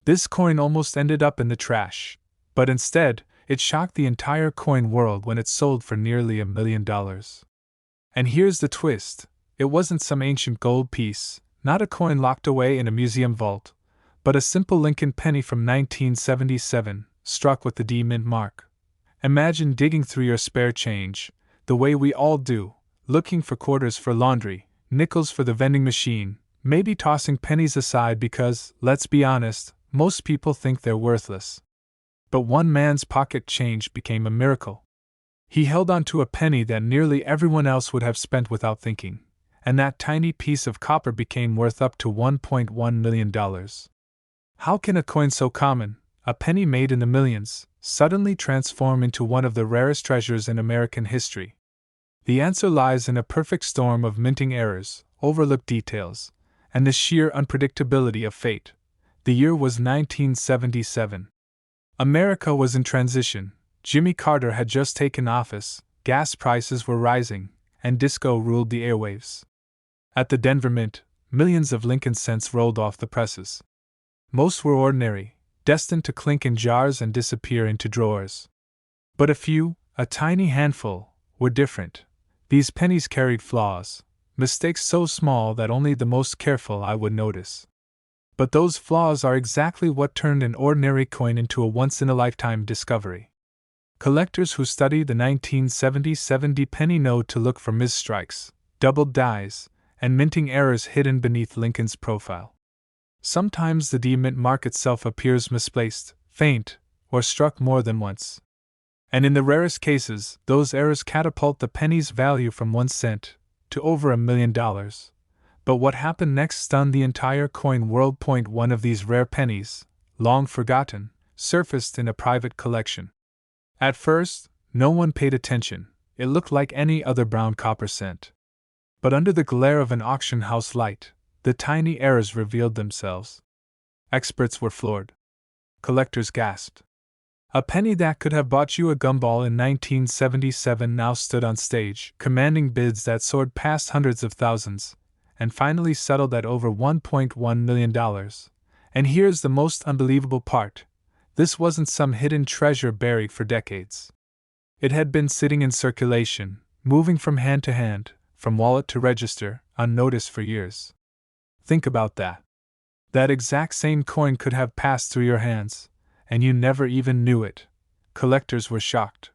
This coin almost ended up in the trash, but instead, it shocked the entire coin world when it sold for nearly $1 million. And here's the twist: it wasn't some ancient gold piece, not a coin locked away in a museum vault, but a simple Lincoln penny from 1977, struck with the D mint mark. Imagine digging through your spare change, the way we all do, looking for quarters for laundry, nickels for the vending machine, maybe tossing pennies aside because, let's be honest, most people think they're worthless. But one man's pocket change became a miracle. He held on to a penny that nearly everyone else would have spent without thinking, and that tiny piece of copper became worth up to $1.1 million. How can a coin so common, a penny made in the millions, suddenly transform into one of the rarest treasures in American history? The answer lies in a perfect storm of minting errors, overlooked details, and the sheer unpredictability of fate. The year was 1977. America was in transition. Jimmy Carter had just taken office, gas prices were rising, and disco ruled the airwaves. At the Denver Mint, millions of Lincoln cents rolled off the presses. Most were ordinary, destined to clink in jars and disappear into drawers. But a few, a tiny handful, were different. These pennies carried flaws, mistakes so small that only the most careful eye would notice. But those flaws are exactly what turned an ordinary coin into a once-in-a-lifetime discovery. Collectors who study the 1977 penny know to look for misstrikes, doubled dies, and minting errors hidden beneath Lincoln's profile. Sometimes the D-mint mark itself appears misplaced, faint, or struck more than once. And in the rarest cases, those errors catapult the penny's value from 1 cent to over $1 million. But what happened next stunned the entire coin world. One of these rare pennies, long forgotten, surfaced in a private collection. At first, no one paid attention. It looked like any other brown copper cent. But under the glare of an auction house light, the tiny errors revealed themselves. Experts were floored. Collectors gasped. A penny that could have bought you a gumball in 1977 now stood on stage, commanding bids that soared past hundreds of thousands, and finally settled at over $1.1 million. And here's the most unbelievable part: this wasn't some hidden treasure buried for decades. It had been sitting in circulation, moving from hand to hand, from wallet to register, unnoticed for years. Think about that. That exact same coin could have passed through your hands, and you never even knew it. Collectors were shocked.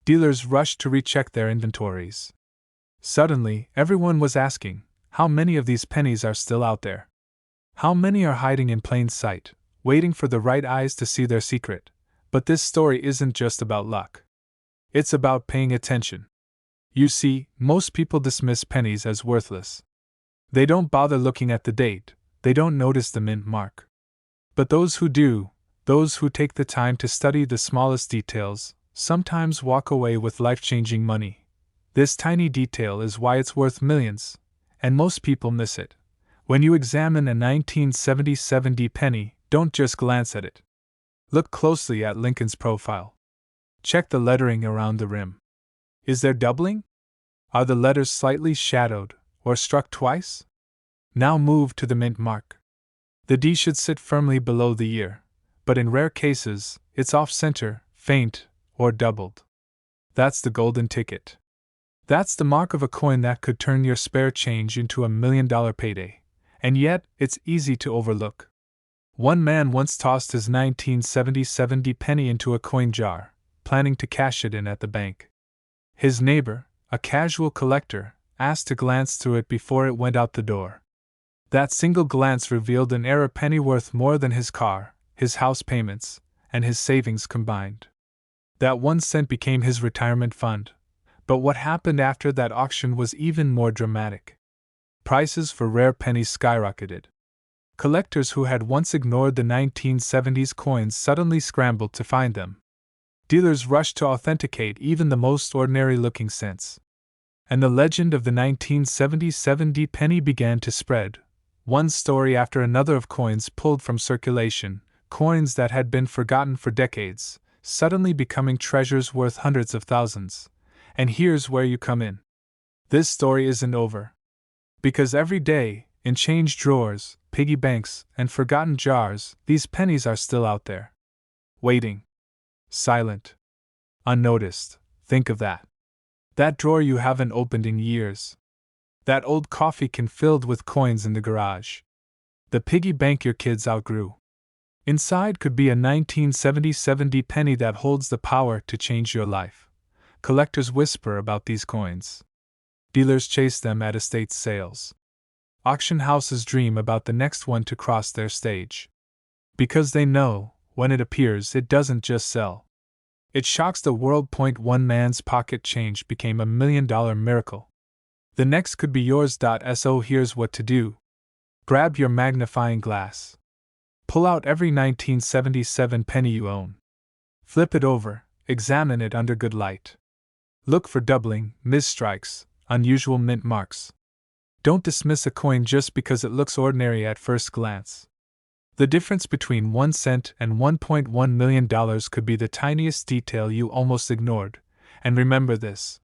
Dealers rushed to recheck their inventories. Suddenly, everyone was asking, how many of these pennies are still out there? How many are hiding in plain sight, waiting for the right eyes to see their secret? But this story isn't just about luck. It's about paying attention. You see, most people dismiss pennies as worthless. They don't bother looking at the date, they don't notice the mint mark. But those who do, those who take the time to study the smallest details, sometimes walk away with life-changing money. This tiny detail is why it's worth millions, and most people miss it. When you examine a 1977 penny, don't just glance at it. Look closely at Lincoln's profile. Check the lettering around the rim. Is there doubling? Are the letters slightly shadowed, or struck twice? Now move to the mint mark. The D should sit firmly below the year, but in rare cases, it's off-center, faint, or doubled. That's the golden ticket. That's the mark of a coin that could turn your spare change into $1 million payday, and yet it's easy to overlook. One man once tossed his 1977 penny into a coin jar, planning to cash it in at the bank. His neighbor, a casual collector, asked to glance through it before it went out the door. That single glance revealed an error penny worth more than his car, his house payments, and his savings combined. That 1 cent became his retirement fund. But what happened after that auction was even more dramatic. Prices for rare pennies skyrocketed. Collectors who had once ignored the 1970s coins suddenly scrambled to find them. Dealers rushed to authenticate even the most ordinary-looking cents. And the legend of the 1977 penny began to spread, one story after another of coins pulled from circulation, coins that had been forgotten for decades, suddenly becoming treasures worth hundreds of thousands. And here's where you come in. This story isn't over. Because every day, In change drawers, piggy banks, and forgotten jars, these pennies are still out there. Waiting. Silent. Unnoticed. Think of that. That drawer you haven't opened in years. That old coffee can filled with coins in the garage. The piggy bank your kids outgrew. Inside could be a 1970 penny that holds the power to change your life. Collectors whisper about these coins. Dealers chase them at estate sales. Auction houses dream about the next one to cross their stage. Because they know, when it appears, it doesn't just sell. It shocks the world. One man's pocket change became $1 million miracle. The next could be yours. So here's what to do. Grab your magnifying glass. Pull out every 1977 penny you own. Flip it over, examine it under good light. Look for doubling, misstrikes, unusual mint marks. Don't dismiss a coin just because it looks ordinary at first glance. The difference between 1 cent and $1.1 million could be the tiniest detail you almost ignored, and remember this.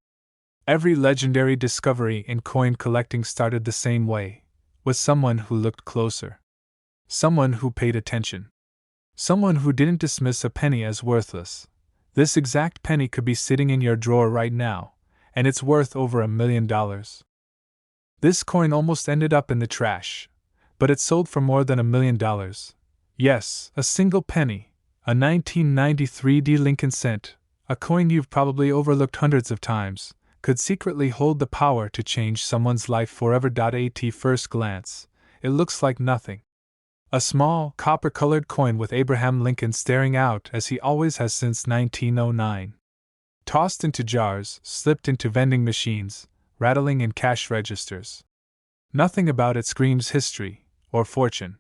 Every legendary discovery in coin collecting started the same way, with someone who looked closer. Someone who paid attention. Someone who didn't dismiss a penny as worthless. This exact penny could be sitting in your drawer right now, and it's worth over $1 million. This coin almost ended up in the trash, but it sold for more than $1 million. Yes, a single penny, a 1993 Lincoln cent, a coin you've probably overlooked hundreds of times, could secretly hold the power to change someone's life forever. At first glance, it looks like nothing. A small, copper-colored coin with Abraham Lincoln staring out as he always has since 1909. Tossed into jars, slipped into vending machines, rattling in cash registers. Nothing about it screams history or fortune.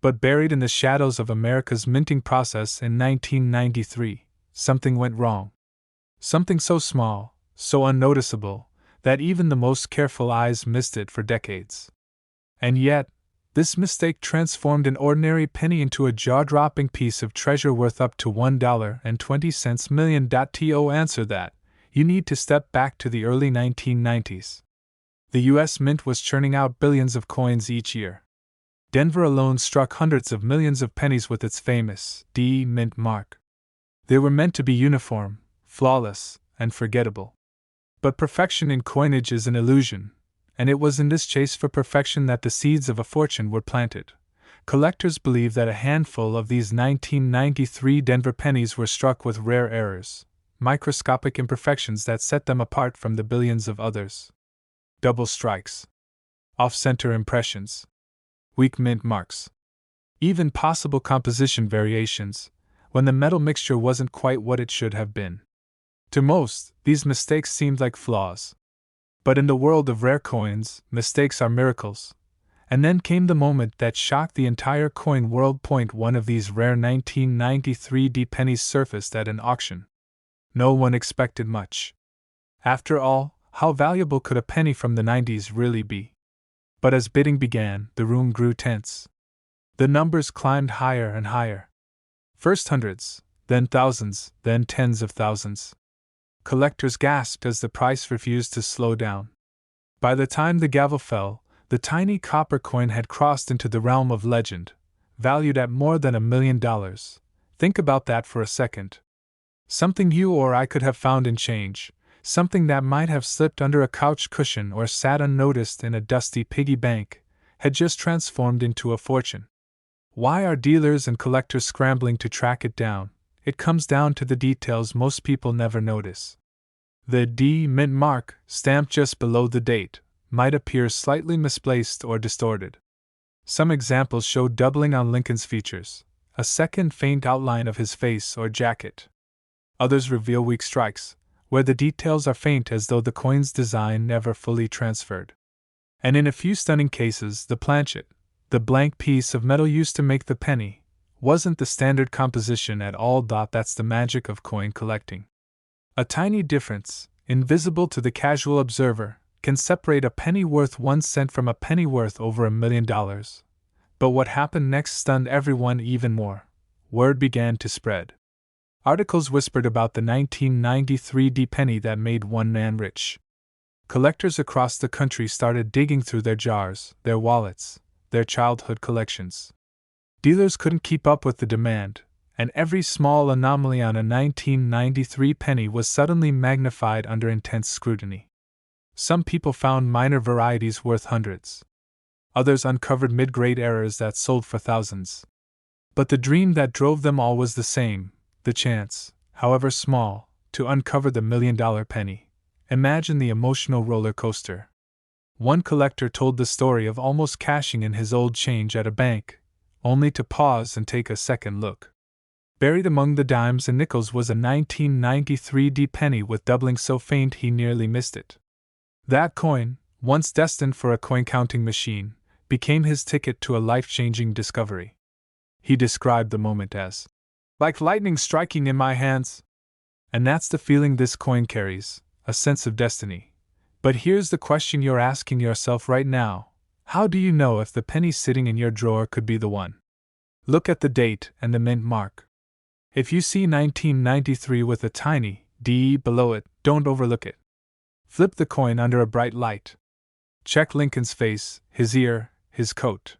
But buried in the shadows of America's minting process in 1993, something went wrong. Something so small, so unnoticeable, that even the most careful eyes missed it for decades. And yet, this mistake transformed an ordinary penny into a jaw-dropping piece of treasure worth up to $1.20 million. To answer that, you need to step back to the early 1990s. The U.S. Mint was churning out billions of coins each year. Denver alone struck hundreds of millions of pennies with its famous D Mint mark. They were meant to be uniform, flawless, and forgettable. But perfection in coinage is an illusion, and it was in this chase for perfection that the seeds of a fortune were planted. Collectors believe that a handful of these 1993 Denver pennies were struck with rare errors, microscopic imperfections that set them apart from the billions of others. Double strikes. Off-center impressions. Weak mint marks. Even possible composition variations, when the metal mixture wasn't quite what it should have been. To most, these mistakes seemed like flaws. But in the world of rare coins, mistakes are miracles. And then came the moment that shocked the entire coin world. One of these rare 1993 D pennies surfaced at an auction. No one expected much. After all, how valuable could a penny from the 90s really be? But as bidding began, the room grew tense. The numbers climbed higher and higher. First hundreds, then thousands, then tens of thousands. Collectors gasped as the price refused to slow down. By the time the gavel fell, the tiny copper coin had crossed into the realm of legend, valued at more than $1 million. Think about that for a second. Something you or I could have found in change, something that might have slipped under a couch cushion or sat unnoticed in a dusty piggy bank, had just transformed into a fortune. Why are dealers and collectors scrambling to track it down? It comes down to the details most people never notice. The D Mint mark, stamped just below the date, might appear slightly misplaced or distorted. Some examples show doubling on Lincoln's features, a second faint outline of his face or jacket. Others reveal weak strikes, where the details are faint as though the coin's design never fully transferred. And in a few stunning cases, the planchet, the blank piece of metal used to make the penny, wasn't the standard composition at all. That's the magic of coin collecting. A tiny difference, invisible to the casual observer, can separate a penny worth 1 cent from a penny worth over $1 million. But what happened next stunned everyone even more. Word began to spread. Articles whispered about the 1993 D penny that made one man rich. Collectors across the country started digging through their jars, their wallets, their childhood collections. Dealers couldn't keep up with the demand, and every small anomaly on a 1993 penny was suddenly magnified under intense scrutiny. Some people found minor varieties worth hundreds. Others uncovered mid-grade errors that sold for thousands. But the dream that drove them all was the same: the chance, however small, to uncover the $1,000,000 penny. Imagine the emotional roller coaster. One collector told the story of almost cashing in his old change at a bank, only to pause and take a second look. Buried among the dimes and nickels was a 1993 penny with doubling so faint he nearly missed it. That coin, once destined for a coin-counting machine, became his ticket to a life-changing discovery. He described the moment as, "like lightning striking in my hands." And that's the feeling this coin carries, a sense of destiny. But here's the question you're asking yourself right now: how do you know if the penny sitting in your drawer could be the one? Look at the date and the mint mark. If you see 1993 with a tiny D below it, don't overlook it. Flip the coin under a bright light. Check Lincoln's face, his ear, his coat.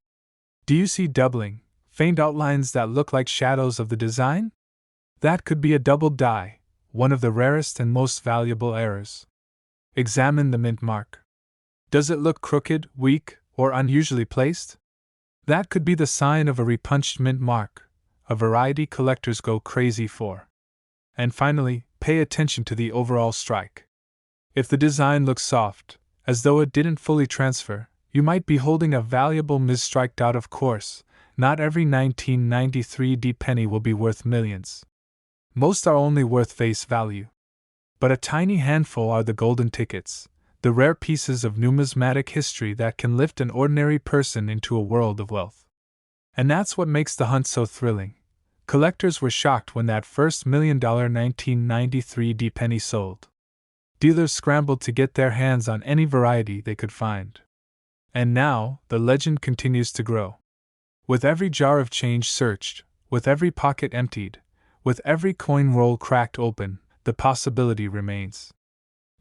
Do you see doubling, faint outlines that look like shadows of the design? That could be a doubled die, one of the rarest and most valuable errors. Examine the mint mark. Does it look crooked, weak, or unusually placed? That could be the sign of a repunched mint mark, a variety collectors go crazy for. And finally, pay attention to the overall strike. If the design looks soft, as though it didn't fully transfer, you might be holding a valuable misstrike. Of course, not every 1993 penny will be worth millions. Most are only worth face value. But a tiny handful are the golden tickets, the rare pieces of numismatic history that can lift an ordinary person into a world of wealth. And that's what makes the hunt so thrilling. Collectors were shocked when that first $1,000,000 1993 penny sold. Dealers scrambled to get their hands on any variety they could find. And now, the legend continues to grow. With every jar of change searched, with every pocket emptied, with every coin roll cracked open, the possibility remains.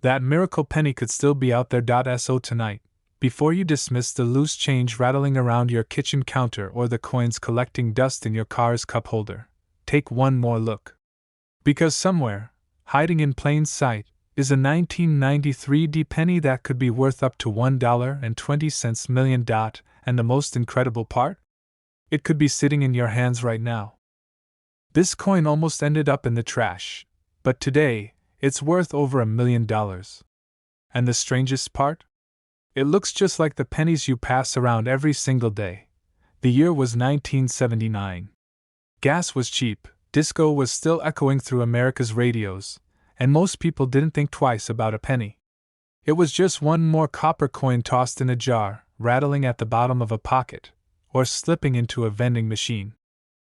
That miracle penny could still be out there. So tonight, before you dismiss the loose change rattling around your kitchen counter or the coins collecting dust in your car's cup holder, take one more look. Because somewhere, hiding in plain sight, is a 1993 penny that could be worth up to $1.20 million. And the most incredible part? It could be sitting in your hands right now. This coin almost ended up in the trash, but today, it's worth over $1,000,000. And the strangest part? It looks just like the pennies you pass around every single day. The year was 1979. Gas was cheap, disco was still echoing through America's radios, and most people didn't think twice about a penny. It was just one more copper coin tossed in a jar, rattling at the bottom of a pocket, or slipping into a vending machine.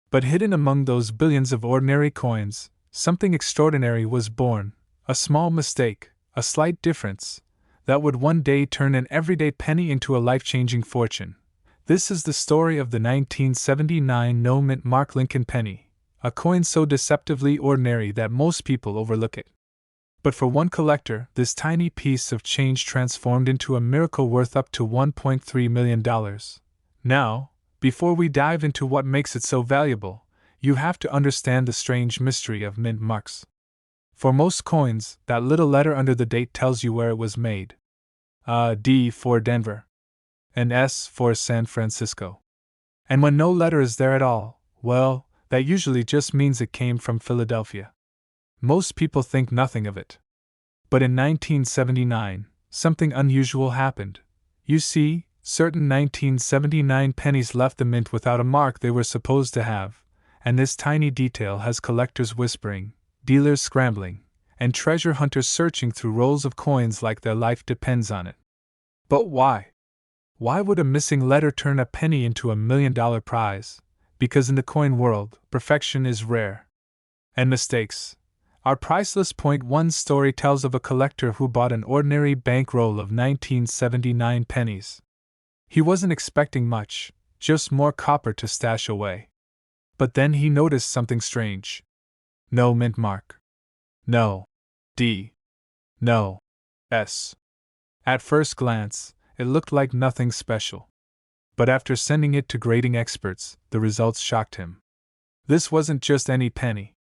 But hidden among those billions of ordinary coins, something extraordinary was born, a small mistake, a slight difference, that would one day turn an everyday penny into a life-changing fortune. This is the story of the 1979 no-mint mark Lincoln penny, a coin so deceptively ordinary that most people overlook it. But for one collector, this tiny piece of change transformed into a miracle worth up to $1.3 million. Now, before we dive into what makes it so valuable, you have to understand the strange mystery of mint marks. For most coins, that little letter under the date tells you where it was made. A D for Denver. An S for San Francisco. And when no letter is there at all, well, that usually just means it came from Philadelphia. Most people think nothing of it. But in 1979, something unusual happened. You see, certain 1979 pennies left the mint without a mark they were supposed to have, and this tiny detail has collectors whispering, dealers scrambling, and treasure hunters searching through rolls of coins like their life depends on it. But why? Why would a missing letter turn a penny into a $1,000,000 prize? Because in the coin world, perfection is rare. And mistakes are priceless. One story tells of a collector who bought an ordinary bankroll of 1979 pennies. He wasn't expecting much, just more copper to stash away. But then he noticed something strange. No mint mark. No D. No S. At first glance, it looked like nothing special. But after sending it to grading experts, the results shocked him. This wasn't just any penny.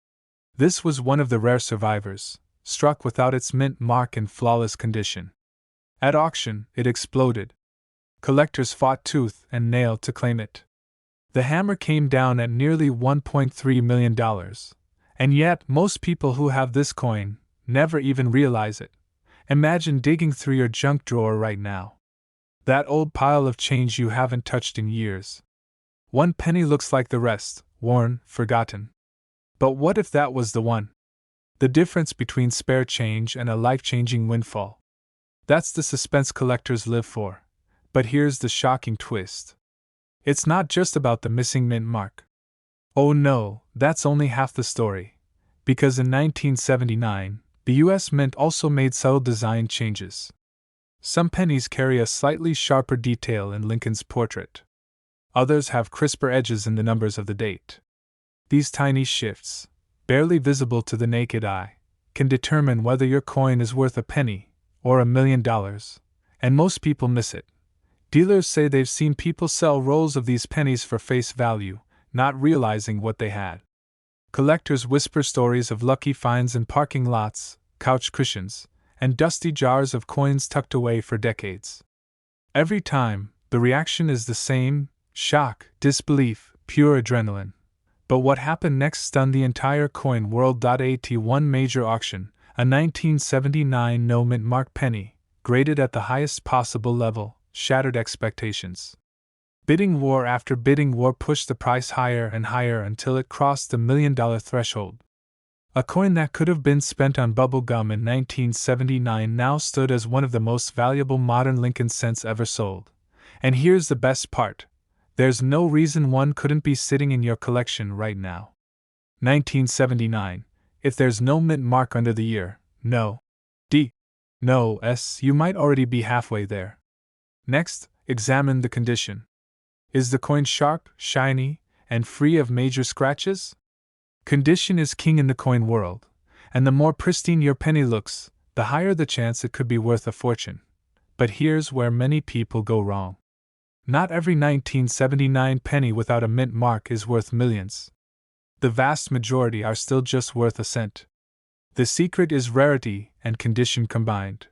This was one of the rare survivors, struck without its mint mark in flawless condition. At auction, it exploded. Collectors fought tooth and nail to claim it. The hammer came down at nearly $1.3 million. And yet, most people who have this coin never even realize it. Imagine digging through your junk drawer right now. That old pile of change you haven't touched in years. One penny looks like the rest, worn, forgotten. But what if that was the one? The difference between spare change and a life-changing windfall. That's the suspense collectors live for. But here's the shocking twist. It's not just about the missing mint mark. Oh no, that's only half the story. Because in 1979, the US Mint also made subtle design changes. Some pennies carry a slightly sharper detail in Lincoln's portrait. Others have crisper edges in the numbers of the date. These tiny shifts, barely visible to the naked eye, can determine whether your coin is worth a penny or $1 million, and most people miss it. Dealers say they've seen people sell rolls of these pennies for face value, not realizing what they had. Collectors whisper stories of lucky finds in parking lots, couch cushions, and dusty jars of coins tucked away for decades. Every time, the reaction is the same: shock, disbelief, pure adrenaline. But what happened next stunned the entire coin world. At one major auction, a 1979 no mint mark penny, graded at the highest possible level, shattered expectations. Bidding war after bidding war pushed the price higher and higher until it crossed the $1 million threshold. A coin that could have been spent on bubble gum in 1979 now stood as one of the most valuable modern Lincoln cents ever sold. And here's the best part: there's no reason one couldn't be sitting in your collection right now. 1979. If there's no mint mark under the year, no S, you might already be halfway there. Next, examine the condition. Is the coin sharp, shiny, and free of major scratches? Condition is king in the coin world, and the more pristine your penny looks, the higher the chance it could be worth a fortune. But here's where many people go wrong. Not every 1979 penny without a mint mark is worth millions. The vast majority are still just worth a cent. The secret is rarity and condition combined.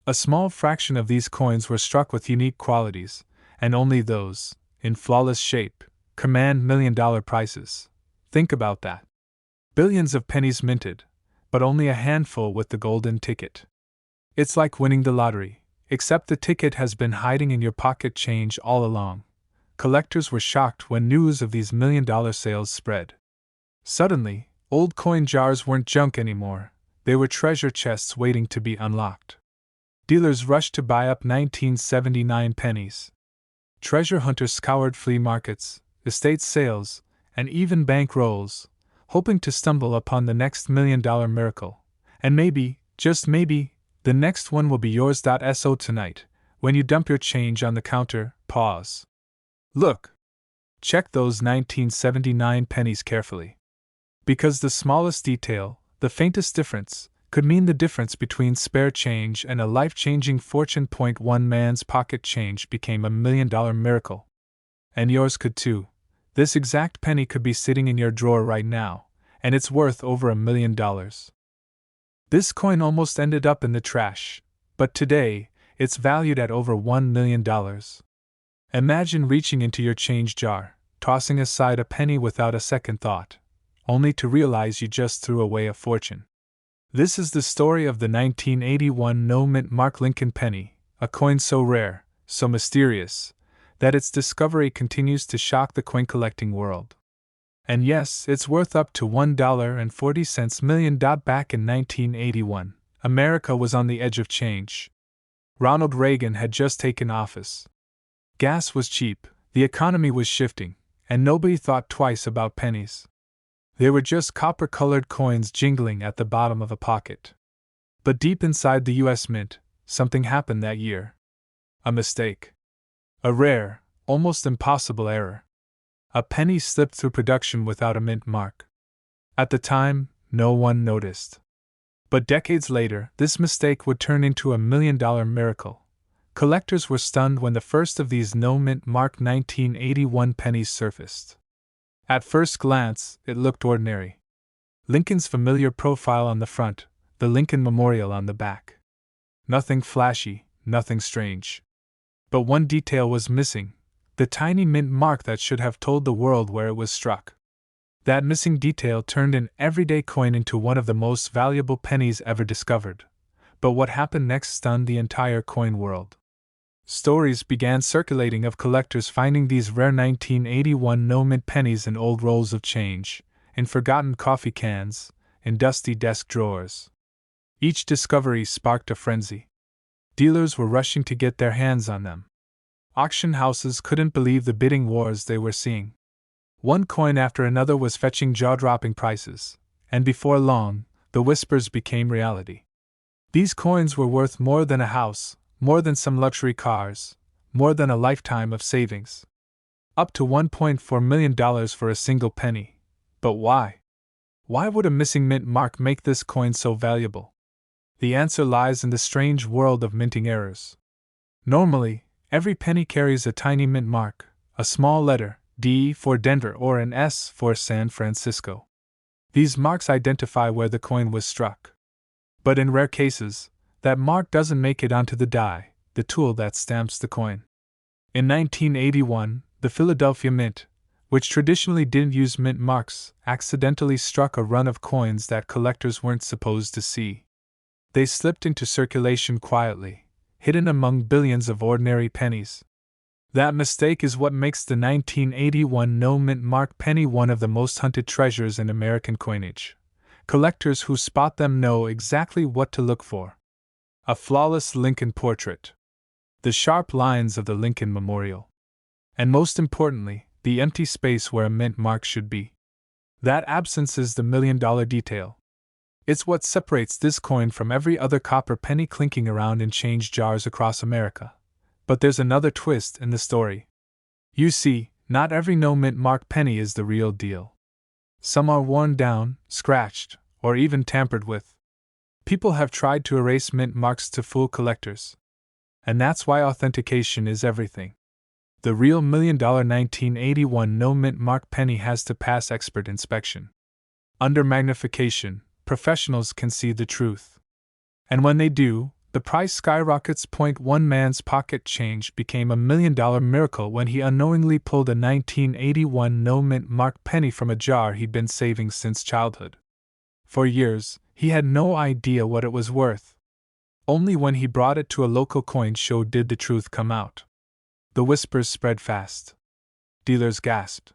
A small fraction of these coins were struck with unique qualities, and only those, in flawless shape, command $1 million prices. Think about that. Billions of pennies minted, but only a handful with the golden ticket. It's like winning the lottery, except the ticket has been hiding in your pocket change all along. Collectors were shocked when news of these $1 million sales spread. Suddenly, old coin jars weren't junk anymore, they were treasure chests waiting to be unlocked. Dealers rushed to buy up 1979 pennies. Treasure hunters scoured flea markets, estate sales, and even bank rolls, hoping to stumble upon the next $1 million miracle. And maybe, just maybe, the next one will be yours. So tonight, when you dump your change on the counter, pause. Look. Check those 1979 pennies carefully. Because the smallest detail, the faintest difference, could mean the difference between spare change and a life-changing fortune. One man's pocket change became $1 million miracle. And yours could too. This exact penny could be sitting in your drawer right now, and it's worth over $1 million. This coin almost ended up in the trash, but today, it's valued at over $1 million. Imagine reaching into your change jar, tossing aside a penny without a second thought, only to realize you just threw away a fortune. This is the story of the 1981 no mint mark Lincoln penny, a coin so rare, so mysterious, that its discovery continues to shock the coin collecting world. And yes, it's worth up to $1.40 million. Back in 1981, America was on the edge of change. Ronald Reagan had just taken office. Gas was cheap, the economy was shifting, and nobody thought twice about pennies. They were just copper-colored coins jingling at the bottom of a pocket. But deep inside the US Mint, something happened that year. A mistake. A rare, almost impossible error. A penny slipped through production without a mint mark. At the time, no one noticed. But decades later, this mistake would turn into a $1 million miracle. Collectors were stunned when the first of these no-mint mark 1981 pennies surfaced. At first glance, it looked ordinary. Lincoln's familiar profile on the front, the Lincoln Memorial on the back. Nothing flashy, nothing strange. But one detail was missing, the tiny mint mark that should have told the world where it was struck. That missing detail turned an everyday coin into one of the most valuable pennies ever discovered. But what happened next stunned the entire coin world. Stories began circulating of collectors finding these rare 1981 no-mint pennies in old rolls of change, in forgotten coffee cans, in dusty desk drawers. Each discovery sparked a frenzy. Dealers were rushing to get their hands on them. Auction houses couldn't believe the bidding wars they were seeing. One coin after another was fetching jaw-dropping prices, and before long, the whispers became reality. These coins were worth more than a house, more than some luxury cars, more than a lifetime of savings. Up to $1.4 million for a single penny. But why? Why would a missing mint mark make this coin so valuable? The answer lies in the strange world of minting errors. Normally, every penny carries a tiny mint mark, a small letter, D for Denver or an S for San Francisco. These marks identify where the coin was struck. But in rare cases, that mark doesn't make it onto the die, the tool that stamps the coin. In 1981, the Philadelphia Mint, which traditionally didn't use mint marks, accidentally struck a run of coins that collectors weren't supposed to see. They slipped into circulation quietly, hidden among billions of ordinary pennies. That mistake is what makes the 1981 no-mint mark penny one of the most hunted treasures in American coinage. Collectors who spot them know exactly what to look for. A flawless Lincoln portrait. The sharp lines of the Lincoln Memorial. And most importantly, the empty space where a mint mark should be. That absence is the million-dollar detail. It's what separates this coin from every other copper penny clinking around in change jars across America. But there's another twist in the story. You see, not every no-mint mark penny is the real deal. Some are worn down, scratched, or even tampered with. People have tried to erase mint marks to fool collectors. And that's why authentication is everything. The real $1 million 1981 no-mint mark penny has to pass expert inspection. Under magnification, professionals can see the truth. And when they do, the price skyrockets. One man's pocket change became a $1 million miracle when he unknowingly pulled a 1981 no-mint mark penny from a jar he'd been saving since childhood. For years, he had no idea what it was worth. Only when he brought it to a local coin show did the truth come out. The whispers spread fast. Dealers gasped.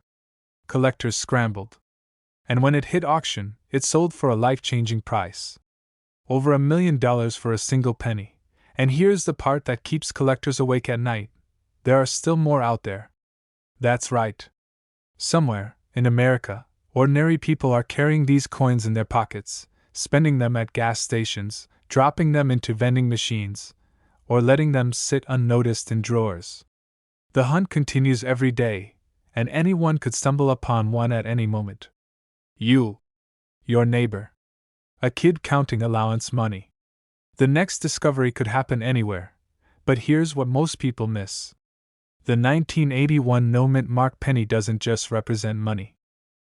Collectors scrambled. And when it hit auction, it sold for a life-changing price. Over $1 million for a single penny. And here's the part that keeps collectors awake at night. There are still more out there. That's right. Somewhere, in America, ordinary people are carrying these coins in their pockets, spending them at gas stations, dropping them into vending machines, or letting them sit unnoticed in drawers. The hunt continues every day, and anyone could stumble upon one at any moment. You. Your neighbor. A kid counting allowance money. The next discovery could happen anywhere, but here's what most people miss. The 1981 no-mint mark penny doesn't just represent money.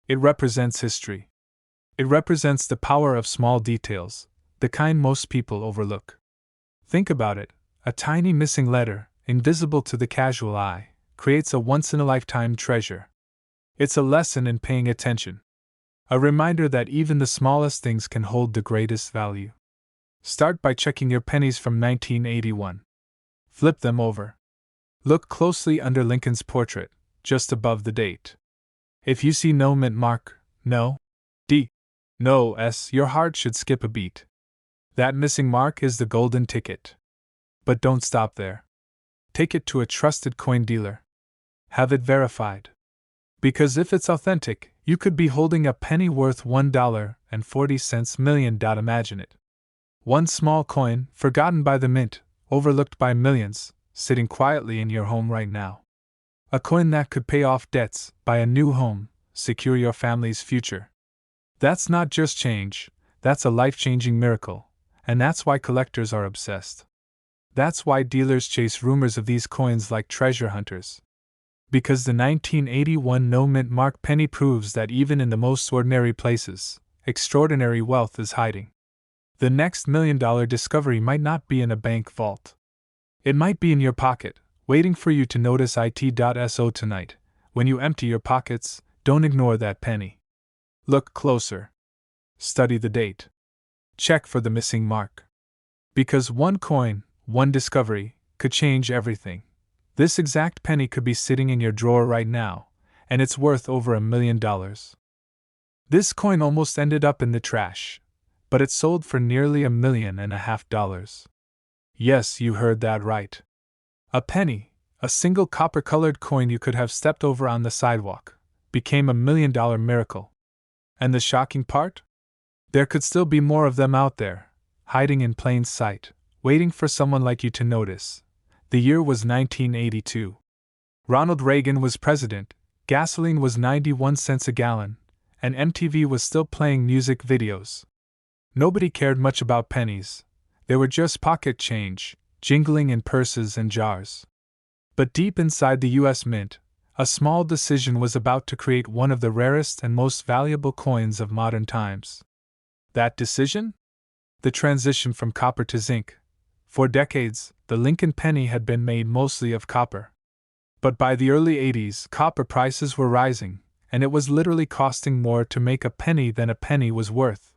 It represents history. It represents the power of small details, the kind most people overlook. Think about it, a tiny missing letter, invisible to the casual eye, creates a once-in-a-lifetime treasure. It's a lesson in paying attention. A reminder that even the smallest things can hold the greatest value. Start by checking your pennies from 1981. Flip them over. Look closely under Lincoln's portrait, just above the date. If you see no mint mark, no D, no S, your heart should skip a beat. That missing mark is the golden ticket. But don't stop there. Take it to a trusted coin dealer. Have it verified. Because if it's authentic, you could be holding a penny worth $1.40 million. Imagine it. One small coin, forgotten by the mint, overlooked by millions, sitting quietly in your home right now. A coin that could pay off debts, buy a new home, secure your family's future. That's not just change, That's a life-changing miracle, and that's why collectors are obsessed. That's why dealers chase rumors of these coins like treasure hunters. Because the 1981 no-mint mark penny proves that even in the most ordinary places, extraordinary wealth is hiding. The next $1,000,000 discovery might not be in a bank vault. It might be in your pocket, waiting for you to notice it.so tonight. When you empty your pockets, don't ignore that penny. Look closer. Study the date. Check for the missing mark. Because one coin, one discovery, could change everything. This exact penny could be sitting in your drawer right now, and it's worth over $1,000,000. This coin almost ended up in the trash, but it sold for nearly $1.5 million. Yes, you heard that right. A penny, a single copper-colored coin you could have stepped over on the sidewalk, became a $1,000,000 miracle. And the shocking part? There could still be more of them out there, hiding in plain sight, waiting for someone like you to notice. The year was 1982. Ronald Reagan was president, gasoline was 91 cents a gallon, and MTV was still playing music videos. Nobody cared much about pennies. They were just pocket change, jingling in purses and jars. But deep inside the U.S. Mint, a small decision was about to create one of the rarest and most valuable coins of modern times. That decision? The transition from copper to zinc. For decades, the Lincoln penny had been made mostly of copper. But by the early 80s, copper prices were rising, and it was literally costing more to make a penny than a penny was worth.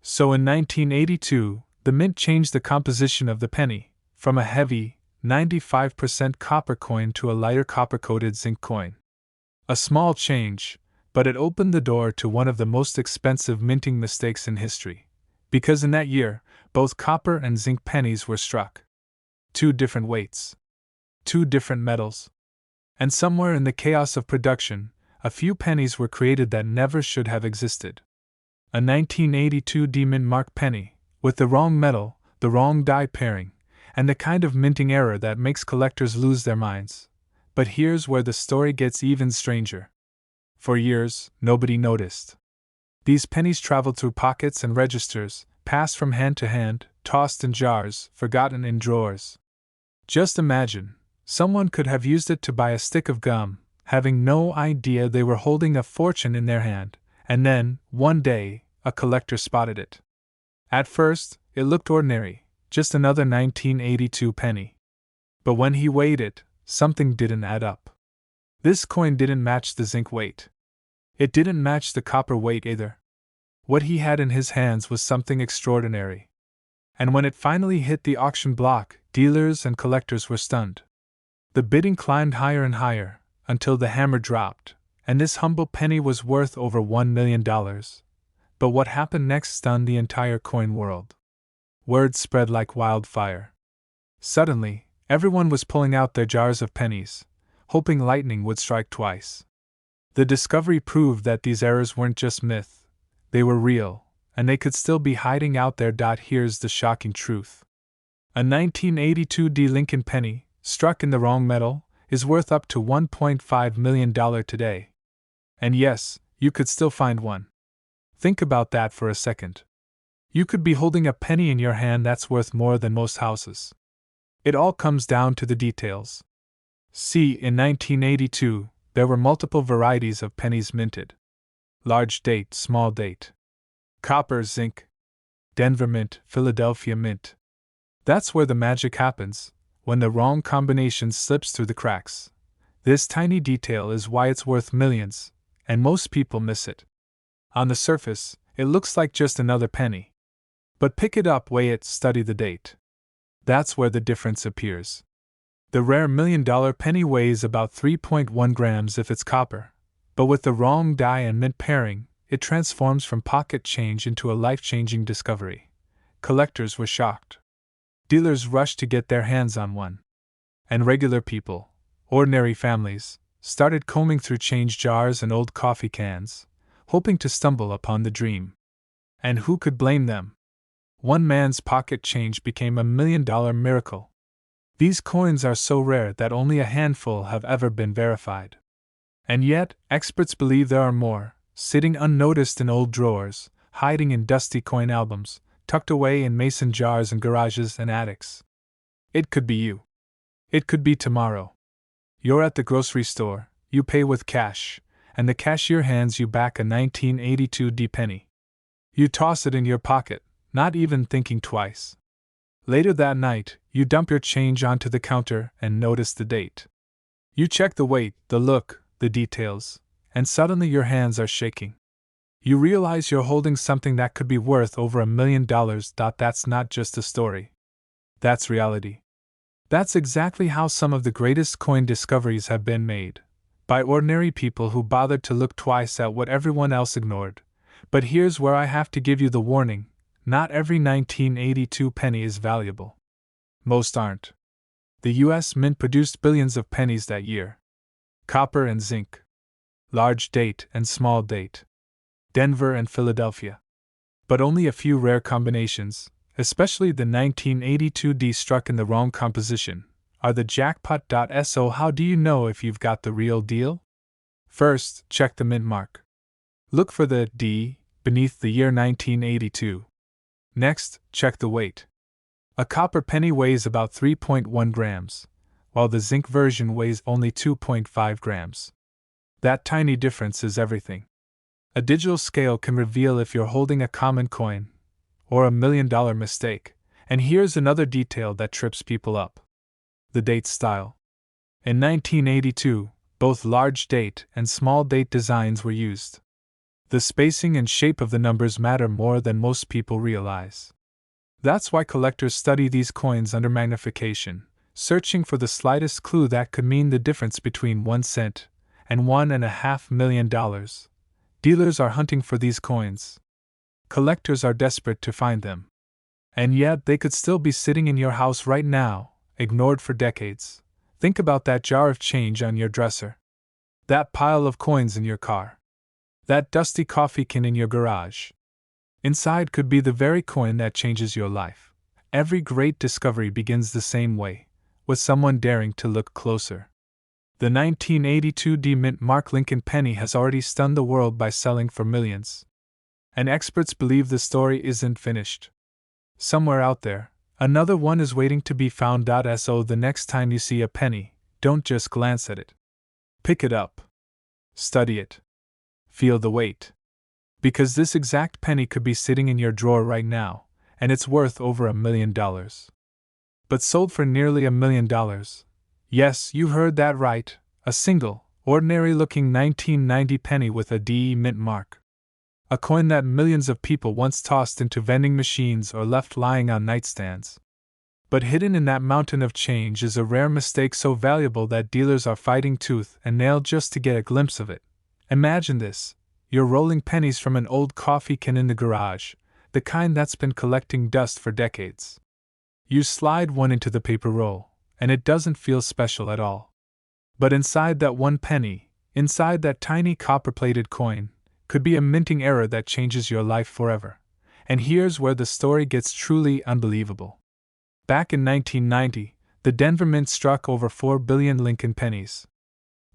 So in 1982, the mint changed the composition of the penny, from a heavy, 95% copper coin to a lighter copper-coated zinc coin. A small change, but it opened the door to one of the most expensive minting mistakes in history. Because in that year, both copper and zinc pennies were struck. Two different weights. Two different metals. And somewhere in the chaos of production, a few pennies were created that never should have existed. A 1982 D-Mint mark penny, with the wrong metal, the wrong die pairing, and the kind of minting error that makes collectors lose their minds. But here's where the story gets even stranger. For years, nobody noticed. These pennies traveled through pockets and registers, passed from hand to hand, tossed in jars, forgotten in drawers. Just imagine, someone could have used it to buy a stick of gum, having no idea they were holding a fortune in their hand, and then, one day, a collector spotted it. At first, it looked ordinary, just another 1982 penny. But when he weighed it, something didn't add up. This coin didn't match the zinc weight. It didn't match the copper weight either. What he had in his hands was something extraordinary. And when it finally hit the auction block, dealers and collectors were stunned. The bidding climbed higher and higher, until the hammer dropped, and this humble penny was worth over $1,000,000. But what happened next stunned the entire coin world. Word spread like wildfire. Suddenly, everyone was pulling out their jars of pennies, hoping lightning would strike twice. The discovery proved that these errors weren't just myth, they were real, and they could still be hiding out there. Here's the shocking truth. A 1982 D Lincoln penny, struck in the wrong metal, is worth up to $1.5 million today. And yes, you could still find one. Think about that for a second. You could be holding a penny in your hand that's worth more than most houses. It all comes down to the details. See, in 1982, there were multiple varieties of pennies minted. Large date, small date. Copper, zinc. Denver Mint, Philadelphia Mint. That's where the magic happens, when the wrong combination slips through the cracks. This tiny detail is why it's worth millions, and most people miss it. On the surface, it looks like just another penny. But pick it up, weigh it, study the date. That's where the difference appears. The rare $1,000,000 penny weighs about 3.1 grams if it's copper, but with the wrong die and mint pairing, it transforms from pocket change into a life-changing discovery. Collectors were shocked. Dealers rushed to get their hands on one. And regular people, ordinary families, started combing through change jars and old coffee cans, hoping to stumble upon the dream. And who could blame them? One man's pocket change became a $1,000,000 miracle. These coins are so rare that only a handful have ever been verified. And yet, experts believe there are more, sitting unnoticed in old drawers, hiding in dusty coin albums, tucked away in mason jars in garages and attics. It could be you. It could be tomorrow. You're at the grocery store, you pay with cash, and the cashier hands you back a 1982 penny. You toss it in your pocket, not even thinking twice. Later that night, you dump your change onto the counter and notice the date. You check the weight, the look, the details, and suddenly your hands are shaking. You realize you're holding something that could be worth over $1 million. That's not just a story. That's reality. That's exactly how some of the greatest coin discoveries have been made, by ordinary people who bothered to look twice at what everyone else ignored. But here's where I have to give you the warning: not every 1982 penny is valuable. Most aren't. The US Mint produced billions of pennies that year. Copper and zinc. Large date and small date. Denver and Philadelphia. But only a few rare combinations, especially the 1982D struck in the wrong composition, are the jackpot. So how do you know if you've got the real deal? First, check the mint mark. Look for the D beneath the year 1982. Next, check the weight. A copper penny weighs about 3.1 grams, while the zinc version weighs only 2.5 grams. That tiny difference is everything. A digital scale can reveal if you're holding a common coin or a $1 million mistake. And here's another detail that trips people up: the date style. In 1982, both large date and small date designs were used. The spacing and shape of the numbers matter more than most people realize. That's why collectors study these coins under magnification, searching for the slightest clue that could mean the difference between 1 cent and $1.5 million. Dealers are hunting for these coins. Collectors are desperate to find them. And yet they could still be sitting in your house right now, ignored for decades. Think about that jar of change on your dresser. That pile of coins in your car. That dusty coffee can in your garage. Inside could be the very coin that changes your life. Every great discovery begins the same way, with someone daring to look closer. The 1982 Mint Mark Lincoln penny has already stunned the world by selling for millions. And experts believe the story isn't finished. Somewhere out there, another one is waiting to be found. So the next time you see a penny, don't just glance at it. Pick it up. Study it. Feel the weight. Because this exact penny could be sitting in your drawer right now, and it's worth over $1 million. But sold for nearly $1 million. Yes, you heard that right, a single, ordinary-looking 1990 penny with a DE mint mark. A coin that millions of people once tossed into vending machines or left lying on nightstands. But hidden in that mountain of change is a rare mistake so valuable that dealers are fighting tooth and nail just to get a glimpse of it. Imagine this: you're rolling pennies from an old coffee can in the garage, the kind that's been collecting dust for decades. You slide one into the paper roll, and it doesn't feel special at all. But inside that one penny, inside that tiny copper-plated coin, could be a minting error that changes your life forever. And here's where the story gets truly unbelievable. Back in 1990, the Denver Mint struck over 4 billion Lincoln pennies.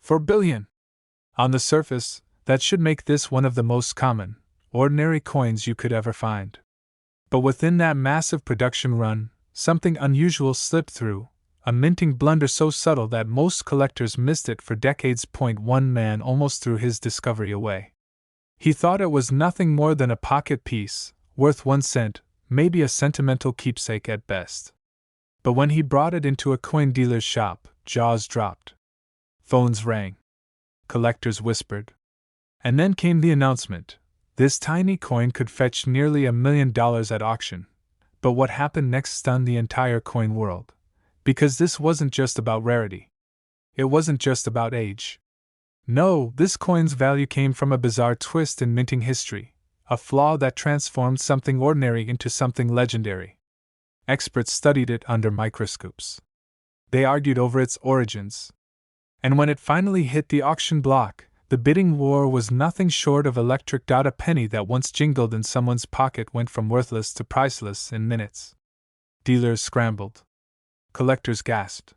4 billion! On the surface, that should make this one of the most common, ordinary coins you could ever find. But within that massive production run, something unusual slipped through, a minting blunder so subtle that most collectors missed it for decades. One man almost threw his discovery away. He thought it was nothing more than a pocket piece, worth 1 cent, maybe a sentimental keepsake at best. But when he brought it into a coin dealer's shop, jaws dropped. Phones rang. Collectors whispered. And then came the announcement: this tiny coin could fetch nearly $1 million at auction. But what happened next stunned the entire coin world. Because this wasn't just about rarity. It wasn't just about age. No, this coin's value came from a bizarre twist in minting history, a flaw that transformed something ordinary into something legendary. Experts studied it under microscopes. They argued over its origins. And when it finally hit the auction block, the bidding war was nothing short of electric. A penny that once jingled in someone's pocket went from worthless to priceless in minutes. Dealers scrambled. Collectors gasped.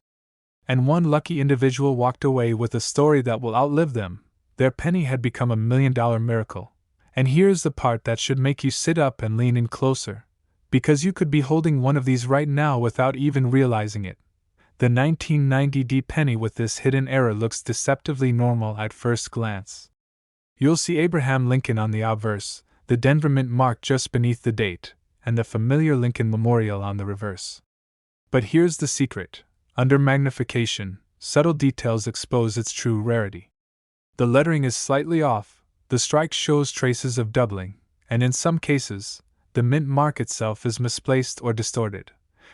And one lucky individual walked away with a story that will outlive them. Their penny had become $1 million miracle. And here's the part that should make you sit up and lean in closer, because you could be holding one of these right now without even realizing it. The 1990 penny with this hidden error looks deceptively normal at first glance. You'll see Abraham Lincoln on the obverse, the Denver Mint mark just beneath the date, and the familiar Lincoln Memorial on the reverse. But here's the secret: under magnification, subtle details expose its true rarity. The lettering is slightly off, the strike shows traces of doubling, and in some cases, the mint mark itself is misplaced or distorted.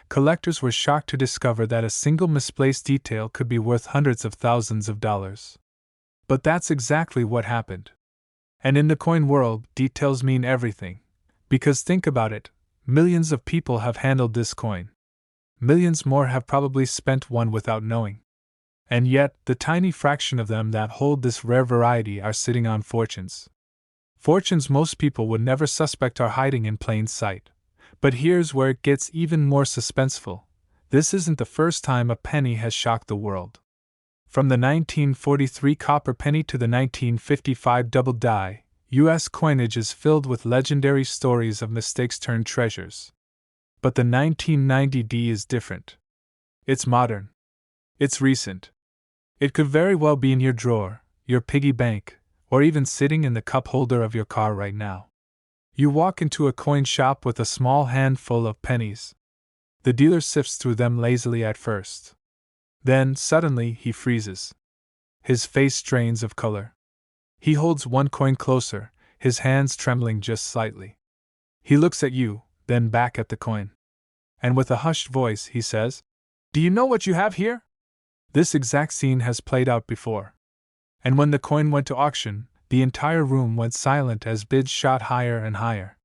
Collectors were shocked to discover that a single misplaced detail could be worth hundreds of thousands of dollars. But that's exactly what happened. And in the coin world, details mean everything. Because think about it, millions of people have handled this coin. Millions more have probably spent one without knowing. And yet, the tiny fraction of them that hold this rare variety are sitting on fortunes. Fortunes most people would never suspect are hiding in plain sight. But here's where it gets even more suspenseful. This isn't the first time a penny has shocked the world. From the 1943 copper penny to the 1955 double die, U.S. coinage is filled with legendary stories of mistakes turned treasures. But the 1990 is different. It's modern. It's recent. It could very well be in your drawer, your piggy bank, or even sitting in the cup holder of your car right now. You walk into a coin shop with a small handful of pennies. The dealer sifts through them lazily at first. Then, suddenly, he freezes. His face drains of color. He holds one coin closer, his hands trembling just slightly. He looks at you, then back at the coin. And with a hushed voice, he says, "Do you know what you have here?" This exact scene has played out before. And when the coin went to auction, the entire room went silent as bids shot higher and higher.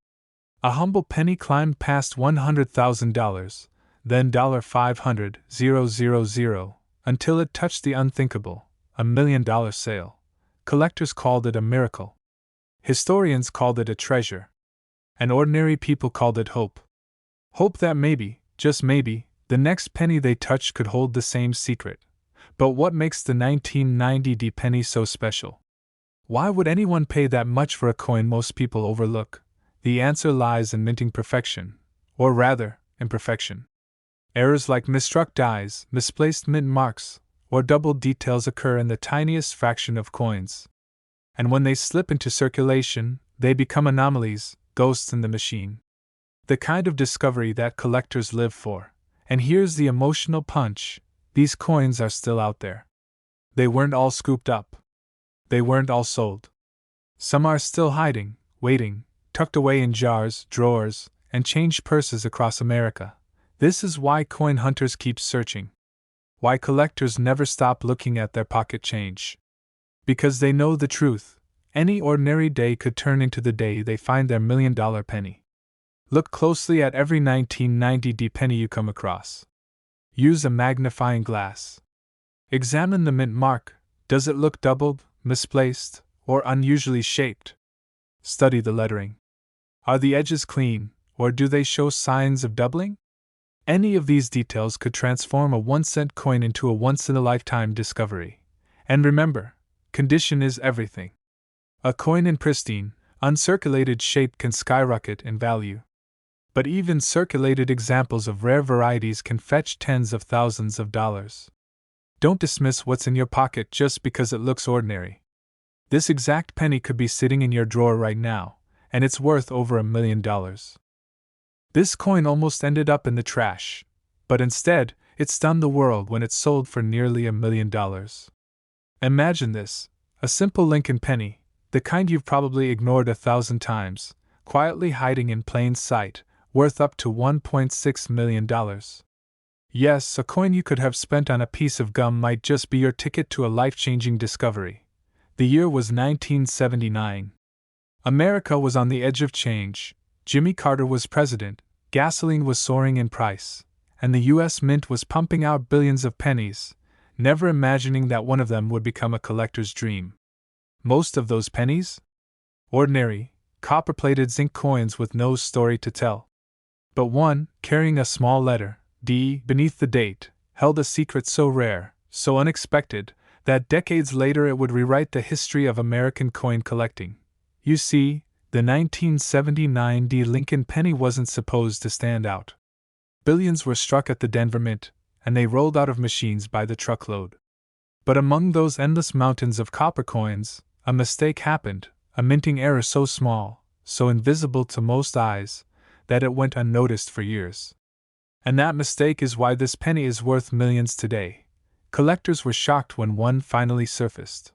A humble penny climbed past $100,000, then $500,000, until it touched the unthinkable, $1 million sale. Collectors called it a miracle. Historians called it a treasure. And ordinary people called it hope. Hope that maybe, just maybe, the next penny they touched could hold the same secret. But what makes the 1990 penny so special? Why would anyone pay that much for a coin most people overlook? The answer lies in minting perfection, or rather, imperfection. Errors like misstruck dies, misplaced mint marks, or doubled details occur in the tiniest fraction of coins. And when they slip into circulation, they become anomalies, ghosts in the machine. The kind of discovery that collectors live for. And here's the emotional punch: these coins are still out there. They weren't all scooped up. They weren't all sold. Some are still hiding, waiting, tucked away in jars, drawers, and change purses across America. This is why coin hunters keep searching. Why collectors never stop looking at their pocket change. Because they know the truth: any ordinary day could turn into the day they find their $1 million penny. Look closely at every 1990 penny you come across. Use a magnifying glass. Examine the mint mark. Does it look doubled, misplaced, or unusually shaped? Study the lettering. Are the edges clean, or do they show signs of doubling? Any of these details could transform a 1-cent coin into a once-in-a-lifetime discovery. And remember, condition is everything. A coin in pristine, uncirculated shape can skyrocket in value. But even circulated examples of rare varieties can fetch tens of thousands of dollars. Don't dismiss what's in your pocket just because it looks ordinary. This exact penny could be sitting in your drawer right now, and it's worth over $1 million. This coin almost ended up in the trash, but instead, it stunned the world when it sold for nearly $1 million. Imagine this: a simple Lincoln penny, the kind you've probably ignored 1,000 times, quietly hiding in plain sight, worth up to $1.6 million. Yes, a coin you could have spent on a piece of gum might just be your ticket to a life-changing discovery. The year was 1979. America was on the edge of change. Jimmy Carter was president, gasoline was soaring in price, and the U.S. Mint was pumping out billions of pennies, never imagining that one of them would become a collector's dream. Most of those pennies? Ordinary, copper-plated zinc coins with no story to tell. But one, carrying a small letter, D, beneath the date, held a secret so rare, so unexpected, that decades later it would rewrite the history of American coin collecting. You see, The 1979 Lincoln penny wasn't supposed to stand out. Billions were struck at the Denver Mint, and they rolled out of machines by the truckload. But among those endless mountains of copper coins, a mistake happened, a minting error so small, so invisible to most eyes, that it went unnoticed for years. And that mistake is why this penny is worth millions today. Collectors were shocked when one finally surfaced.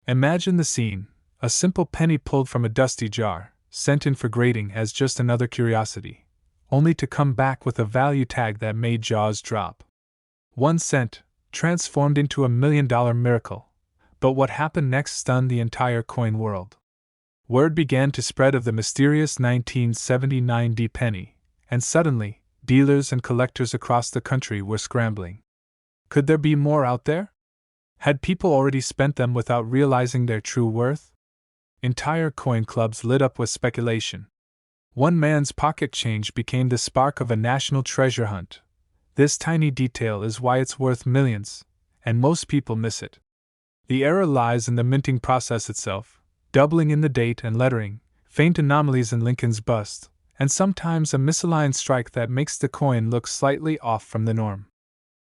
Imagine the scene: a simple penny pulled from a dusty jar, sent in for grading as just another curiosity, only to come back with a value tag that made jaws drop. 1 cent, transformed into $1 million miracle. But what happened next stunned the entire coin world. Word began to spread of the mysterious 1979 penny, and suddenly, dealers and collectors across the country were scrambling. Could there be more out there? Had people already spent them without realizing their true worth? Entire coin clubs lit up with speculation. One man's pocket change became the spark of a national treasure hunt. This tiny detail is why it's worth millions, and most people miss it. The error lies in the minting process itself, doubling in the date and lettering, faint anomalies in Lincoln's bust, and sometimes a misaligned strike that makes the coin look slightly off from the norm.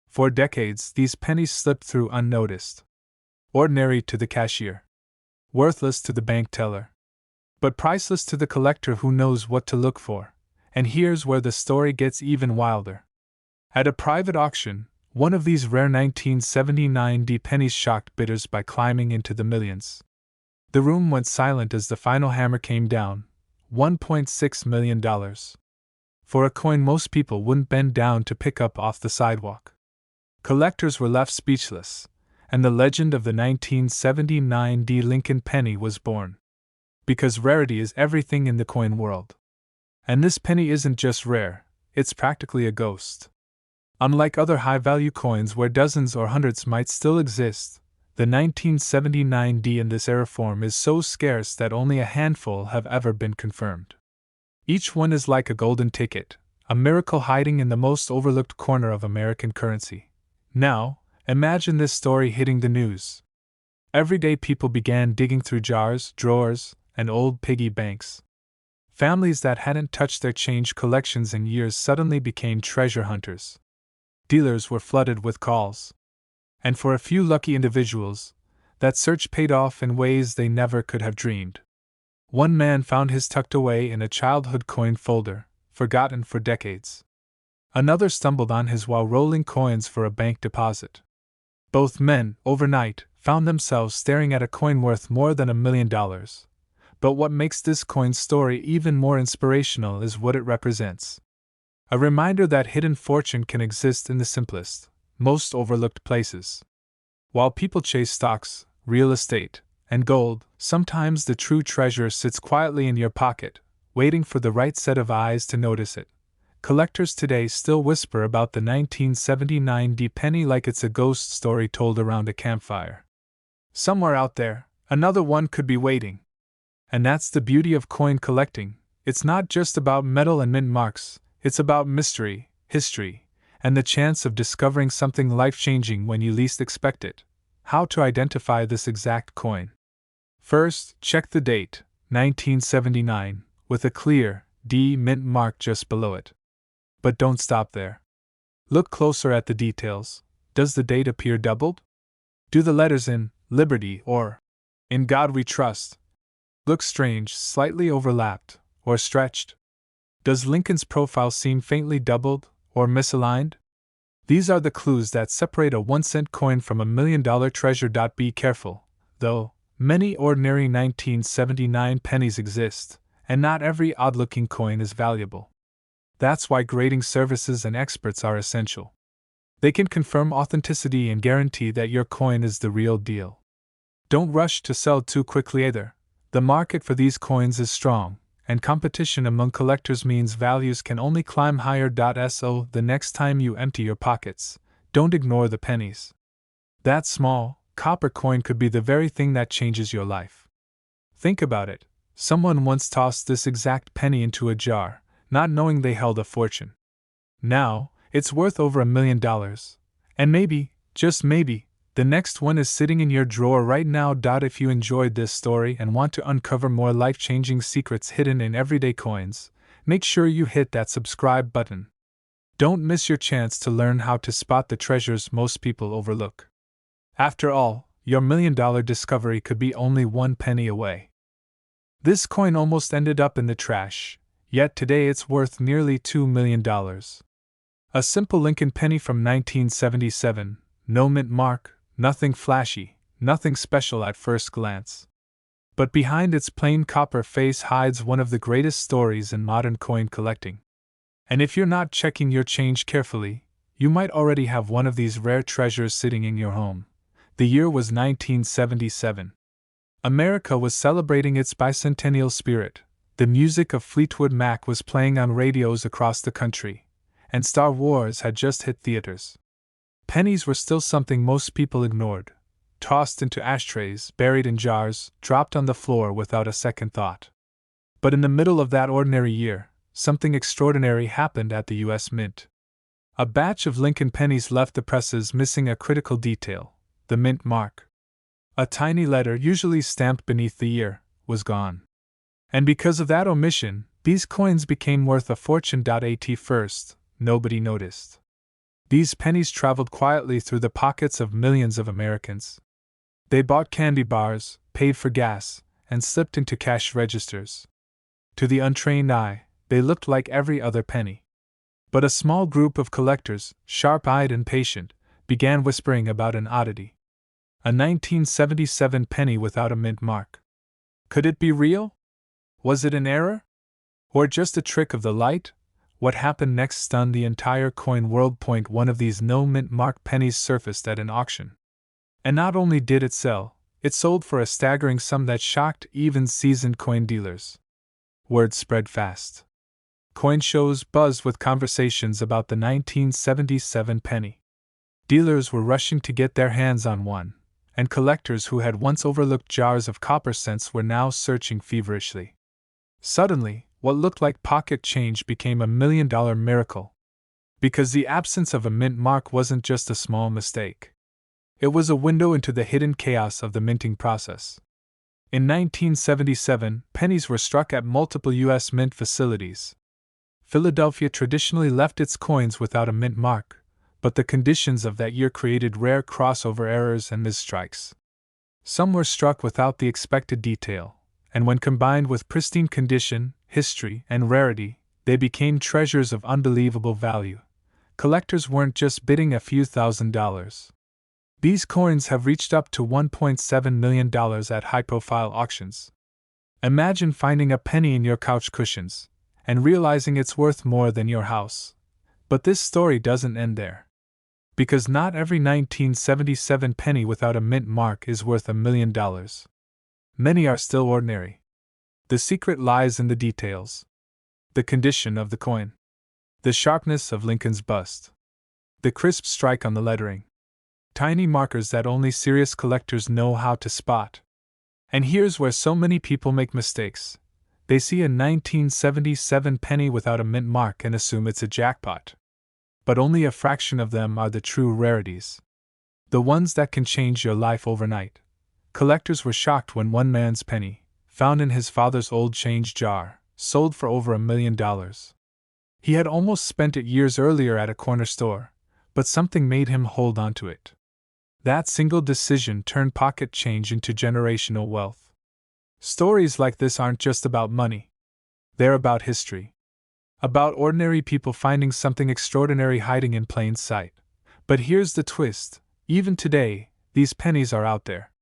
For decades, these pennies slipped through unnoticed. Ordinary to the cashier, worthless to the bank teller, but priceless to the collector who knows what to look for. And here's where the story gets even wilder. At a private auction, one of these rare 1979 pennies shocked bidders by climbing into the millions. The room went silent as the final hammer came down: $1.6 million. For a coin most people wouldn't bend down to pick up off the sidewalk. Collectors were left speechless, and the legend of the 1979 Lincoln penny was born. Because rarity is everything in the coin world. And this penny isn't just rare, it's practically a ghost. Unlike other high-value coins where dozens or hundreds might still exist, the 1979 in this era form is so scarce that only a handful have ever been confirmed. Each one is like a golden ticket, a miracle hiding in the most overlooked corner of American currency. Now, imagine this story hitting the news. Everyday people began digging through jars, drawers, and old piggy banks. Families that hadn't touched their change collections in years suddenly became treasure hunters. Dealers were flooded with calls. And for a few lucky individuals, that search paid off in ways they never could have dreamed. One man found his tucked away in a childhood coin folder, forgotten for decades. Another stumbled on his while rolling coins for a bank deposit. Both men, overnight, found themselves staring at a coin worth more than $1 million. But what makes this coin story even more inspirational is what it represents. A reminder that hidden fortune can exist in the simplest, most overlooked places. While people chase stocks, real estate, and gold, sometimes the true treasure sits quietly in your pocket, waiting for the right set of eyes to notice it. Collectors today still whisper about the 1979 penny like it's a ghost story told around a campfire. Somewhere out there, another one could be waiting. And that's the beauty of coin collecting. It's not just about metal and mint marks, it's about mystery, history, and the chance of discovering something life-changing when you least expect it. How to identify this exact coin? First, check the date, 1979, with a clear D mint mark just below it. But don't stop there. Look closer at the details. Does the date appear doubled? Do the letters in Liberty or In God We Trust look strange, slightly overlapped, or stretched? Does Lincoln's profile seem faintly doubled or misaligned? These are the clues that separate a 1-cent coin from $1 million treasure. Be careful, though. Many ordinary 1979 pennies exist, and not every odd-looking coin is valuable. That's why grading services and experts are essential. They can confirm authenticity and guarantee that your coin is the real deal. Don't rush to sell too quickly either. The market for these coins is strong, and competition among collectors means values can only climb higher. So the next time you empty your pockets, don't ignore the pennies. That small, copper coin could be the very thing that changes your life. Think about it. Someone once tossed this exact penny into a jar, not knowing they held a fortune. Now, it's worth over $1 million. And maybe, just maybe, The next one is sitting in your drawer right now. If you enjoyed this story and want to uncover more life-changing secrets hidden in everyday coins, make sure you hit that subscribe button. Don't miss your chance to learn how to spot the treasures most people overlook. After all, your $1,000,000 discovery could be only one penny away. This coin almost ended up in the trash, yet today it's worth nearly $2 million. A simple Lincoln penny from 1977, no mint mark, nothing flashy, nothing special at first glance. But behind its plain copper face hides one of the greatest stories in modern coin collecting. And if you're not checking your change carefully, you might already have one of these rare treasures sitting in your home. The year was 1977. America was celebrating its bicentennial spirit. The music of Fleetwood Mac was playing on radios across the country, and Star Wars had just hit theaters. Pennies were still something most people ignored, tossed into ashtrays, buried in jars, dropped on the floor without a second thought. But in the middle of that ordinary year, something extraordinary happened at the U.S. Mint. A batch of Lincoln pennies left the presses missing a critical detail: the mint mark. A tiny letter, usually stamped beneath the year, was gone. And because of that omission, these coins became worth a fortune. At first, nobody noticed. These pennies traveled quietly through the pockets of millions of Americans. They bought candy bars, paid for gas, and slipped into cash registers. To the untrained eye, they looked like every other penny. But a small group of collectors, sharp-eyed and patient, began whispering about an oddity. A 1977 penny without a mint mark. Could it be real? Was it an error? Or just a trick of the light? What happened next stunned the entire coin world. One of these no mint mark pennies surfaced at an auction. And not only did it sell, it sold for a staggering sum that shocked even seasoned coin dealers. Word spread fast. Coin shows buzzed with conversations about the 1977 penny. Dealers were rushing to get their hands on one, and collectors who had once overlooked jars of copper cents were now searching feverishly. Suddenly, what looked like pocket change became a $1 million miracle. Because the absence of a mint mark wasn't just a small mistake. It was a window into the hidden chaos of the minting process. In 1977, pennies were struck at multiple U.S. mint facilities. Philadelphia traditionally left its coins without a mint mark, but the conditions of that year created rare crossover errors and misstrikes. Some were struck without the expected detail, and when combined with pristine condition, history, and rarity, they became treasures of unbelievable value. Collectors weren't just bidding a few $1,000s. These coins have reached up to $1.7 million at high-profile auctions. Imagine finding a penny in your couch cushions, and realizing it's worth more than your house. But this story doesn't end there. Because not every 1977 penny without a mint mark is worth $1 million. Many are still ordinary. The secret lies in the details. The condition of the coin. The sharpness of Lincoln's bust. The crisp strike on the lettering. Tiny markers that only serious collectors know how to spot. And here's where so many people make mistakes. They see a 1977 penny without a mint mark and assume it's a jackpot. But only a fraction of them are the true rarities. The ones that can change your life overnight. Collectors were shocked when one man's penny, found in his father's old change jar, sold for over $1 million. He had almost spent it years earlier at a corner store, but something made him hold on to it. That single decision turned pocket change into generational wealth. Stories like this aren't just about money. They're about history. About ordinary people finding something extraordinary hiding in plain sight. But here's the twist: even today, these pennies are out there.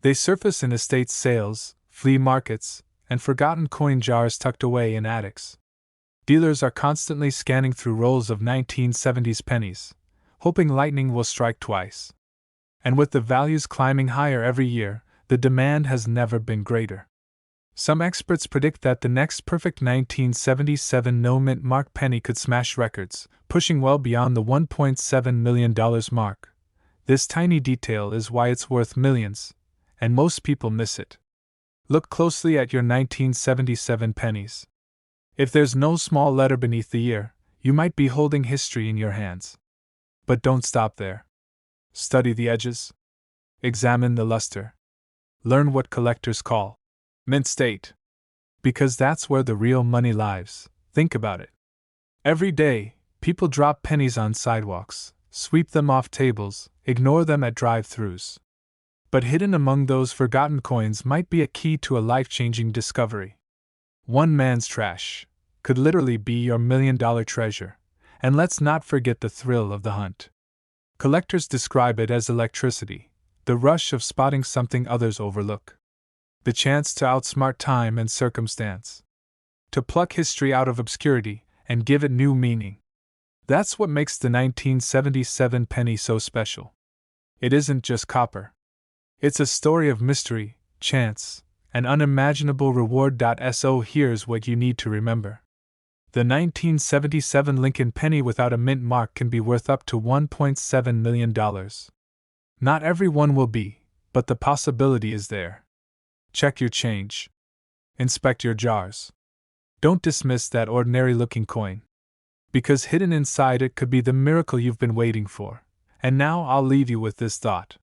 They surface in estate sales, flea markets, and forgotten coin jars tucked away in attics. Dealers are constantly scanning through rolls of 1970s pennies, hoping lightning will strike twice. And with the values climbing higher every year, the demand has never been greater. Some experts predict that the next perfect 1977 no-mint mark penny could smash records, pushing well beyond the $1.7 million mark. This tiny detail is why it's worth millions, and most people miss it. Look closely at your 1977 pennies. If there's no small letter beneath the year, you might be holding history in your hands. But don't stop there. Study the edges. Examine the luster. Learn what collectors call mint state. Because that's where the real money lies. Think about it. Every day, people drop pennies on sidewalks, sweep them off tables, ignore them at drive-thrus. But hidden among those forgotten coins might be a key to a life-changing discovery. One man's trash could literally be your $1,000,000 treasure, and let's not forget the thrill of the hunt. Collectors describe it as electricity, the rush of spotting something others overlook. The chance to outsmart time and circumstance. To pluck history out of obscurity and give it new meaning. That's what makes the 1977 penny so special. It isn't just copper. It's a story of mystery, chance, and unimaginable reward. So here's what you need to remember. The 1977 Lincoln penny without a mint mark can be worth up to $1.7 million. Not everyone will be, but the possibility is there. Check your change. Inspect your jars. Don't dismiss that ordinary-looking coin. Because hidden inside it could be the miracle you've been waiting for. And now I'll leave you with this thought.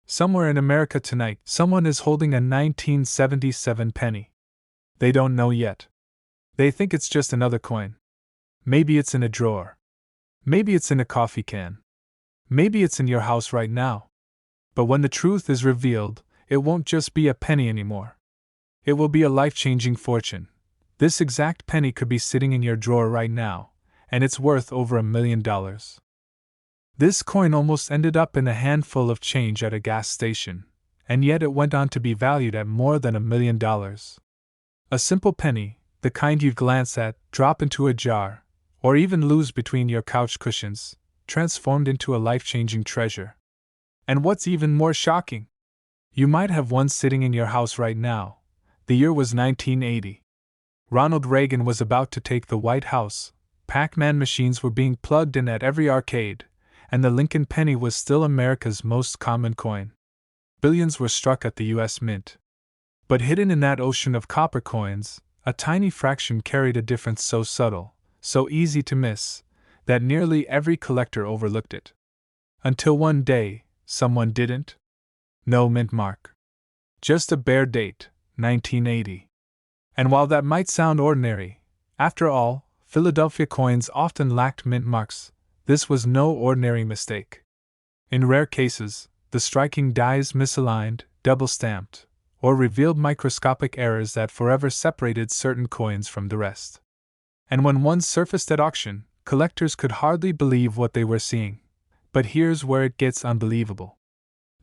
Somewhere in America tonight, someone is holding a 1977 penny. They don't know yet. They think it's just another coin. Maybe it's in a drawer. Maybe it's in a coffee can. Maybe it's in your house right now. But when the truth is revealed, it won't just be a penny anymore. It will be a life-changing fortune. This exact penny could be sitting in your drawer right now, and it's worth over $1,000,000. This coin almost ended up in a handful of change at a gas station, and yet it went on to be valued at more than $1,000,000. A simple penny, the kind you'd glance at, drop into a jar, or even lose between your couch cushions, transformed into a life-changing treasure. And what's even more shocking? You might have one sitting in your house right now. The year was 1980. Ronald Reagan was about to take the White House. Pac-Man machines were being plugged in at every arcade, and the Lincoln penny was still America's most common coin. Billions were struck at the U.S. Mint. But hidden in that ocean of copper coins, a tiny fraction carried a difference so subtle, so easy to miss, that nearly every collector overlooked it. Until one day, someone didn't. No mint mark. Just a bare date, 1980. And while that might sound ordinary, after all, Philadelphia coins often lacked mint marks. This was no ordinary mistake. In rare cases, the striking dies misaligned, double-stamped, or revealed microscopic errors that forever separated certain coins from the rest. And when one surfaced at auction, collectors could hardly believe what they were seeing. But here's where it gets unbelievable.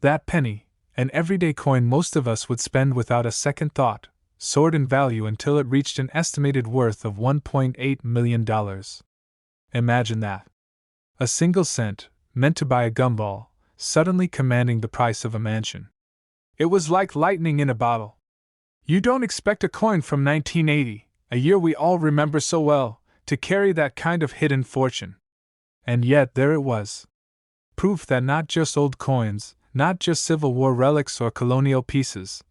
That penny, an everyday coin most of us would spend without a second thought, soared in value until it reached an estimated worth of $1.8 million. Imagine that. A single cent, meant to buy a gumball, suddenly commanding the price of a mansion. It was like lightning in a bottle. You don't expect a coin from 1980, a year we all remember so well, to carry that kind of hidden fortune. And yet there it was. Proof that not just old coins, not just Civil War relics or colonial pieces,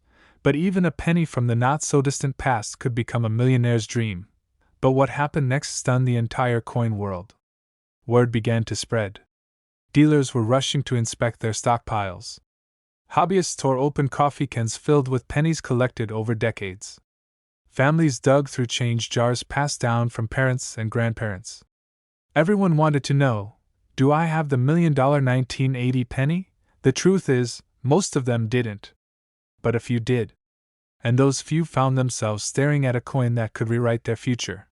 but even a penny from the not-so-distant past could become a millionaire's dream. But what happened next stunned the entire coin world. Word began to spread. Dealers were rushing to inspect their stockpiles. Hobbyists tore open coffee cans filled with pennies collected over decades. Families dug through change jars passed down from parents and grandparents. Everyone wanted to know, do I have the $1,000,000 1980 penny? The truth is, most of them didn't. But a few did. And those few found themselves staring at a coin that could rewrite their future.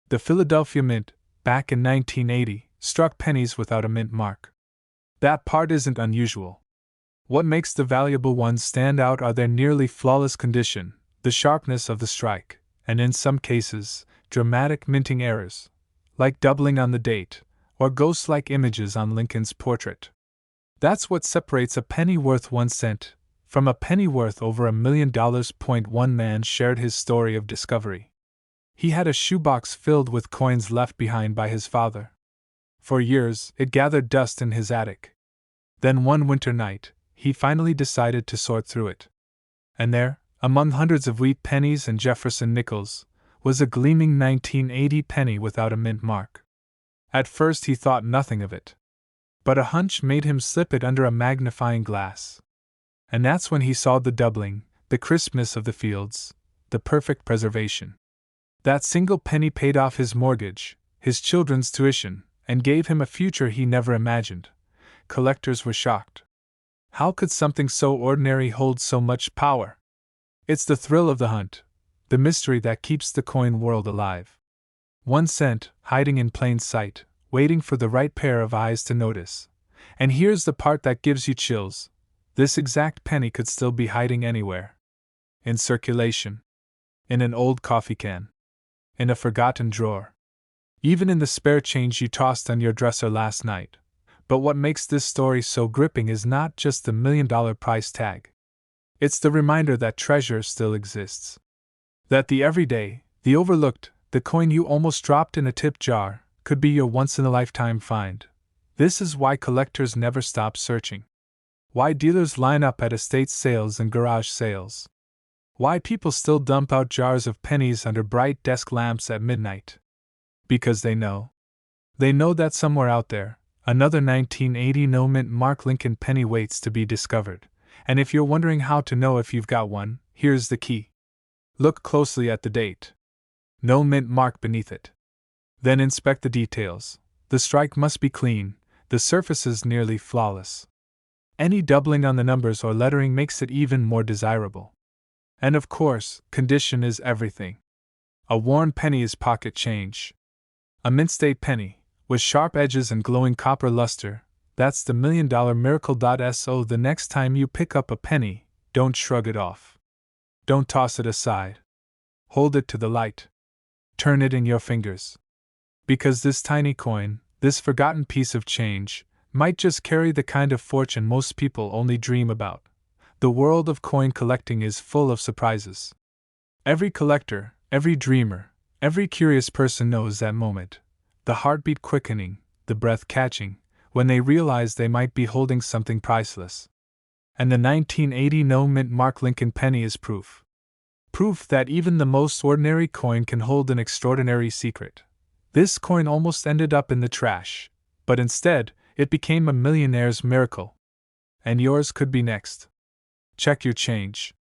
The Philadelphia Mint, back in 1980, struck pennies without a mint mark. That part isn't unusual. What makes the valuable ones stand out are their nearly flawless condition, the sharpness of the strike, and in some cases, dramatic minting errors, like doubling on the date, or ghost-like images on Lincoln's portrait. That's what separates a penny worth 1 cent from a penny worth over $1,000,000. One man shared his story of discovery. He had a shoebox filled with coins left behind by his father. For years, it gathered dust in his attic. Then one winter night, he finally decided to sort through it. And there, among hundreds of wheat pennies and Jefferson nickels, was a gleaming 1980 penny without a mint mark. At first he thought nothing of it. But a hunch made him slip it under a magnifying glass. And that's when he saw the doubling, the crispness of the fields, the perfect preservation. That single penny paid off his mortgage, his children's tuition, and gave him a future he never imagined. Collectors were shocked. How could something so ordinary hold so much power? It's the thrill of the hunt, the mystery that keeps the coin world alive. 1 cent, hiding in plain sight, waiting for the right pair of eyes to notice. And here's the part that gives you chills. This exact penny could still be hiding anywhere. In circulation. In an old coffee can. In a forgotten drawer. Even in the spare change you tossed on your dresser last night. But what makes this story so gripping is not just the $1 million price tag. It's the reminder that treasure still exists. That the everyday, the overlooked, the coin you almost dropped in a tip jar, could be your once-in-a-lifetime find. This is why collectors never stop searching. Why dealers line up at estate sales and garage sales. Why people still dump out jars of pennies under bright desk lamps at midnight. Because they know. They know that somewhere out there, another 1980 no-mint Mark Lincoln penny waits to be discovered. And if you're wondering how to know if you've got one, here's the key. Look closely at the date. No mint mark beneath it. Then inspect the details. The strike must be clean, the surfaces nearly flawless. Any doubling on the numbers or lettering makes it even more desirable. And of course, condition is everything. A worn penny is pocket change. A mint state penny, with sharp edges and glowing copper luster, that's the $1 million miracle. So the next time you pick up a penny, don't shrug it off. Don't toss it aside. Hold it to the light. Turn it in your fingers. Because this tiny coin, this forgotten piece of change, might just carry the kind of fortune most people only dream about. The world of coin collecting is full of surprises. Every collector, every dreamer, every curious person knows that moment. The heartbeat quickening, the breath catching, when they realize they might be holding something priceless. And the 1980 no-mint Mark Lincoln penny is proof. Proof that even the most ordinary coin can hold an extraordinary secret. This coin almost ended up in the trash, but instead, it became a millionaire's miracle. And yours could be next. Check your change.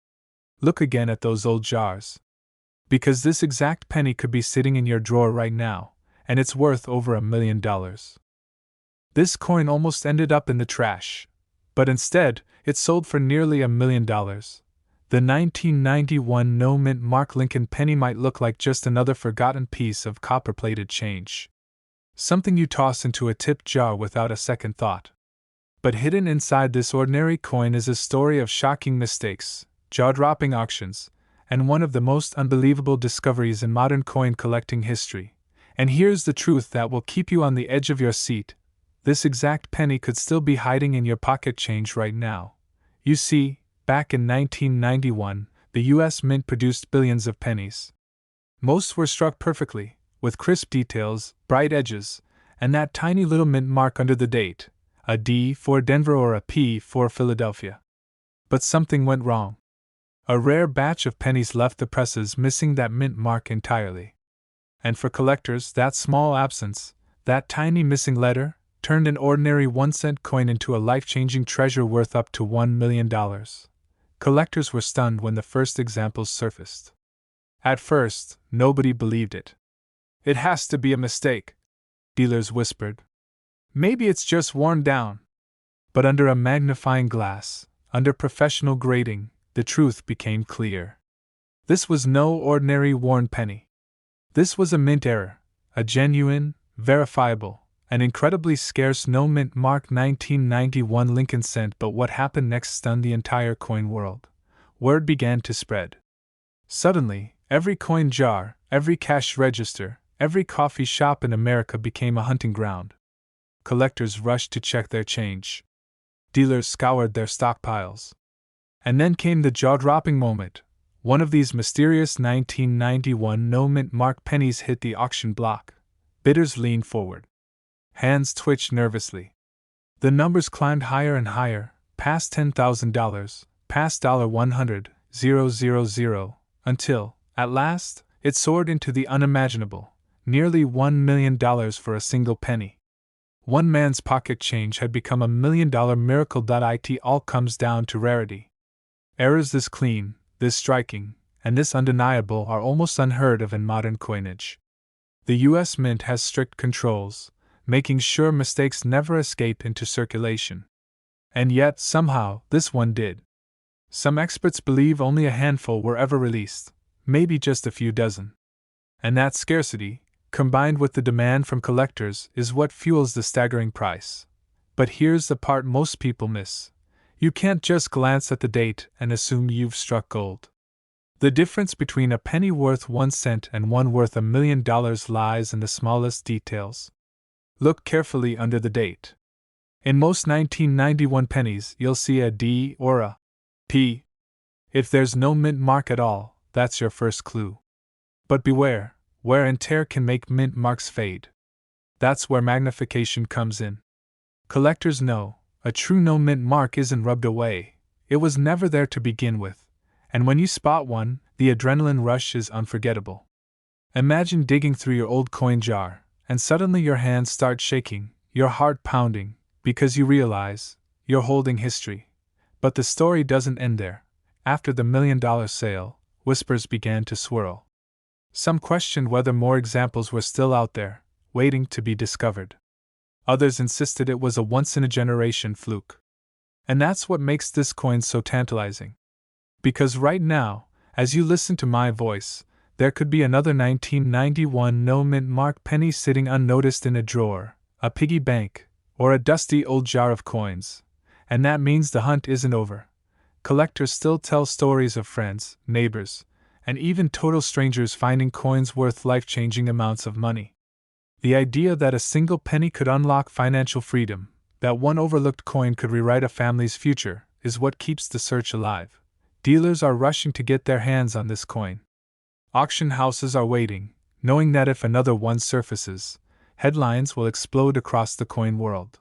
Look again at those old jars. Because this exact penny could be sitting in your drawer right now, and it's worth over $1 million. This coin almost ended up in the trash, but instead, it sold for nearly $1 million. The 1991 no-mint Mark Lincoln penny might look like just another forgotten piece of copper-plated change. Something you toss into a tip jar without a second thought. But hidden inside this ordinary coin is a story of shocking mistakes, jaw-dropping auctions, and one of the most unbelievable discoveries in modern coin collecting history. And here's the truth that will keep you on the edge of your seat. This exact penny could still be hiding in your pocket change right now. You see, back in 1991, the US Mint produced billions of pennies. Most were struck perfectly, with crisp details, bright edges, and that tiny little mint mark under the date, a D for Denver or a P for Philadelphia. But something went wrong. A rare batch of pennies left the presses missing that mint mark entirely. And for collectors, that small absence, that tiny missing letter, turned an ordinary 1-cent coin into a life-changing treasure worth up to $1 million. Collectors were stunned when the first examples surfaced. At first, nobody believed it. It has to be a mistake, dealers whispered. Maybe it's just worn down. But under a magnifying glass, under professional grading, the truth became clear. This was no ordinary worn penny. This was a mint error, a genuine, verifiable, an incredibly scarce no-mint Mark 1991 Lincoln cent. But what happened next stunned the entire coin world. Word began to spread. Suddenly, every coin jar, every cash register, every coffee shop in America became a hunting ground. Collectors rushed to check their change. Dealers scoured their stockpiles. And then came the jaw-dropping moment. One of these mysterious 1991 no-mint Mark pennies hit the auction block. Bidders leaned forward. Hands twitched nervously. The numbers climbed higher and higher, past $10,000, past $100,000, until, at last, it soared into the unimaginable, nearly $1 million for a single penny. One man's pocket change had become $1 million miracle. It all comes down to rarity. Errors this clean, this striking, and this undeniable are almost unheard of in modern coinage. The U.S. Mint has strict controls, making sure mistakes never escape into circulation. And yet, somehow, this one did. Some experts believe only a handful were ever released, maybe just a few dozen. And that scarcity, combined with the demand from collectors, is what fuels the staggering price. But here's the part most people miss. You can't just glance at the date and assume you've struck gold. The difference between a penny worth 1 cent and one worth $1 million lies in the smallest details. Look carefully under the date. In most 1991 pennies, you'll see a D or a P. If there's no mint mark at all, that's your first clue. But beware, wear and tear can make mint marks fade. That's where magnification comes in. Collectors know, a true no mint mark isn't rubbed away, it was never there to begin with, and when you spot one, the adrenaline rush is unforgettable. Imagine digging through your old coin jar, and suddenly your hands start shaking, your heart pounding, because you realize you're holding history. But the story doesn't end there. After the $1 million sale, whispers began to swirl. Some questioned whether more examples were still out there, waiting to be discovered. Others insisted it was a once-in-a-generation fluke. And that's what makes this coin so tantalizing. Because right now, as you listen to my voice, there could be another 1991 no-mint mark penny sitting unnoticed in a drawer, a piggy bank, or a dusty old jar of coins. And that means the hunt isn't over. Collectors still tell stories of friends, neighbors, and even total strangers finding coins worth life-changing amounts of money. The idea that a single penny could unlock financial freedom, that one overlooked coin could rewrite a family's future, is what keeps the search alive. Dealers are rushing to get their hands on this coin. Auction houses are waiting, knowing that if another one surfaces, headlines will explode across the coin world.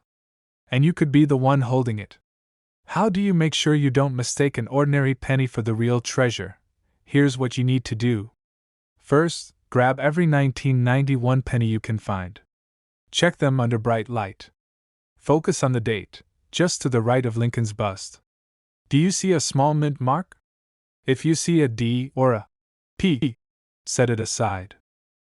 And you could be the one holding it. How do you make sure you don't mistake an ordinary penny for the real treasure? Here's what you need to do. First, grab every 1991 penny you can find. Check them under bright light. Focus on the date, just to the right of Lincoln's bust. Do you see a small mint mark? If you see a D or a P, set it aside.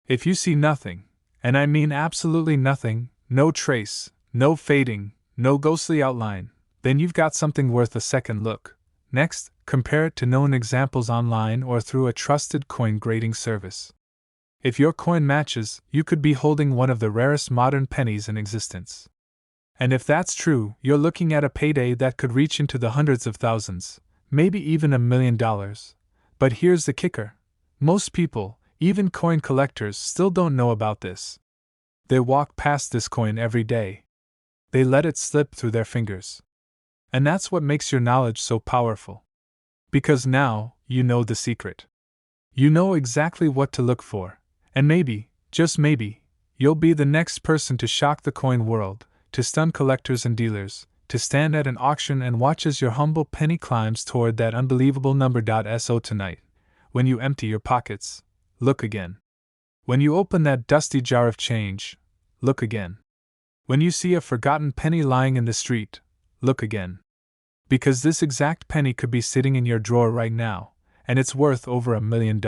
If you see nothing, and I mean absolutely nothing, no trace, no fading, no ghostly outline, then you've got something worth a second look. Next, compare it to known examples online or through a trusted coin grading service. If your coin matches, you could be holding one of the rarest modern pennies in existence. And if that's true, you're looking at a payday that could reach into the hundreds of thousands, maybe even $1 million. But here's the kicker. Most people, even coin collectors, still don't know about this. They walk past this coin every day. They let it slip through their fingers. And that's what makes your knowledge so powerful. Because now, you know the secret. You know exactly what to look for, and maybe, just maybe, you'll be the next person to shock the coin world, to stun collectors and dealers, to stand at an auction and watch as your humble penny climbs toward that unbelievable number. So tonight, when you empty your pockets, look again. When you open that dusty jar of change, look again. When you see a forgotten penny lying in the street, look again. Because this exact penny could be sitting in your drawer right now, and it's worth over $1 million.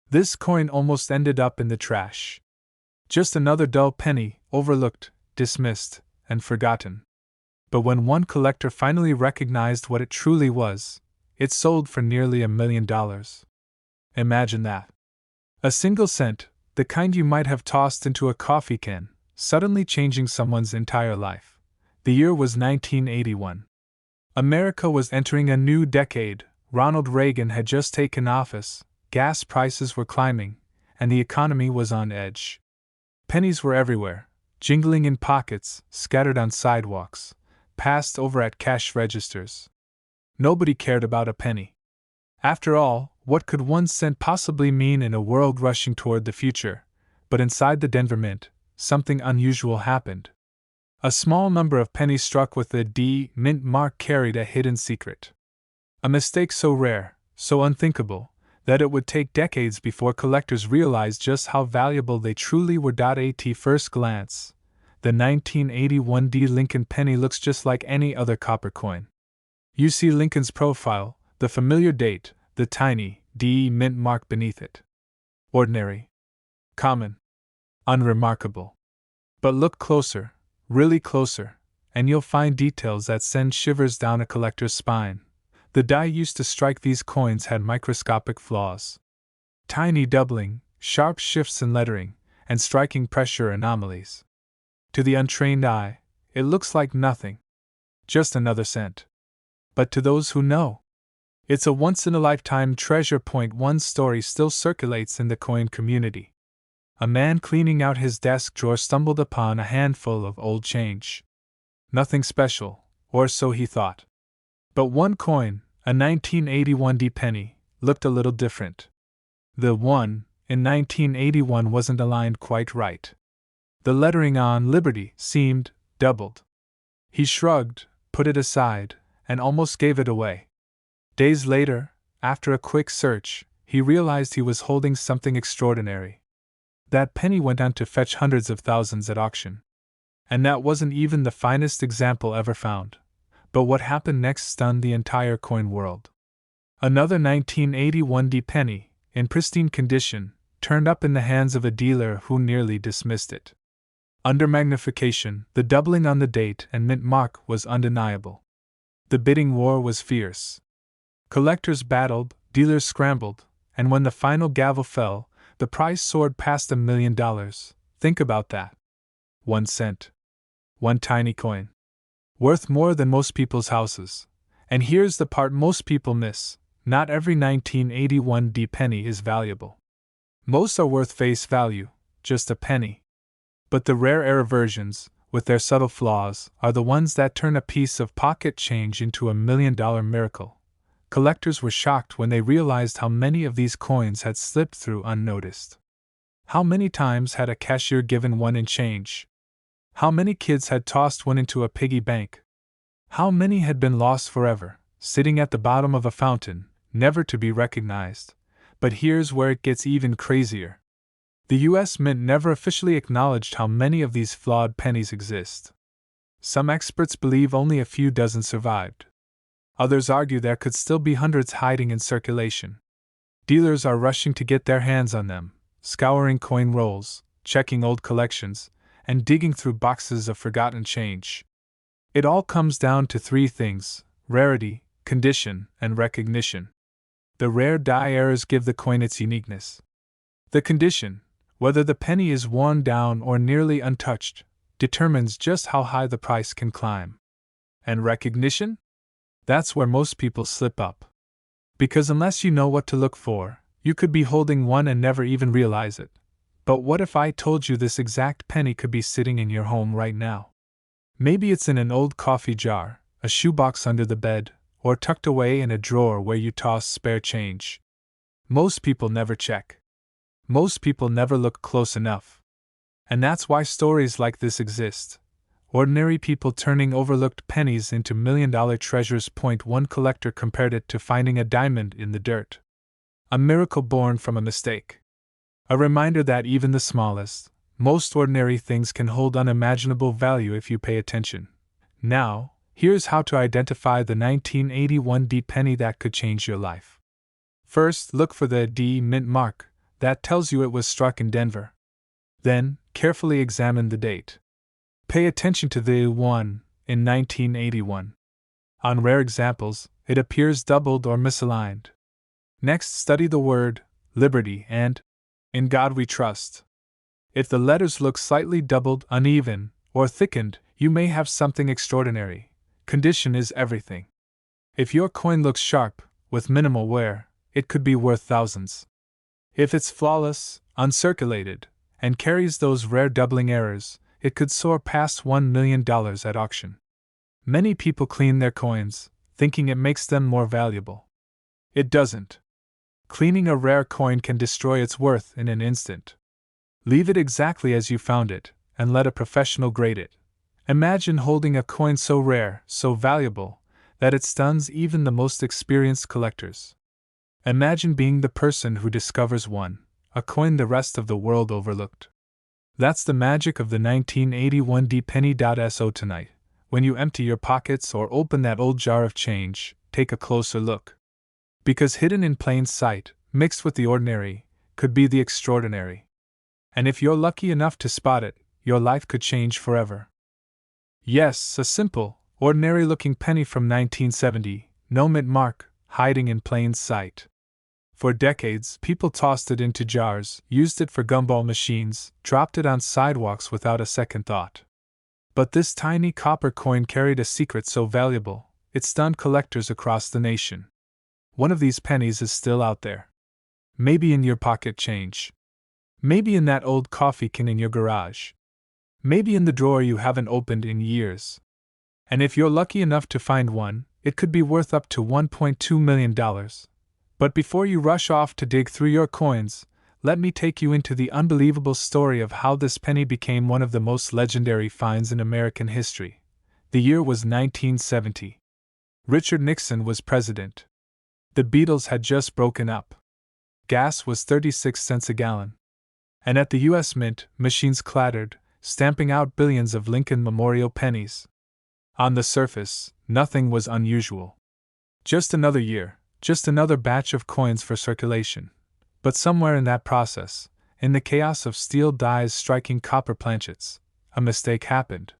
This coin almost ended up in the trash. Just another dull penny, overlooked, dismissed, and forgotten. But when one collector finally recognized what it truly was, it sold for nearly $1 million. Imagine that. A single cent, the kind you might have tossed into a coffee can, suddenly changing someone's entire life. The year was 1981. America was entering a new decade. Ronald Reagan had just taken office, gas prices were climbing, and the economy was on edge. Pennies were everywhere, jingling in pockets, scattered on sidewalks, passed over at cash registers. Nobody cared about a penny. After all, what could 1 cent possibly mean in a world rushing toward the future? But inside the Denver Mint, something unusual happened. A small number of pennies struck with the D mint mark carried a hidden secret. A mistake so rare, so unthinkable, that it would take decades before collectors realized just how valuable they truly were. At first glance, the 1981 D Lincoln penny looks just like any other copper coin. You see Lincoln's profile, the familiar date, the tiny D mint mark beneath it. Ordinary. Common. Unremarkable. But look closer, really closer, and you'll find details that send shivers down a collector's spine. The die used to strike these coins had microscopic flaws. Tiny doubling, sharp shifts in lettering, and striking pressure anomalies. To the untrained eye, it looks like nothing. Just another cent. But to those who know, it's a once-in-a-lifetime treasure. One story still circulates in the coin community. A man cleaning out his desk drawer stumbled upon a handful of old change. Nothing special, or so he thought. But one coin, a 1981 penny, looked a little different. The one in 1981 wasn't aligned quite right. The lettering on Liberty seemed doubled. He shrugged, put it aside, and almost gave it away. Days later, after a quick search, he realized he was holding something extraordinary. That penny went on to fetch hundreds of thousands at auction. And that wasn't even the finest example ever found. But what happened next stunned the entire coin world. Another 1981 penny, in pristine condition, turned up in the hands of a dealer who nearly dismissed it. Under magnification, the doubling on the date and mint mark was undeniable. The bidding war was fierce. Collectors battled, dealers scrambled, and when the final gavel fell, the price soared past $1 million. Think about that. 1 cent. One tiny coin. Worth more than most people's houses. And here's the part most people miss: not every 1981 penny is valuable. Most are worth face value, just a penny. But the rare error versions, with their subtle flaws, are the ones that turn a piece of pocket change into $1 million miracle. Collectors were shocked when they realized how many of these coins had slipped through unnoticed. How many times had a cashier given one in change? How many kids had tossed one into a piggy bank? How many had been lost forever, sitting at the bottom of a fountain, never to be recognized? But here's where it gets even crazier. The U.S. Mint never officially acknowledged how many of these flawed pennies exist. Some experts believe only a few dozen survived. Others argue there could still be hundreds hiding in circulation. Dealers are rushing to get their hands on them, scouring coin rolls, checking old collections, and digging through boxes of forgotten change. It all comes down to 3 things: rarity, condition, and recognition. The rare die errors give the coin its uniqueness. The condition, whether the penny is worn down or nearly untouched, determines just how high the price can climb. And recognition? That's where most people slip up. Because unless you know what to look for, you could be holding one and never even realize it. But what if I told you this exact penny could be sitting in your home right now? Maybe it's in an old coffee jar, a shoebox under the bed, or tucked away in a drawer where you toss spare change. Most people never check. Most people never look close enough. And that's why stories like this exist. Ordinary people turning overlooked pennies into million-dollar treasures. One collector compared it to finding a diamond in the dirt. A miracle born from a mistake. A reminder that even the smallest, most ordinary things can hold unimaginable value if you pay attention. Now, here's how to identify the 1981 penny that could change your life. First, look for the D mint mark. That tells you it was struck in Denver. Then, carefully examine the date. Pay attention to the 1 in 1981. On rare examples, it appears doubled or misaligned. Next, study the word Liberty and In God We Trust. If the letters look slightly doubled, uneven, or thickened, you may have something extraordinary. Condition is everything. If your coin looks sharp, with minimal wear, it could be worth thousands. If it's flawless, uncirculated, and carries those rare doubling errors, it could soar past $1 million at auction. Many people clean their coins, thinking it makes them more valuable. It doesn't. Cleaning a rare coin can destroy its worth in an instant. Leave it exactly as you found it, and let a professional grade it. Imagine holding a coin so rare, so valuable, that it stuns even the most experienced collectors. Imagine being the person who discovers one, a coin the rest of the world overlooked. That's the magic of the 1981 penny. So tonight, when you empty your pockets or open that old jar of change, take a closer look. Because hidden in plain sight, mixed with the ordinary, could be the extraordinary. And if you're lucky enough to spot it, your life could change forever. Yes, a simple, ordinary-looking penny from 1970, no mint mark, hiding in plain sight. For decades, people tossed it into jars, used it for gumball machines, dropped it on sidewalks without a second thought. But this tiny copper coin carried a secret so valuable, it stunned collectors across the nation. One of these pennies is still out there. Maybe in your pocket change. Maybe in that old coffee can in your garage. Maybe in the drawer you haven't opened in years. And if you're lucky enough to find one, it could be worth up to $1.2 million. But before you rush off to dig through your coins, let me take you into the unbelievable story of how this penny became one of the most legendary finds in American history. The year was 1970. Richard Nixon was president. The Beatles had just broken up. Gas was 36 cents a gallon. And at the U.S. Mint, machines clattered, stamping out billions of Lincoln Memorial pennies. On the surface, nothing was unusual. Just another year, just another batch of coins for circulation. But somewhere in that process, in the chaos of steel dies striking copper planchets, a mistake happened.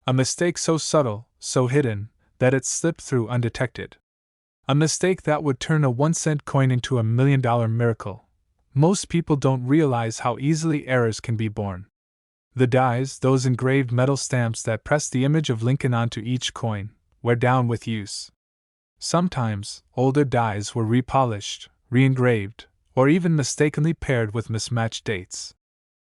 A mistake so subtle, so hidden, that it slipped through undetected. A mistake that would turn a 1-cent coin into a $1 million miracle. Most people don't realize how easily errors can be born. The dies, those engraved metal stamps that press the image of Lincoln onto each coin, wear down with use. Sometimes, older dies were repolished, re-engraved, or even mistakenly paired with mismatched dates.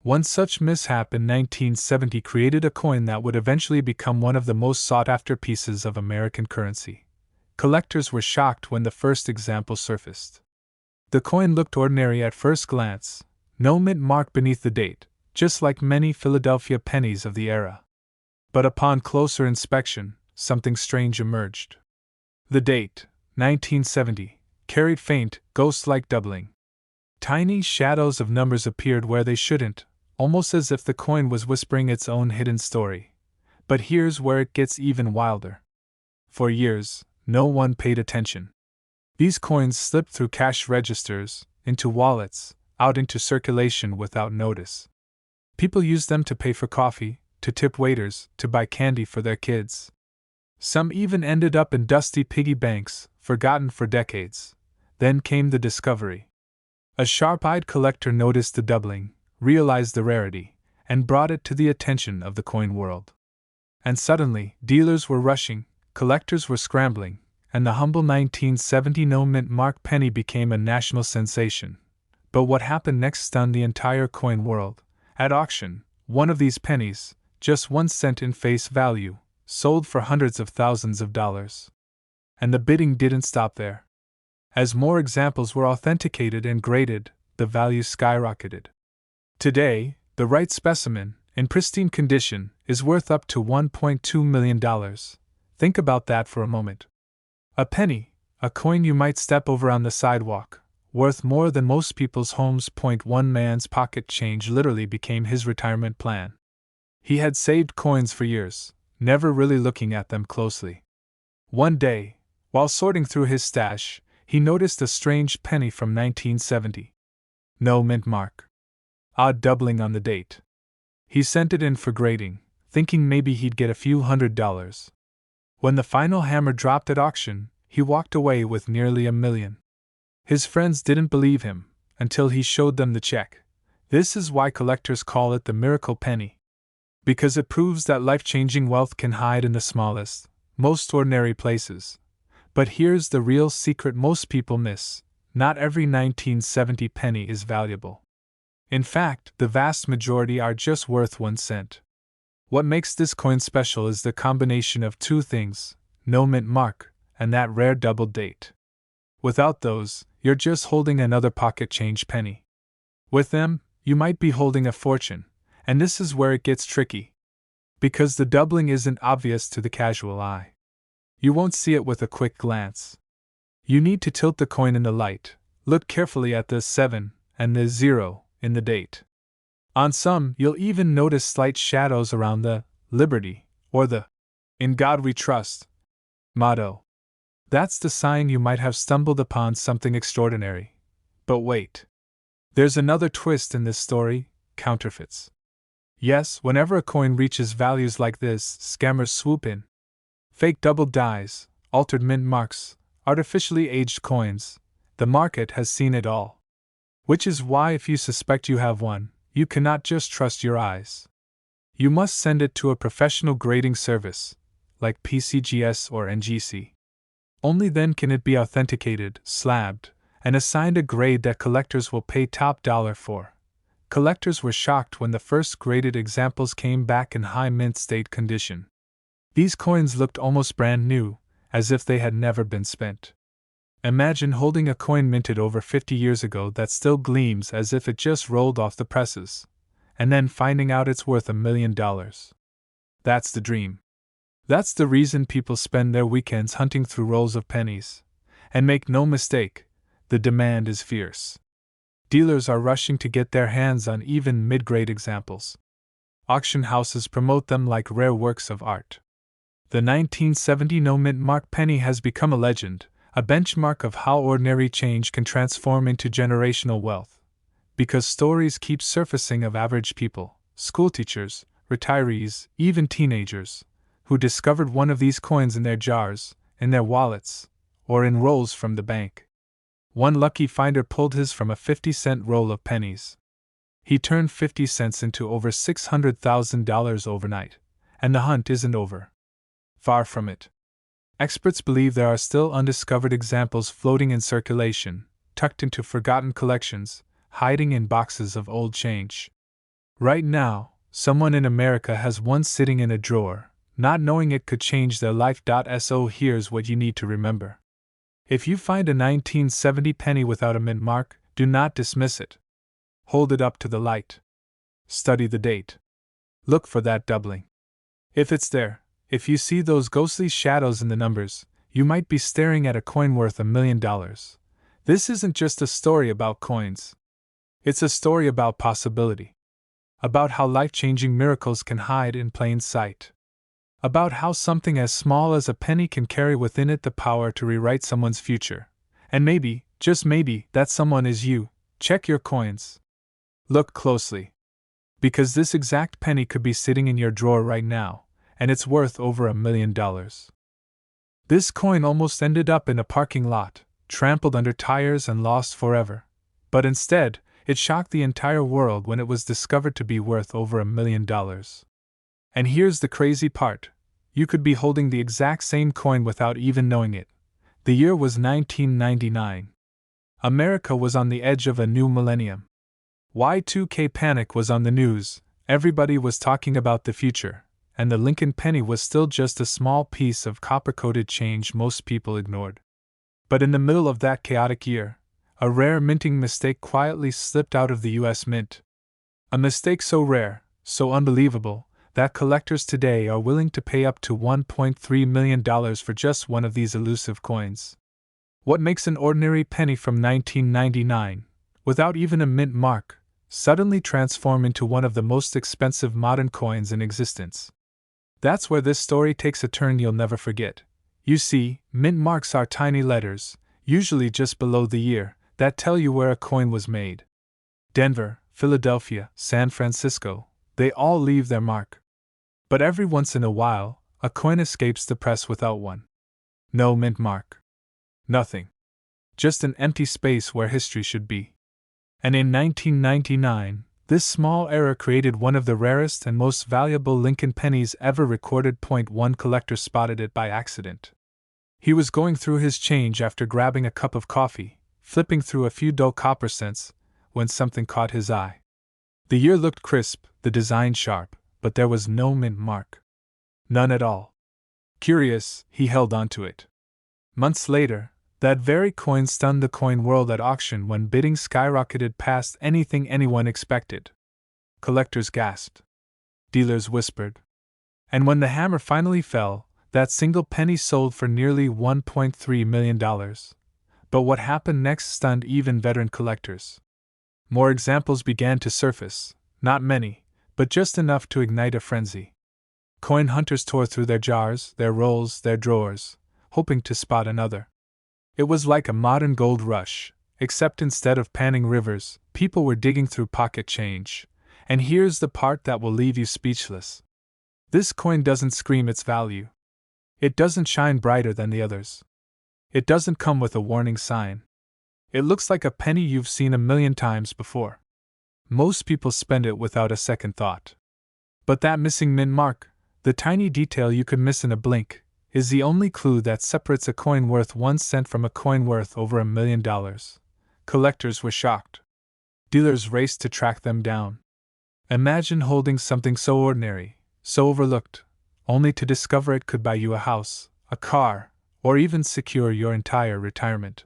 One such mishap in 1970 created a coin that would eventually become one of the most sought-after pieces of American currency. Collectors were shocked when the first example surfaced. The coin looked ordinary at first glance, no mint mark beneath the date, just like many Philadelphia pennies of the era. But upon closer inspection, something strange emerged. The date, 1970, carried faint, ghost-like doubling. Tiny shadows of numbers appeared where they shouldn't, almost as if the coin was whispering its own hidden story. But here's where it gets even wilder. For years, no one paid attention. These coins slipped through cash registers, into wallets, out into circulation without notice. People used them to pay for coffee, to tip waiters, to buy candy for their kids. Some even ended up in dusty piggy banks, forgotten for decades. Then came the discovery. A sharp-eyed collector noticed the doubling, realized the rarity, and brought it to the attention of the coin world. And suddenly, dealers were rushing, collectors were scrambling, and the humble 1970 no mint mark penny became a national sensation. But what happened next stunned the entire coin world. At auction, one of these pennies, just 1 cent in face value, sold for hundreds of thousands of dollars. And the bidding didn't stop there. As more examples were authenticated and graded, the value skyrocketed. Today, the right specimen, in pristine condition, is worth up to $1.2 million. Think about that for a moment. A penny, a coin you might step over on the sidewalk, worth more than most people's homes. One man's pocket change literally became his retirement plan. He had saved coins for years, never really looking at them closely. One day, while sorting through his stash, he noticed a strange penny from 1970. No mint mark. Odd doubling on the date. He sent it in for grading, thinking maybe he'd get a few $100s. When the final hammer dropped at auction, he walked away with nearly $1 million. His friends didn't believe him, until he showed them the check. This is why collectors call it the miracle penny. Because it proves that life-changing wealth can hide in the smallest, most ordinary places. But here's the real secret most people miss: not every 1970 penny is valuable. In fact, the vast majority are just worth 1 cent. What makes this coin special is the combination of two things: no mint mark, and that rare double date. Without those, you're just holding another pocket change penny. With them, you might be holding a fortune, and this is where it gets tricky. Because the doubling isn't obvious to the casual eye. You won't see it with a quick glance. You need to tilt the coin in the light, look carefully at the 7 and the 0 in the date. On some, you'll even notice slight shadows around the Liberty or the In God we trust. Motto. That's the sign you might have stumbled upon something extraordinary. But wait. There's another twist in this story: counterfeits. Yes, whenever a coin reaches values like this, scammers swoop in. Fake double dies, altered mint marks, artificially aged coins. The market has seen it all. Which is why, if you suspect you have one, you cannot just trust your eyes. You must send it to a professional grading service, like PCGS or NGC. Only then can it be authenticated, slabbed, and assigned a grade that collectors will pay top dollar for. Collectors were shocked when the first graded examples came back in high mint state condition. These coins looked almost brand new, as if they had never been spent. Imagine holding a coin minted over 50 years ago that still gleams as if it just rolled off the presses, and then finding out it's worth $1 million. That's the dream. That's the reason people spend their weekends hunting through rolls of pennies. And make no mistake, the demand is fierce. Dealers are rushing to get their hands on even mid-grade examples. Auction houses promote them like rare works of art. The 1970 no-mint mark penny has become a legend, a benchmark of how ordinary change can transform into generational wealth. Because stories keep surfacing of average people, schoolteachers, retirees, even teenagers, who discovered one of these coins in their jars, in their wallets, or in rolls from the bank. One lucky finder pulled his from a 50-cent roll of pennies. He turned 50 cents into over $600,000 overnight, and the hunt isn't over. Far from it. Experts believe there are still undiscovered examples floating in circulation, tucked into forgotten collections, hiding in boxes of old change. Right now, someone in America has one sitting in a drawer, not knowing it could change their life. So here's what you need to remember. If you find a 1970 penny without a mint mark, do not dismiss it. Hold it up to the light. Study the date. Look for that doubling. If it's there, if you see those ghostly shadows in the numbers, you might be staring at a coin worth $1 million. This isn't just a story about coins. It's a story about possibility. About how life-changing miracles can hide in plain sight. About how something as small as a penny can carry within it the power to rewrite someone's future. And maybe, just maybe, that someone is you. Check your coins. Look closely. Because this exact penny could be sitting in your drawer right now, and it's worth over $1 million. This coin almost ended up in a parking lot, trampled under tires and lost forever. But instead, it shocked the entire world when it was discovered to be worth over $1 million. And here's the crazy part. You could be holding the exact same coin without even knowing it. The year was 1999. America was on the edge of a new millennium. Y2K panic was on the news, everybody was talking about the future, and the Lincoln penny was still just a small piece of copper-coated change most people ignored. But in the middle of that chaotic year, a rare minting mistake quietly slipped out of the US Mint. A mistake so rare, so unbelievable, that collectors today are willing to pay up to $1.3 million for just one of these elusive coins. What makes an ordinary penny from 1999, without even a mint mark, suddenly transform into one of the most expensive modern coins in existence? That's where this story takes a turn you'll never forget. You see, mint marks are tiny letters, usually just below the year, that tell you where a coin was made. Denver, Philadelphia, San Francisco, they all leave their mark. But every once in a while, a coin escapes the press without one. No mint mark. Nothing. Just an empty space where history should be. And in 1999, this small error created one of the rarest and most valuable Lincoln pennies ever recorded. One collector spotted it by accident. He was going through his change after grabbing a cup of coffee, flipping through a few dull copper cents, when something caught his eye. The year looked crisp, the design sharp, but there was no mint mark. None at all. Curious, he held on to it. Months later, that very coin stunned the coin world at auction when bidding skyrocketed past anything anyone expected. Collectors gasped. Dealers whispered. And when the hammer finally fell, that single penny sold for nearly $1.3 million. But what happened next stunned even veteran collectors. More examples began to surface, not many, but just enough to ignite a frenzy. Coin hunters tore through their jars, their rolls, their drawers, hoping to spot another. It was like a modern gold rush, except instead of panning rivers, people were digging through pocket change. And here's the part that will leave you speechless. This coin doesn't scream its value. It doesn't shine brighter than the others. It doesn't come with a warning sign. It looks like a penny you've seen a million times before. Most people spend it without a second thought. But that missing mint mark, the tiny detail you could miss in a blink, is the only clue that separates a coin worth 1 cent from a coin worth over $1 million. Collectors were shocked. Dealers raced to track them down. Imagine holding something so ordinary, so overlooked, only to discover it could buy you a house, a car, or even secure your entire retirement.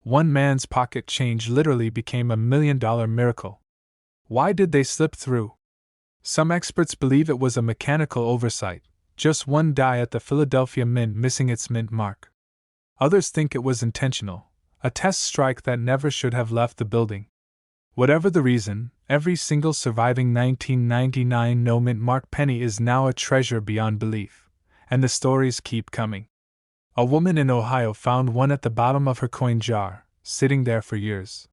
One man's pocket change literally became $1 million miracle. Why did they slip through? Some experts believe it was a mechanical oversight, just one die at the Philadelphia Mint missing its mint mark. Others think it was intentional, a test strike that never should have left the building. Whatever the reason, every single surviving 1999 no mint mark penny is now a treasure beyond belief, and the stories keep coming. A woman in Ohio found one at the bottom of her coin jar, sitting there for years.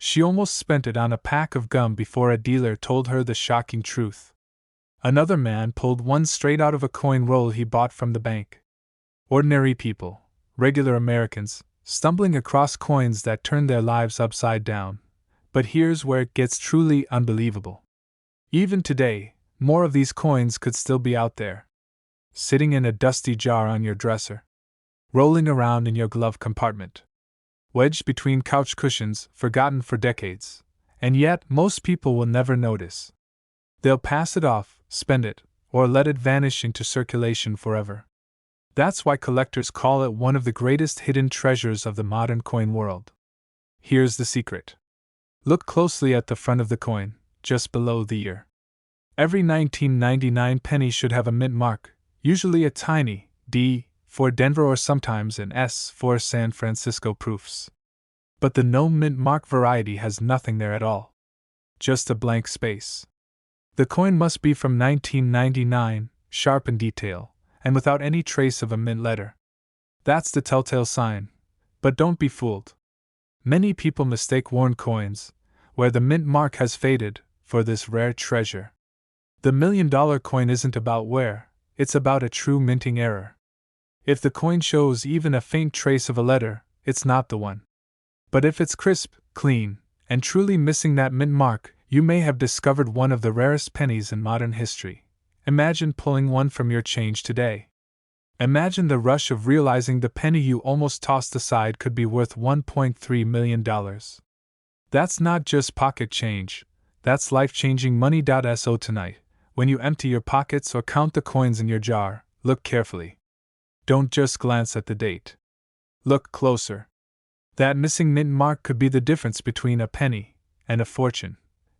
She almost spent it on a pack of gum before a dealer told her the shocking truth. Another man pulled one straight out of a coin roll he bought from the bank. Ordinary people, regular Americans, stumbling across coins that turned their lives upside down. But here's where it gets truly unbelievable. Even today, more of these coins could still be out there, sitting in a dusty jar on your dresser, rolling around in your glove compartment, wedged between couch cushions, forgotten for decades, and yet most people will never notice. They'll pass it off, spend it, or let it vanish into circulation forever. That's why collectors call it one of the greatest hidden treasures of the modern coin world. Here's the secret. Look closely at the front of the coin, just below the year. Every 1999 penny should have a mint mark, usually a tiny D for Denver or sometimes an S for San Francisco proofs. But the no mint mark variety has nothing there at all. Just a blank space. The coin must be from 1999, sharp in detail, and without any trace of a mint letter. That's the telltale sign. But don't be fooled. Many people mistake worn coins, where the mint mark has faded, for this rare treasure. The $1 million coin isn't about wear, it's about a true minting error. If the coin shows even a faint trace of a letter, it's not the one. But if it's crisp, clean, and truly missing that mint mark, you may have discovered one of the rarest pennies in modern history. Imagine pulling one from your change today. Imagine the rush of realizing the penny you almost tossed aside could be worth $1.3 million. That's not just pocket change, that's life-changing money. So tonight, when you empty your pockets or count the coins in your jar, look carefully. Don't just glance at the date. Look closer. That missing mint mark could be the difference between a penny and a fortune.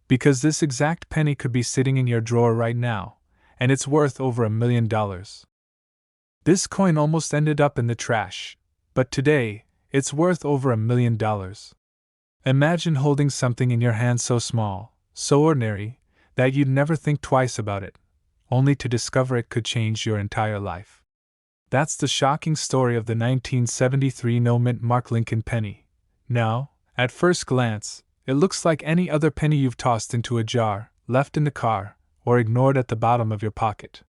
Because this exact penny could be sitting in your drawer right now, and it's worth over $1 million. This coin almost ended up in the trash, but today, it's worth over $1 million. Imagine holding something in your hand so small, so ordinary, that you'd never think twice about it, only to discover it could change your entire life. That's the shocking story of the 1973 no mint mark Lincoln penny. Now, at first glance, it looks like any other penny you've tossed into a jar, left in the car, or ignored at the bottom of your pocket.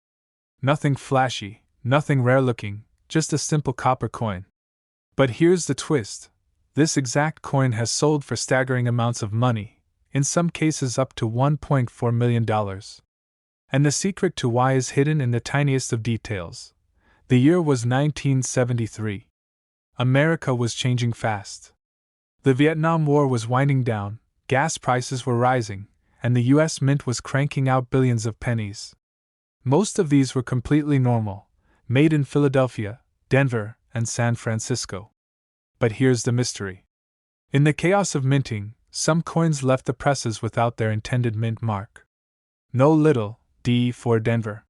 Nothing flashy, nothing rare-looking, just a simple copper coin. But here's the twist. This exact coin has sold for staggering amounts of money, in some cases up to $1.4 million. And the secret to why is hidden in the tiniest of details. The year was 1973. America was changing fast. The Vietnam War was winding down, gas prices were rising, and the U.S. Mint was cranking out billions of pennies. Most of these were completely normal, made in Philadelphia, Denver, and San Francisco. But here's the mystery. In the chaos of minting, some coins left the presses without their intended mint mark. No little D for Denver.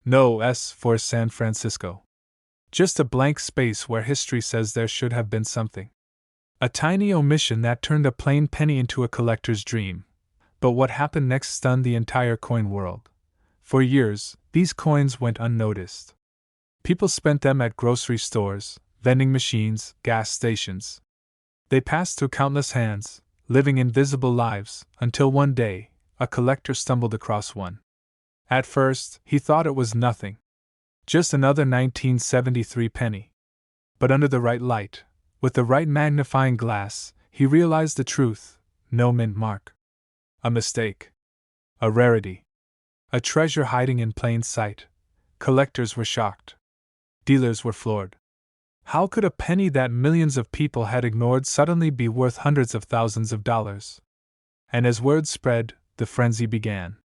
No S for San Francisco. Just a blank space where history says there should have been something. A tiny omission that turned a plain penny into a collector's dream. But what happened next stunned the entire coin world. For years, these coins went unnoticed. People spent them at grocery stores, vending machines, gas stations. They passed through countless hands, living invisible lives, until one day, a collector stumbled across one. At first, he thought it was nothing. Just another 1973 penny. But under the right light, with the right magnifying glass, he realized the truth: no mint mark. A mistake. A rarity. A treasure hiding in plain sight. Collectors were shocked. Dealers were floored. How could a penny that millions of people had ignored suddenly be worth hundreds of thousands of dollars? And as word spread, the frenzy began.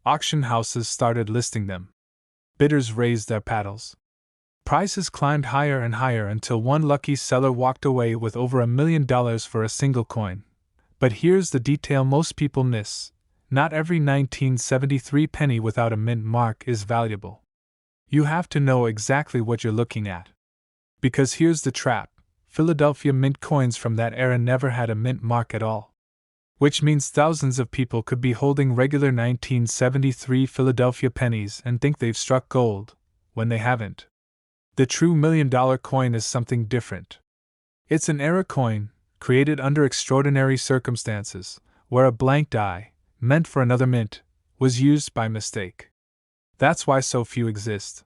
Auction houses started listing them. Bidders raised their paddles. Prices climbed higher and higher until one lucky seller walked away with over $1 million for a single coin. But here's the detail most people miss: not every 1973 penny without a mint mark is valuable. You have to know exactly what you're looking at. Because here's the trap: Philadelphia mint coins from that era never had a mint mark at all. Which means thousands of people could be holding regular 1973 Philadelphia pennies and think they've struck gold, when they haven't. The true $1 million coin is something different. It's an era coin, created under extraordinary circumstances, where a blank die, meant for another mint, was used by mistake. That's why so few exist.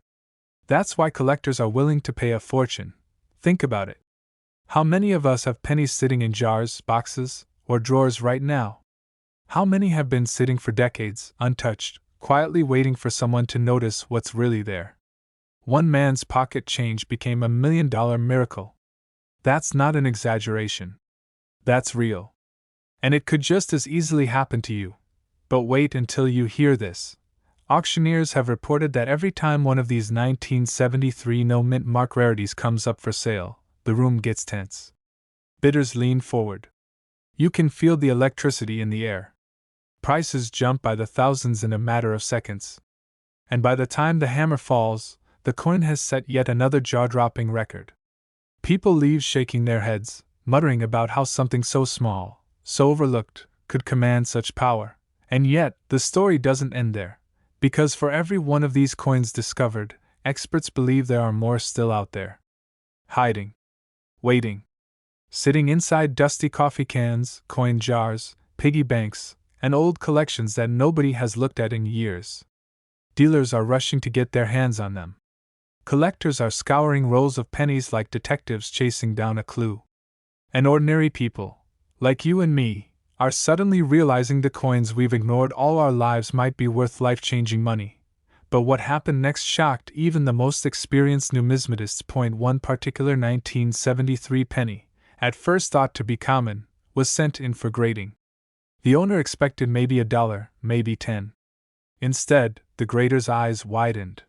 That's why collectors are willing to pay a fortune. Think about it. How many of us have pennies sitting in jars, boxes, or drawers right now? How many have been sitting for decades, untouched, quietly waiting for someone to notice what's really there? One man's pocket change became $1 million miracle. That's not an exaggeration. That's real. And it could just as easily happen to you. But wait until you hear this. Auctioneers have reported that every time one of these 1973 no-mint mark rarities comes up for sale, the room gets tense. Bidders lean forward. You can feel the electricity in the air. Prices jump by the thousands in a matter of seconds. And by the time the hammer falls, the coin has set yet another jaw-dropping record. People leave shaking their heads, muttering about how something so small, so overlooked, could command such power. And yet, the story doesn't end there. Because for every one of these coins discovered, experts believe there are more still out there. Hiding. Waiting. Sitting inside dusty coffee cans, coin jars, piggy banks, and old collections that nobody has looked at in years. Dealers are rushing to get their hands on them. Collectors are scouring rolls of pennies like detectives chasing down a clue. And ordinary people, like you and me, are suddenly realizing the coins we've ignored all our lives might be worth life-changing money. But what happened next shocked even the most experienced numismatists. One particular 1973 penny, at first thought to be common, was sent in for grading. The owner expected maybe $1, maybe 10. Instead, the grader's eyes widened.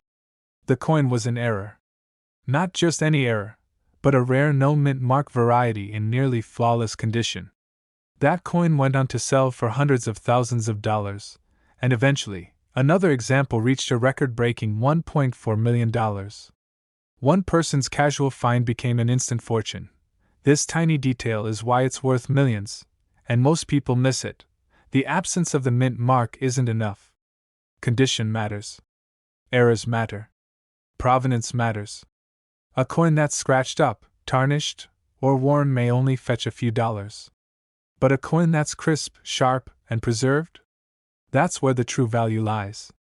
The coin was in error. Not just any error, but a rare no-mint mark variety in nearly flawless condition. That coin went on to sell for hundreds of thousands of dollars, and eventually, another example reached a record-breaking $1.4 million. One person's casual find became an instant fortune. This tiny detail is why it's worth millions, and most people miss it. The absence of the mint mark isn't enough. Condition matters. Errors matter. Provenance matters. A coin that's scratched up, tarnished, or worn may only fetch a few dollars. But a coin that's crisp, sharp, and preserved? That's where the true value lies.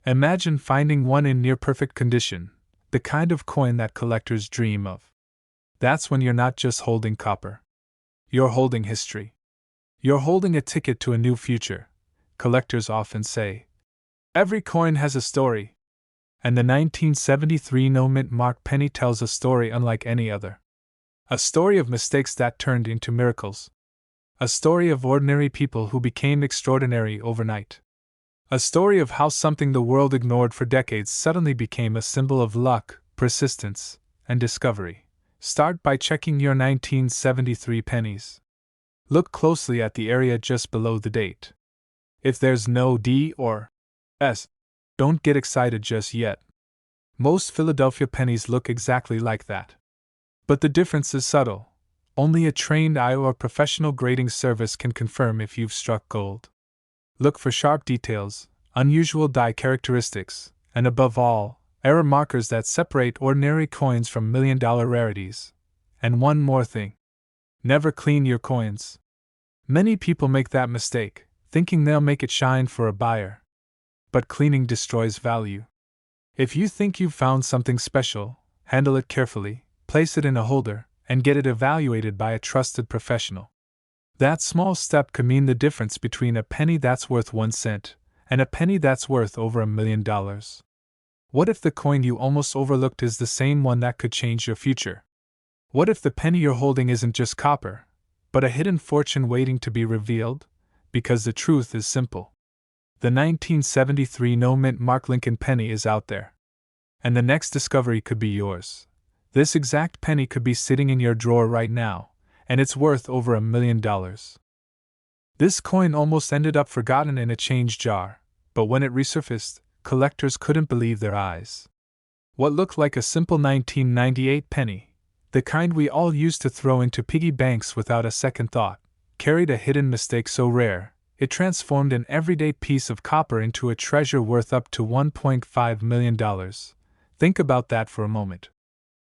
Imagine finding one in near-perfect condition, the kind of coin that collectors dream of. That's when you're not just holding copper. You're holding history. You're holding a ticket to a new future. Collectors often say, every coin has a story. And the 1973 no-mint mark penny tells a story unlike any other. A story of mistakes that turned into miracles. A story of ordinary people who became extraordinary overnight. A story of how something the world ignored for decades suddenly became a symbol of luck, persistence, and discovery. Start by checking your 1973 pennies. Look closely at the area just below the date. If there's no D or S, don't get excited just yet. Most Philadelphia pennies look exactly like that. But the difference is subtle. Only a trained eye or professional grading service can confirm if you've struck gold. Look for sharp details, unusual die characteristics, and above all, error markers that separate ordinary coins from million-dollar rarities. And one more thing. Never clean your coins. Many people make that mistake, thinking they'll make it shine for a buyer. But cleaning destroys value. If you think you've found something special, handle it carefully, place it in a holder, and get it evaluated by a trusted professional. That small step could mean the difference between a penny that's worth 1 cent and a penny that's worth over $1 million. What if the coin you almost overlooked is the same one that could change your future? What if the penny you're holding isn't just copper, but a hidden fortune waiting to be revealed? Because the truth is simple. The 1973 no-mint Mark Lincoln penny is out there. And the next discovery could be yours. This exact penny could be sitting in your drawer right now, and it's worth over $1 million. This coin almost ended up forgotten in a change jar, but when it resurfaced, collectors couldn't believe their eyes. What looked like a simple 1998 penny, the kind we all used to throw into piggy banks without a second thought, carried a hidden mistake so rare, it transformed an everyday piece of copper into a treasure worth up to $1.5 million. Think about that for a moment.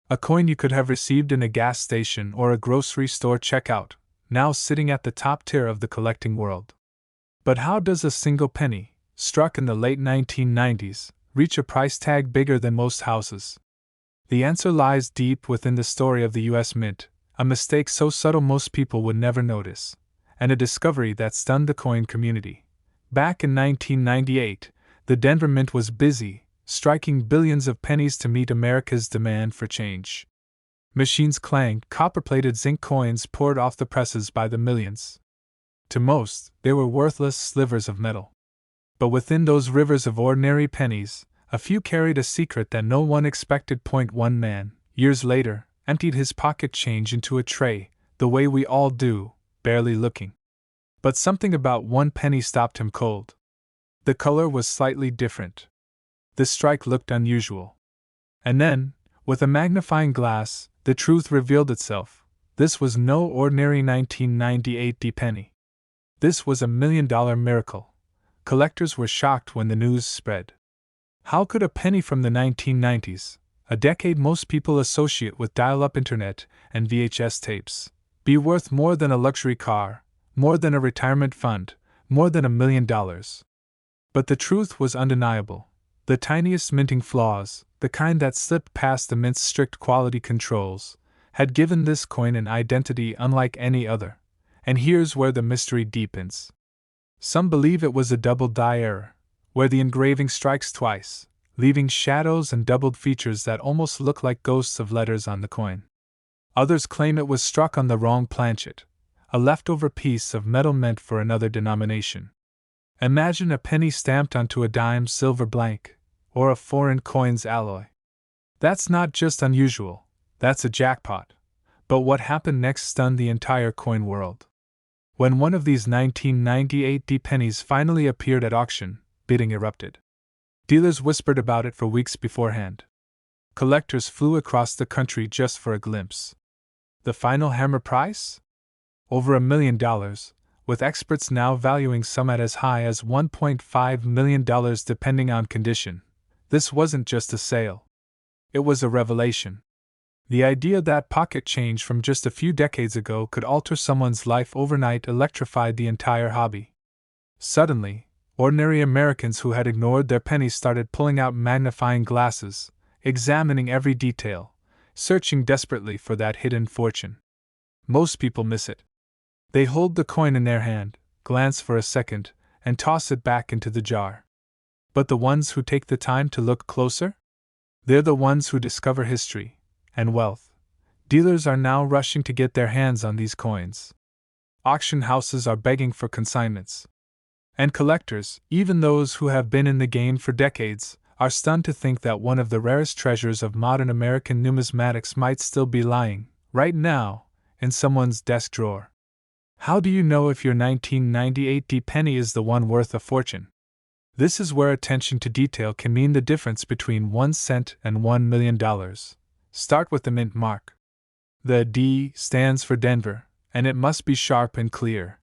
A coin you could have received in a gas station or a grocery store checkout, now sitting at the top tier of the collecting world. But how does a single penny, struck in the late 1990s, reach a price tag bigger than most houses? The answer lies deep within the story of the US Mint, a mistake so subtle most people would never notice, and a discovery that stunned the coin community. Back in 1998, the Denver Mint was busy, striking billions of pennies to meet America's demand for change. Machines clanged, copper-plated zinc coins poured off the presses by the millions. To most, they were worthless slivers of metal. But within those rivers of ordinary pennies, a few carried a secret that no one expected. One man, years later, emptied his pocket change into a tray, the way we all do, barely looking. But something about 1 penny stopped him cold. The color was slightly different. The strike looked unusual. And then, with a magnifying glass, the truth revealed itself. This was no ordinary 1998 penny. This was $1 million miracle. Collectors were shocked when the news spread. How could a penny from the 1990s, a decade most people associate with dial-up internet and VHS tapes, be worth more than a luxury car, more than a retirement fund, more than $1 million? But the truth was undeniable. The tiniest minting flaws, the kind that slipped past the mint's strict quality controls, had given this coin an identity unlike any other. And here's where the mystery deepens. Some believe it was a double die error, where the engraving strikes twice, leaving shadows and doubled features that almost look like ghosts of letters on the coin. Others claim it was struck on the wrong planchet, a leftover piece of metal meant for another denomination. Imagine a penny stamped onto a dime silver blank, or a foreign coin's alloy. That's not just unusual, that's a jackpot. But what happened next stunned the entire coin world. When one of these 1998 pennies finally appeared at auction, bidding erupted. Dealers whispered about it for weeks beforehand. Collectors flew across the country just for a glimpse. The final hammer price? Over $1 million, with experts now valuing some at as high as $1.5 million depending on condition. This wasn't just a sale. It was a revelation. The idea that pocket change from just a few decades ago could alter someone's life overnight electrified the entire hobby. Suddenly, ordinary Americans who had ignored their pennies started pulling out magnifying glasses, examining every detail, searching desperately for that hidden fortune. Most people miss it. They hold the coin in their hand, glance for a second, and toss it back into the jar. But the ones who take the time to look closer? They're the ones who discover history and wealth. Dealers are now rushing to get their hands on these coins. Auction houses are begging for consignments. And collectors, even those who have been in the game for decades, are stunned to think that one of the rarest treasures of modern American numismatics might still be lying, right now, in someone's desk drawer. How do you know if your 1998 penny is the one worth a fortune? This is where attention to detail can mean the difference between 1 cent and $1 million. Start with the mint mark. The D stands for Denver, and it must be sharp and clear.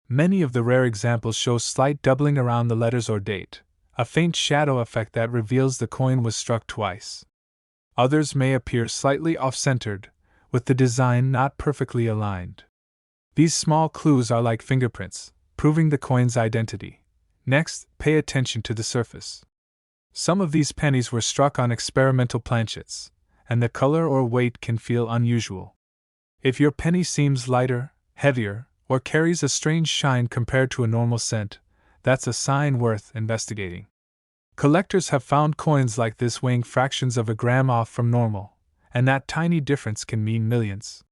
Many of the rare examples show slight doubling around the letters or date, a faint shadow effect that reveals the coin was struck twice. Others may appear slightly off-centered, with the design not perfectly aligned. These small clues are like fingerprints, proving the coin's identity. Next, pay attention to the surface. Some of these pennies were struck on experimental planchets, and the color or weight can feel unusual. If your penny seems lighter, heavier, or carries a strange shine compared to a normal cent, that's a sign worth investigating. Collectors have found coins like this weighing fractions of a gram off from normal, and that tiny difference can mean millions.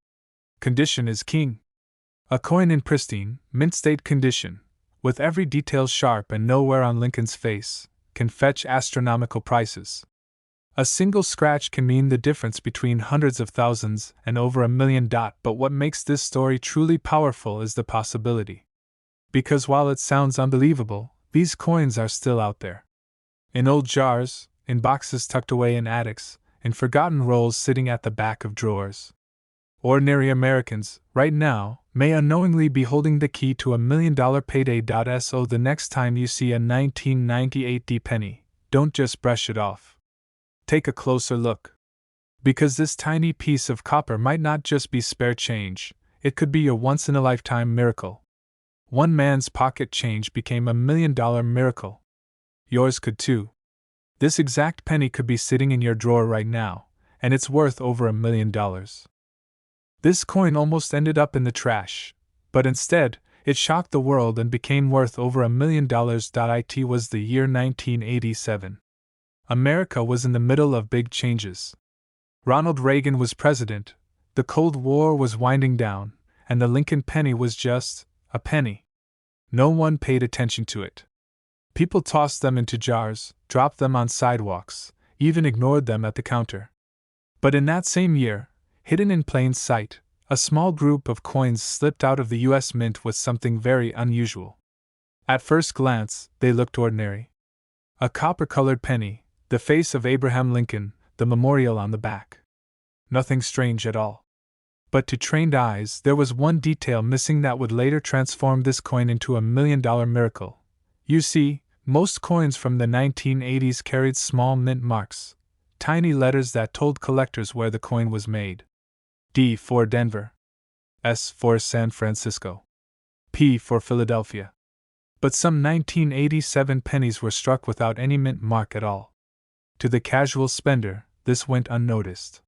Condition is king. A coin in pristine, mint-state condition, with every detail sharp and no wear on Lincoln's face, can fetch astronomical prices. A single scratch can mean the difference between hundreds of thousands and over $1 million, but what makes this story truly powerful is the possibility. Because while it sounds unbelievable, these coins are still out there. In old jars, in boxes tucked away in attics, in forgotten rolls sitting at the back of drawers. Ordinary Americans, right now, may unknowingly be holding the key to $1 million payday. So the next time you see a 1998 D penny, don't just brush it off. Take a closer look. Because this tiny piece of copper might not just be spare change, it could be your once-in-a-lifetime miracle. One man's pocket change became $1 million miracle. Yours could too. This exact penny could be sitting in your drawer right now, and it's worth over $1 million. This coin almost ended up in the trash, but instead, it shocked the world and became worth over $1 million. It was the year 1987. America was in the middle of big changes. Ronald Reagan was president, the Cold War was winding down, and the Lincoln penny was just a penny. No one paid attention to it. People tossed them into jars, dropped them on sidewalks, even ignored them at the counter. But in that same year, hidden in plain sight, a small group of coins slipped out of the U.S. Mint with something very unusual. At first glance, they looked ordinary. A copper-colored penny, the face of Abraham Lincoln, the memorial on the back. Nothing strange at all. But to trained eyes, there was one detail missing that would later transform this coin into $1 million miracle. You see, most coins from the 1980s carried small mint marks, tiny letters that told collectors where the coin was made. D for Denver. S for San Francisco. P for Philadelphia. But some 1987 pennies were struck without any mint mark at all. To the casual spender, this went unnoticed.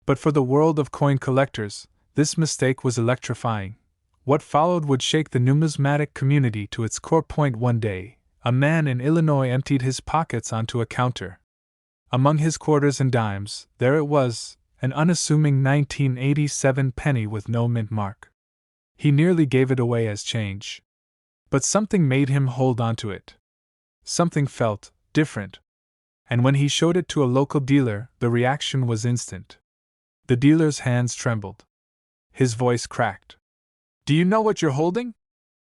But for the world of coin collectors, this mistake was electrifying. What followed would shake the numismatic community to its core. One day, a man in Illinois emptied his pockets onto a counter. Among his quarters and dimes, there it was, an unassuming 1987 penny with no mint mark. He nearly gave it away as change. But something made him hold onto it. Something felt different. And when he showed it to a local dealer, the reaction was instant. The dealer's hands trembled. His voice cracked. "Do you know what you're holding?"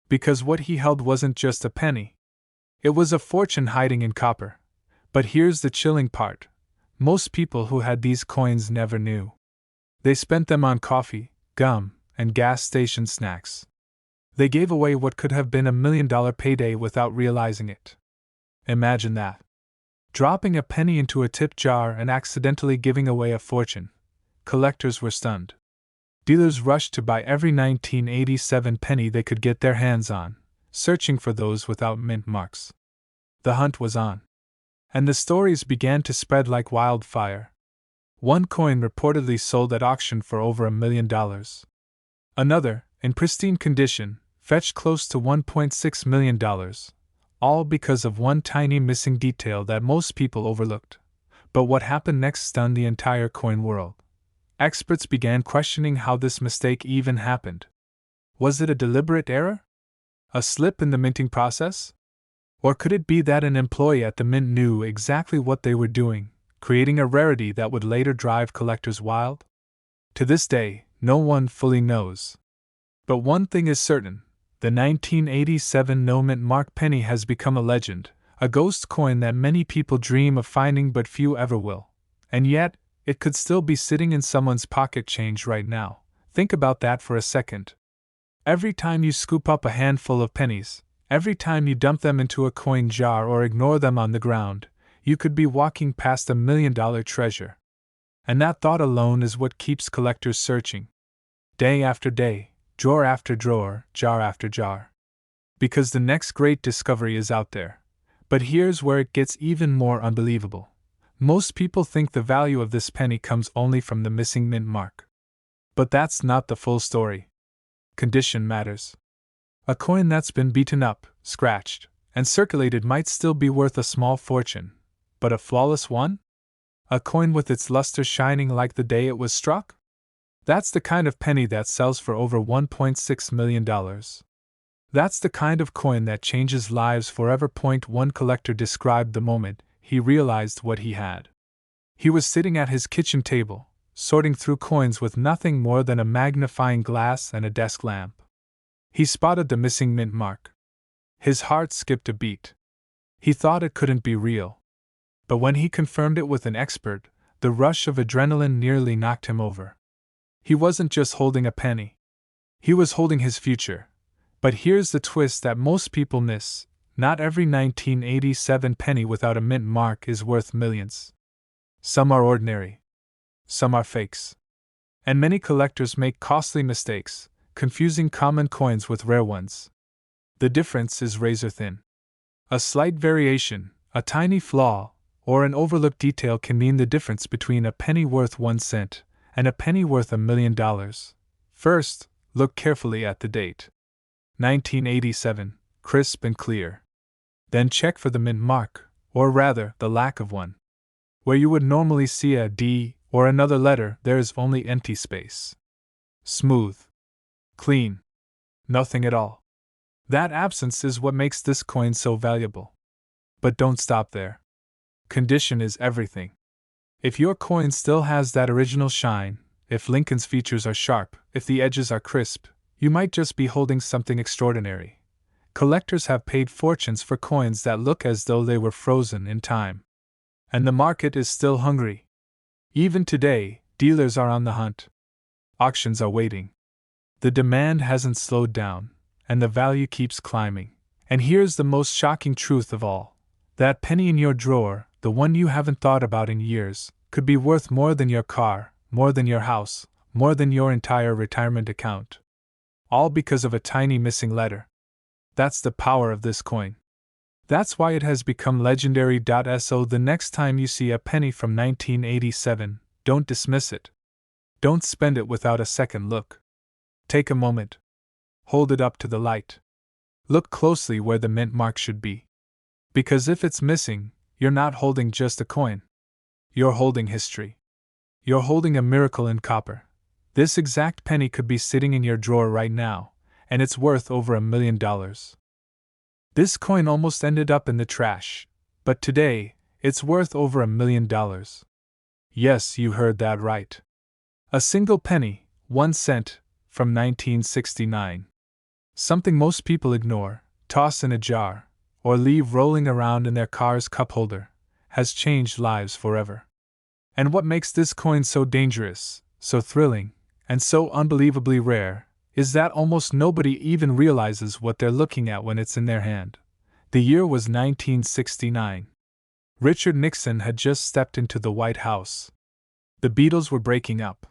Because what he held wasn't just a penny. It was a fortune hiding in copper. But here's the chilling part. Most people who had these coins never knew. They spent them on coffee, gum, and gas station snacks. They gave away what could have been $1 million payday without realizing it. Imagine that. Dropping a penny into a tip jar and accidentally giving away a fortune. Collectors were stunned. Dealers rushed to buy every 1987 penny they could get their hands on, searching for those without mint marks. The hunt was on. And the stories began to spread like wildfire. One coin reportedly sold at auction for over $1 million. Another, in pristine condition, fetched close to $1.6 million, all because of one tiny missing detail that most people overlooked. But what happened next stunned the entire coin world. Experts began questioning how this mistake even happened. Was it a deliberate error? A slip in the minting process? Or could it be that an employee at the mint knew exactly what they were doing, creating a rarity that would later drive collectors wild? To this day, no one fully knows. But one thing is certain, the 1987 no mint mark penny has become a legend, a ghost coin that many people dream of finding but few ever will. And yet, it could still be sitting in someone's pocket change right now. Think about that for a second. Every time you scoop up a handful of pennies, Every time you dump them into a coin jar or ignore them on the ground, you could be walking past $1 million treasure. And that thought alone is what keeps collectors searching. Day after day, drawer after drawer, jar after jar. Because the next great discovery is out there. But here's where it gets even more unbelievable. Most people think the value of this penny comes only from the missing mint mark. But that's not the full story. Condition matters. A coin that's been beaten up, scratched, and circulated might still be worth a small fortune, but a flawless one? A coin with its luster shining like the day it was struck? That's the kind of penny that sells for over $1.6 million. That's the kind of coin that changes lives forever. One collector described the moment he realized what he had. He was sitting at his kitchen table, sorting through coins with nothing more than a magnifying glass and a desk lamp. He spotted the missing mint mark. His heart skipped a beat. He thought it couldn't be real. But when he confirmed it with an expert, the rush of adrenaline nearly knocked him over. He wasn't just holding a penny. He was holding his future. But here's the twist that most people miss. Not every 1987 penny without a mint mark is worth millions. Some are ordinary. Some are fakes. And many collectors make costly mistakes, confusing common coins with rare ones. The difference is razor thin. A slight variation, a tiny flaw, or an overlooked detail can mean the difference between a penny worth 1 cent and a penny worth $1 million. First, look carefully at the date. 1987, crisp and clear. Then check for the mint mark, or rather, the lack of one. Where you would normally see a D or another letter, there is only empty space. Smooth. Clean. Nothing at all. That absence is what makes this coin so valuable. But don't stop there. Condition is everything. If your coin still has that original shine, if Lincoln's features are sharp, if the edges are crisp, you might just be holding something extraordinary. Collectors have paid fortunes for coins that look as though they were frozen in time. And the market is still hungry. Even today, dealers are on the hunt. Auctions are waiting. The demand hasn't slowed down, and the value keeps climbing. And here's the most shocking truth of all. That penny in your drawer, the one you haven't thought about in years, could be worth more than your car, more than your house, more than your entire retirement account. All because of a tiny missing letter. That's the power of this coin. That's why it has become legendary. So the next time you see a penny from 1987, don't dismiss it. Don't spend it without a second look. Take a moment. Hold it up to the light. Look closely where the mint mark should be. Because if it's missing, you're not holding just a coin. You're holding history. You're holding a miracle in copper. This exact penny could be sitting in your drawer right now, and it's worth over $1 million. This coin almost ended up in the trash, but today, it's worth over $1 million. Yes, you heard that right. A single penny, 1 cent, from 1969. Something most people ignore, toss in a jar, or leave rolling around in their car's cup holder, has changed lives forever. And what makes this coin so dangerous, so thrilling, and so unbelievably rare, is that almost nobody even realizes what they're looking at when it's in their hand. The year was 1969. Richard Nixon had just stepped into the White House. The Beatles were breaking up.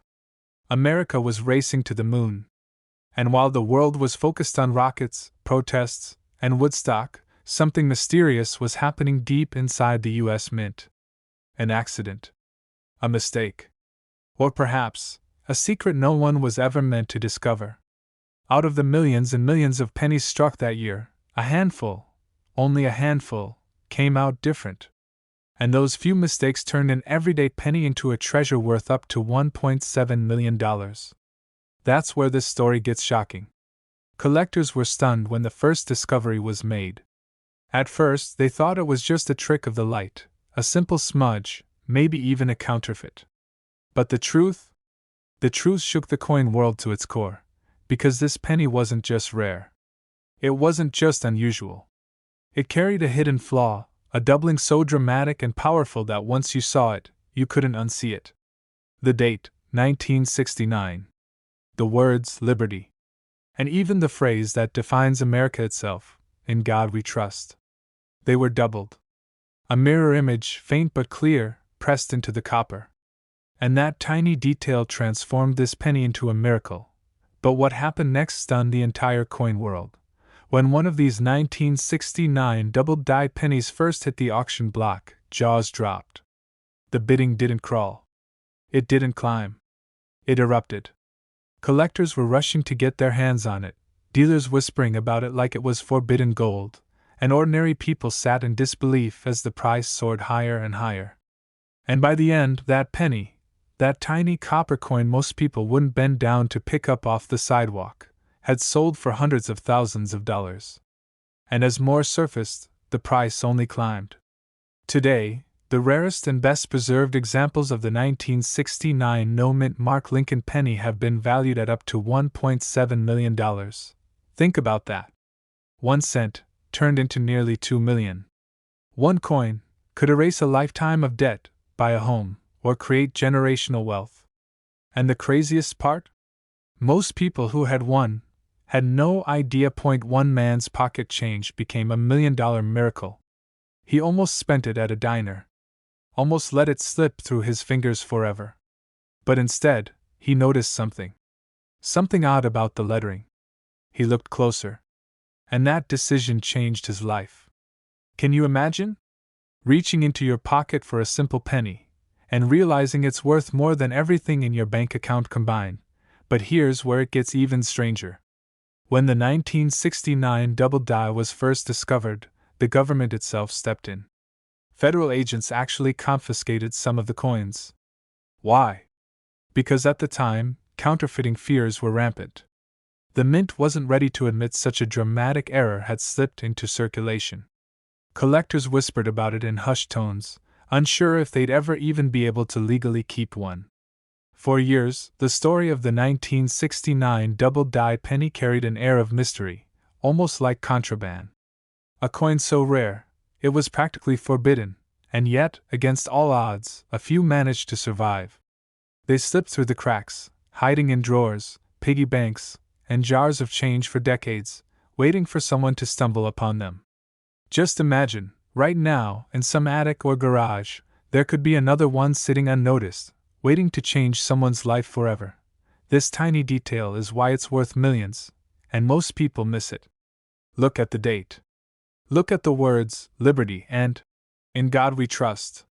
America was racing to the moon. And while the world was focused on rockets, protests, and Woodstock, something mysterious was happening deep inside the U.S. Mint. An accident. A mistake. Or perhaps, a secret no one was ever meant to discover. Out of the millions and millions of pennies struck that year, a handful, only a handful, came out different. And those few mistakes turned an everyday penny into a treasure worth up to $1.7 million. That's where this story gets shocking. Collectors were stunned when the first discovery was made. At first, they thought it was just a trick of the light, a simple smudge, maybe even a counterfeit. But the truth shook the coin world to its core, because this penny wasn't just rare. It wasn't just unusual. It carried a hidden flaw, a doubling so dramatic and powerful that once you saw it, you couldn't unsee it. The date, 1969. The words, liberty. And even the phrase that defines America itself, In God we trust. They were doubled. A mirror image, faint but clear, pressed into the copper. And that tiny detail transformed this penny into a miracle. But what happened next stunned the entire coin world. When one of these 1969 double-die pennies first hit the auction block, jaws dropped. The bidding didn't crawl. It didn't climb. It erupted. Collectors were rushing to get their hands on it, dealers whispering about it like it was forbidden gold, and ordinary people sat in disbelief as the price soared higher and higher. And by the end, that penny, that tiny copper coin most people wouldn't bend down to pick up off the sidewalk, had sold for hundreds of thousands of dollars. And as more surfaced, the price only climbed. Today, the rarest and best preserved examples of the 1969 no-mint Mark Lincoln penny have been valued at up to $1.7 million. Think about that. 1 cent turned into nearly $2 million. One coin could erase a lifetime of debt, buy a home, or create generational wealth. And the craziest part? Most people who had won had no idea. One man's pocket change became $1 million miracle. He almost spent it at a diner. Almost let it slip through his fingers forever. But instead, he noticed something. Something odd about the lettering. He looked closer. And that decision changed his life. Can you imagine? Reaching into your pocket for a simple penny, and realizing it's worth more than everything in your bank account combined. But here's where it gets even stranger. When the 1969 double die was first discovered, the government itself stepped in. Federal agents actually confiscated some of the coins. Why? Because at the time, counterfeiting fears were rampant. The mint wasn't ready to admit such a dramatic error had slipped into circulation. Collectors whispered about it in hushed tones, unsure if they'd ever even be able to legally keep one. For years, the story of the 1969 double-die penny carried an air of mystery, almost like contraband. A coin so rare, it was practically forbidden, and yet, against all odds, a few managed to survive. They slipped through the cracks, hiding in drawers, piggy banks, and jars of change for decades, waiting for someone to stumble upon them. Just imagine, right now, in some attic or garage, there could be another one sitting unnoticed, waiting to change someone's life forever. This tiny detail is why it's worth millions, and most people miss it. Look at the date. Look at the words, liberty and in God we trust.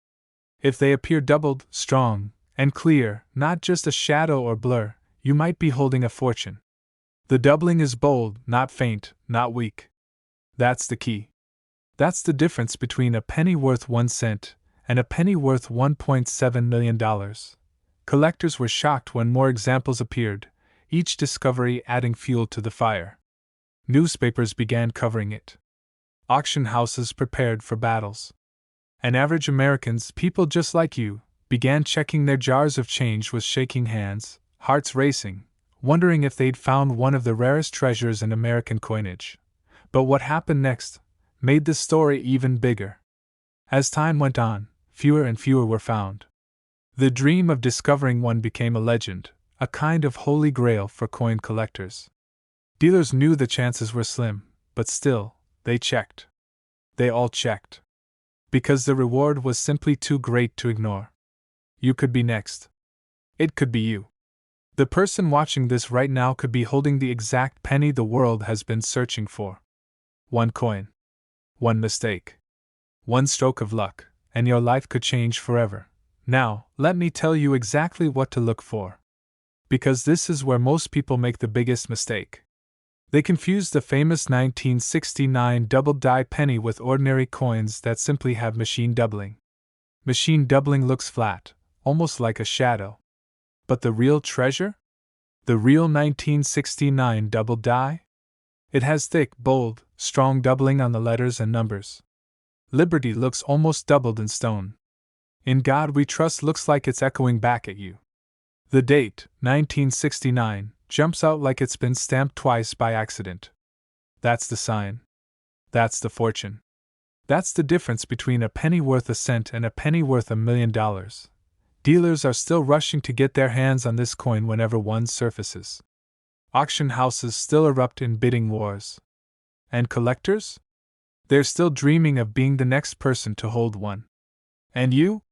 If they appear doubled, strong, and clear, not just a shadow or blur, you might be holding a fortune. The doubling is bold, not faint, not weak. That's the key. That's the difference between a penny worth 1 cent and a penny worth $1.7 million. Collectors were shocked when more examples appeared, each discovery adding fuel to the fire. Newspapers began covering it. Auction houses prepared for battles. And average Americans, people just like you, began checking their jars of change with shaking hands, hearts racing, wondering if they'd found one of the rarest treasures in American coinage. But what happened next made the story even bigger. As time went on, fewer and fewer were found. The dream of discovering one became a legend, a kind of holy grail for coin collectors. Dealers knew the chances were slim, but still, they checked. They all checked. Because the reward was simply too great to ignore. You could be next. It could be you. The person watching this right now could be holding the exact penny the world has been searching for. One coin. One mistake. One stroke of luck, and your life could change forever. Now, let me tell you exactly what to look for. Because this is where most people make the biggest mistake. They confuse the famous 1969 double-die penny with ordinary coins that simply have machine doubling. Machine doubling looks flat, almost like a shadow. But the real treasure? The real 1969 double-die? It has thick, bold, strong doubling on the letters and numbers. Liberty looks almost doubled in stone. In God we trust looks like it's echoing back at you. The date, 1969, jumps out like it's been stamped twice by accident. That's the sign. That's the fortune. That's the difference between a penny worth a cent and a penny worth $1 million. Dealers are still rushing to get their hands on this coin whenever one surfaces. Auction houses still erupt in bidding wars. And collectors? They're still dreaming of being the next person to hold one. And you?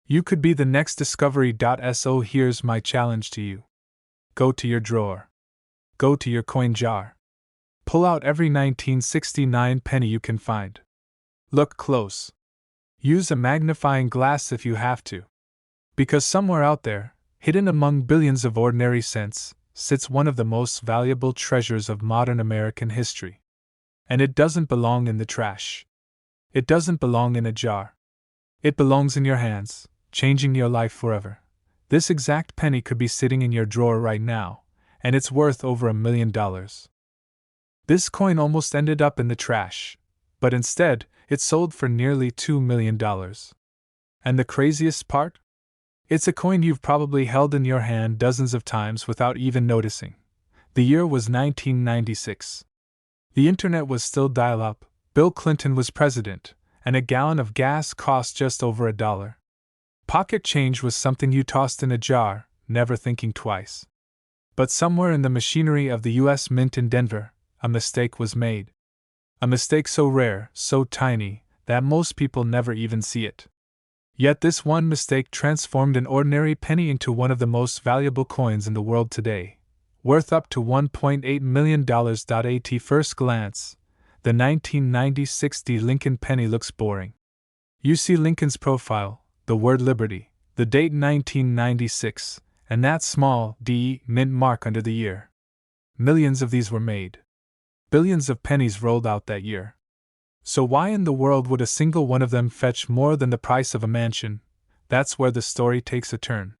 You could be the next discovery. So here's my challenge to you. Go to your drawer. Go to your coin jar. Pull out every 1969 penny you can find. Look close. Use a magnifying glass if you have to. Because somewhere out there, hidden among billions of ordinary cents, sits one of the most valuable treasures of modern American history. And it doesn't belong in the trash. It doesn't belong in a jar. It belongs in your hands, changing your life forever. This exact penny could be sitting in your drawer right now, and it's worth over $1 million. This coin almost ended up in the trash, but instead, it sold for nearly $2 million. And the craziest part? It's a coin you've probably held in your hand dozens of times without even noticing. The year was 1996. The internet was still dial-up, Bill Clinton was president, and a gallon of gas cost just over $1. Pocket change was something you tossed in a jar, never thinking twice. But somewhere in the machinery of the U.S. Mint in Denver, a mistake was made. A mistake so rare, so tiny, that most people never even see it. Yet this one mistake transformed an ordinary penny into one of the most valuable coins in the world today, worth up to $1.8 million. At first glance, the 1996 Lincoln penny looks boring. You see Lincoln's profile, the word Liberty, the date 1996, and that small D mint mark under the year. Millions of these were made. Billions of pennies rolled out that year. So why in the world would a single one of them fetch more than the price of a mansion? That's where the story takes a turn.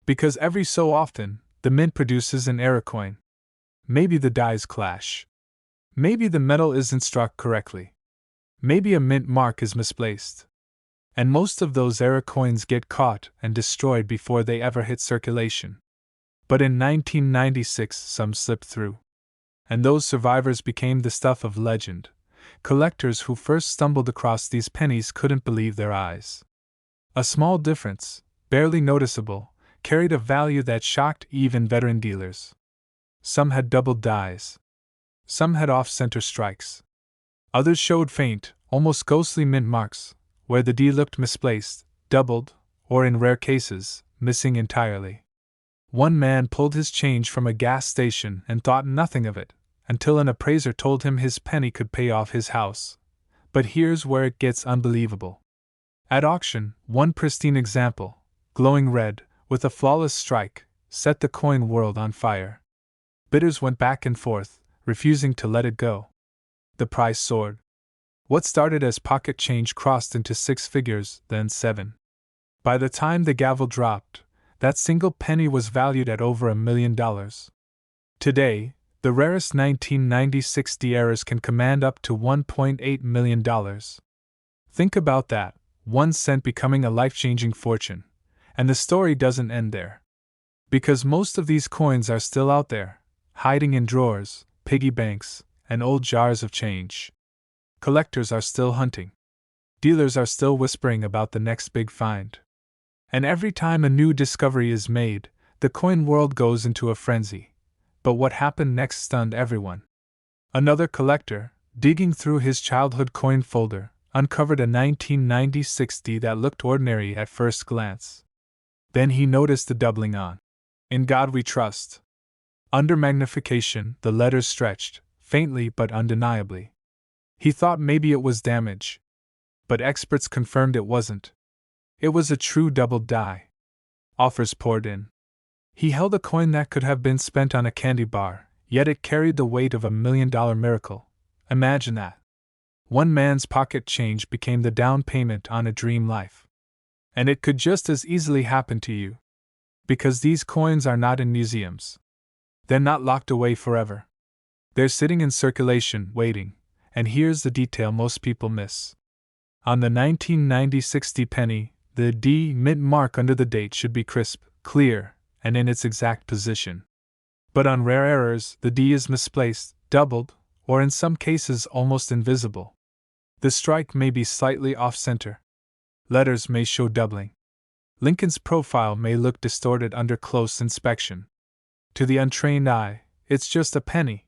Because every so often, the mint produces an error coin. Maybe the dies clash. Maybe the metal isn't struck correctly. Maybe a mint mark is misplaced. And most of those error coins get caught and destroyed before they ever hit circulation. But in 1996, some slipped through. And those survivors became the stuff of legend. Collectors who first stumbled across these pennies couldn't believe their eyes. A small difference, barely noticeable, carried a value that shocked even veteran dealers. Some had doubled dies. Some had off-center strikes. Others showed faint, almost ghostly mint marks, where the D looked misplaced, doubled, or in rare cases, missing entirely. One man pulled his change from a gas station and thought nothing of it, until an appraiser told him his penny could pay off his house. But here's where it gets unbelievable. At auction, one pristine example, glowing red, with a flawless strike, set the coin world on fire. Bidders went back and forth, refusing to let it go. The price soared. What started as pocket change crossed into 6 figures, then 7. By the time the gavel dropped, that single penny was valued at over $1 million. Today, the rarest 1996 errors can command up to $1.8 million. Think about that, 1 cent becoming a life-changing fortune. And the story doesn't end there. Because most of these coins are still out there, hiding in drawers, piggy banks, and old jars of change. Collectors are still hunting. Dealers are still whispering about the next big find. And every time a new discovery is made, the coin world goes into a frenzy. But what happened next stunned everyone. Another collector, digging through his childhood coin folder, uncovered a 1996 D that looked ordinary at first glance. Then he noticed the doubling on "In God We Trust." Under magnification, the letters stretched, faintly but undeniably. He thought maybe it was damage. But experts confirmed it wasn't. It was a true doubled die. Offers poured in. He held a coin that could have been spent on a candy bar, yet it carried the weight of $1 million miracle. Imagine that. One man's pocket change became the down payment on a dream life. And it could just as easily happen to you. Because these coins are not in museums. They're not locked away forever. They're sitting in circulation, waiting. And here's the detail most people miss. On the 1996 D penny, the D mint mark under the date should be crisp, clear, and in its exact position. But on rare errors, the D is misplaced, doubled, or in some cases almost invisible. The strike may be slightly off-center. Letters may show doubling. Lincoln's profile may look distorted under close inspection. To the untrained eye, it's just a penny.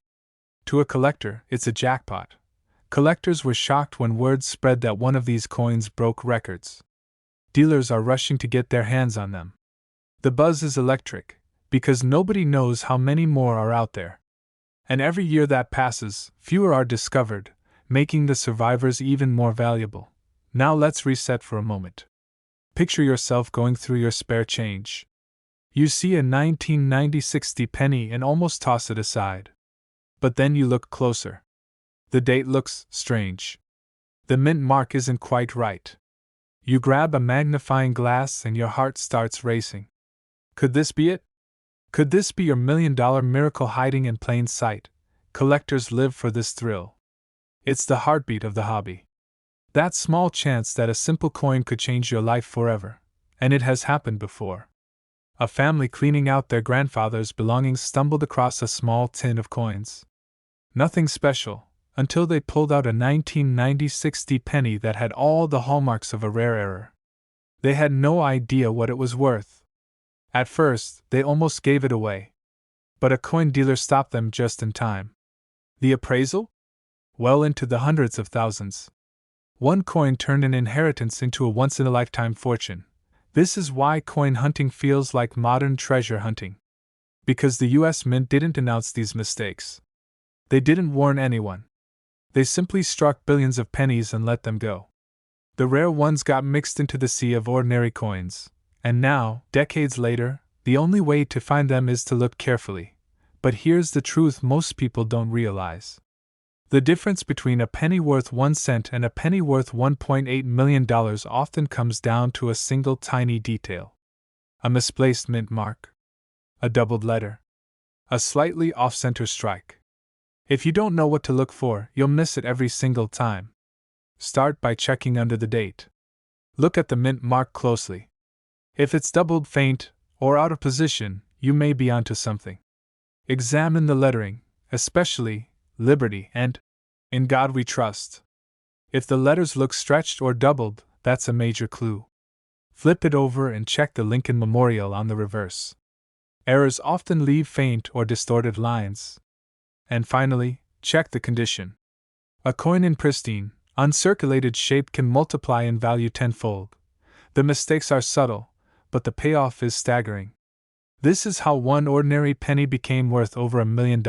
To a collector, it's a jackpot. Collectors were shocked when word spread that one of these coins broke records. Dealers are rushing to get their hands on them. The buzz is electric, because nobody knows how many more are out there. And every year that passes, fewer are discovered, making the survivors even more valuable. Now let's reset for a moment. Picture yourself going through your spare change. You see a 1996 penny and almost toss it aside. But then you look closer. The date looks strange. The mint mark isn't quite right. You grab a magnifying glass and your heart starts racing. Could this be it? Could this be your $1,000,000 miracle hiding in plain sight? Collectors live for this thrill. It's the heartbeat of the hobby. That small chance that a simple coin could change your life forever. And it has happened before. A family cleaning out their grandfather's belongings stumbled across a small tin of coins. Nothing special, until they pulled out a 1996 penny that had all the hallmarks of a rare error. They had no idea what it was worth. At first, they almost gave it away. But a coin dealer stopped them just in time. The appraisal? Well into the hundreds of thousands. One coin turned an inheritance into a once-in-a-lifetime fortune. This is why coin hunting feels like modern treasure hunting. Because the US Mint didn't announce these mistakes. They didn't warn anyone. They simply struck billions of pennies and let them go. The rare ones got mixed into the sea of ordinary coins. And now, decades later, the only way to find them is to look carefully. But here's the truth most people don't realize. The difference between a penny worth 1 cent and a penny worth $1.8 million often comes down to a single tiny detail. A misplaced mint mark. A doubled letter. A slightly off-center strike. If you don't know what to look for, you'll miss it every single time. Start by checking under the date. Look at the mint mark closely. If it's doubled, faint, or out of position, you may be onto something. Examine the lettering, especially Liberty and In God We Trust. If the letters look stretched or doubled, that's a major clue. Flip it over and check the Lincoln Memorial on the reverse. Errors often leave faint or distorted lines. And finally, check the condition. A coin in pristine, uncirculated shape can multiply in value tenfold. The mistakes are subtle, but the payoff is staggering. This is how one ordinary penny became worth over $1 million.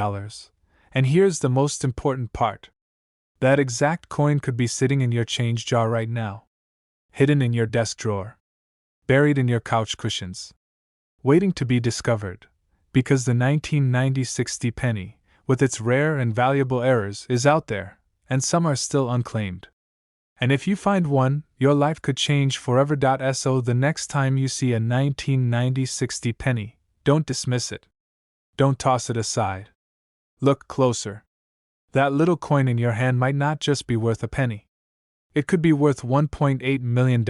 And here's the most important part. That exact coin could be sitting in your change jar right now. Hidden in your desk drawer. Buried in your couch cushions. Waiting to be discovered. Because the 1996 penny, with its rare and valuable errors, is out there, and some are still unclaimed. And if you find one, your life could change forever. So the next time you see a 1996 penny, don't dismiss it. Don't toss it aside. Look closer. That little coin in your hand might not just be worth a penny. It could be worth $1.8 million.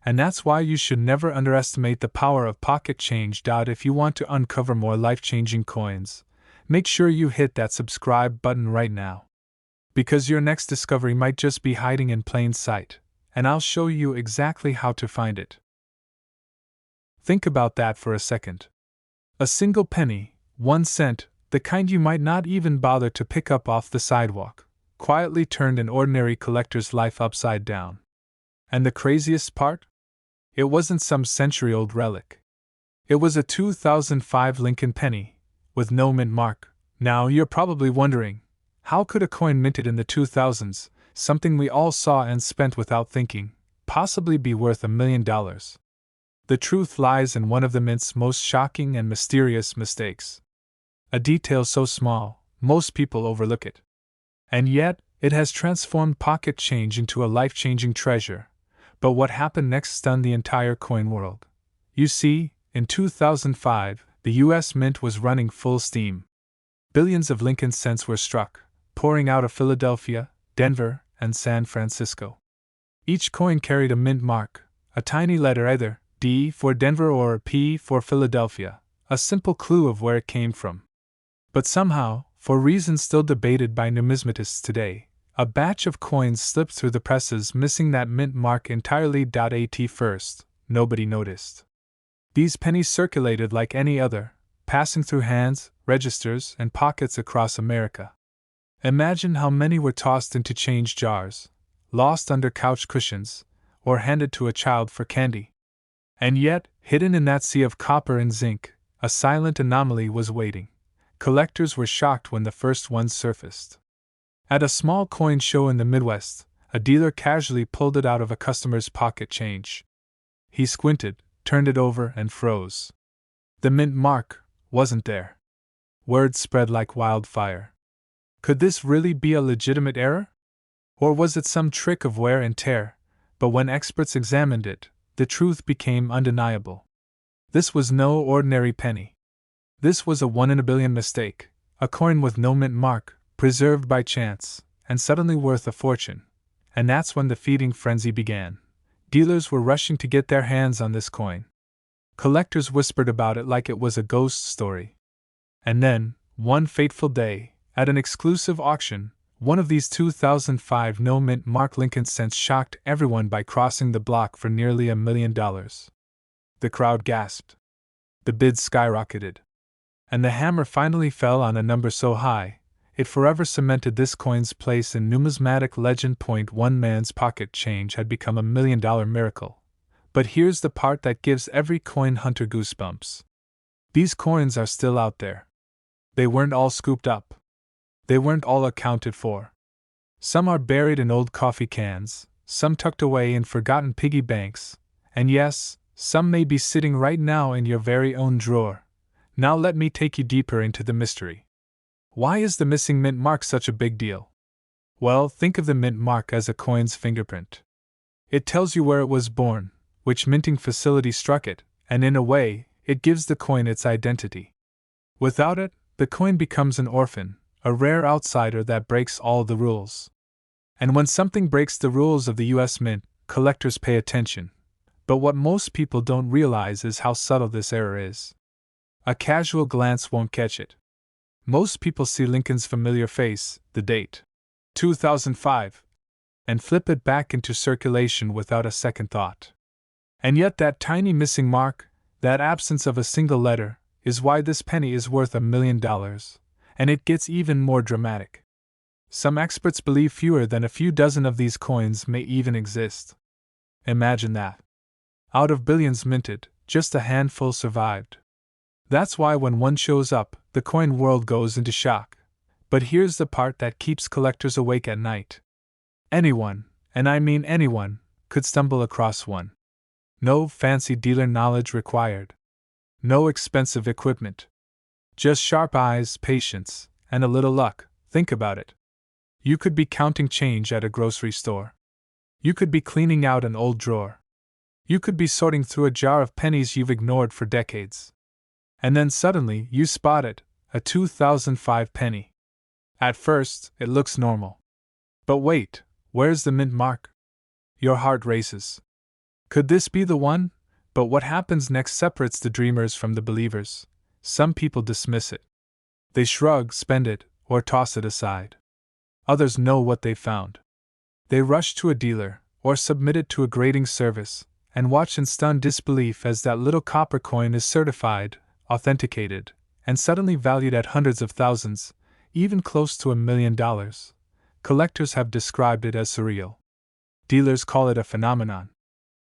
And that's why you should never underestimate the power of pocket change. If you want to uncover more life-changing coins, make sure you hit that subscribe button right now. Because your next discovery might just be hiding in plain sight, and I'll show you exactly how to find it. Think about that for a second. A single penny, 1 cent, the kind you might not even bother to pick up off the sidewalk, quietly turned an ordinary collector's life upside down. And the craziest part? It wasn't some century-old relic. It was a 2005 Lincoln penny, with no mint mark. Now you're probably wondering, how could a coin minted in the 2000s, something we all saw and spent without thinking, possibly be worth $1 million? The truth lies in one of the mint's most shocking and mysterious mistakes. A detail so small, most people overlook it. And yet, it has transformed pocket change into a life-changing treasure. But what happened next stunned the entire coin world. You see, in 2005, the US Mint was running full steam. Billions of Lincoln cents were struck, pouring out of Philadelphia, Denver, and San Francisco. Each coin carried a mint mark, a tiny letter either D for Denver or P for Philadelphia, a simple clue of where it came from. But somehow, for reasons still debated by numismatists today, a batch of coins slipped through the presses missing that mint mark entirely. At first, nobody noticed. These pennies circulated like any other, passing through hands, registers, and pockets across America. Imagine how many were tossed into change jars, lost under couch cushions, or handed to a child for candy. And yet, hidden in that sea of copper and zinc, a silent anomaly was waiting. Collectors were shocked when the first ones surfaced. At a small coin show in the Midwest, a dealer casually pulled it out of a customer's pocket change. He squinted, turned it over, and froze. The mint mark wasn't there. Word spread like wildfire. Could this really be a legitimate error? Or was it some trick of wear and tear? But when experts examined it, the truth became undeniable. This was no ordinary penny. This was a 1 in a billion mistake, a coin with no mint mark, preserved by chance, and suddenly worth a fortune. And that's when the feeding frenzy began. Dealers were rushing to get their hands on this coin. Collectors whispered about it like it was a ghost story. And then, one fateful day, at an exclusive auction, one of these 2005 no-mint mark Lincoln cents shocked everyone by crossing the block for nearly $1 million. The crowd gasped. The bids skyrocketed. And the hammer finally fell on a number so high, it forever cemented this coin's place in numismatic legend. One man's pocket change had become $1 million miracle. But here's the part that gives every coin hunter goosebumps. These coins are still out there. They weren't all scooped up. They weren't all accounted for. Some are buried in old coffee cans, some tucked away in forgotten piggy banks, and yes, some may be sitting right now in your very own drawer. Now let me take you deeper into the mystery. Why is the missing mint mark such a big deal? Well, think of the mint mark as a coin's fingerprint. It tells you where it was born, which minting facility struck it, and in a way, it gives the coin its identity. Without it, the coin becomes an orphan, a rare outsider that breaks all the rules. And when something breaks the rules of the US Mint, collectors pay attention. But what most people don't realize is how subtle this error is. A casual glance won't catch it. Most people see Lincoln's familiar face, the date, 2005, and flip it back into circulation without a second thought. And yet that tiny missing mark, that absence of a single letter, is why this penny is worth $1 million. And it gets even more dramatic. Some experts believe fewer than a few dozen of these coins may even exist. Imagine that. Out of billions minted, just a handful survived. That's why when one shows up, the coin world goes into shock. But here's the part that keeps collectors awake at night. Anyone, and I mean anyone, could stumble across one. No fancy dealer knowledge required. No expensive equipment. Just sharp eyes, patience, and a little luck. Think about it. You could be counting change at a grocery store. You could be cleaning out an old drawer. You could be sorting through a jar of pennies you've ignored for decades. And then suddenly you spot it, a 2005 penny. At first, it looks normal. But wait, where's the mint mark? Your heart races. Could this be the one? But what happens next separates the dreamers from the believers. Some people dismiss it. They shrug, spend it, or toss it aside. Others know what they found. They rush to a dealer, or submit it to a grading service, and watch in stunned disbelief as that little copper coin is certified, authenticated, and suddenly valued at hundreds of thousands, even close to $1 million. Collectors have described it as surreal. Dealers call it a phenomenon.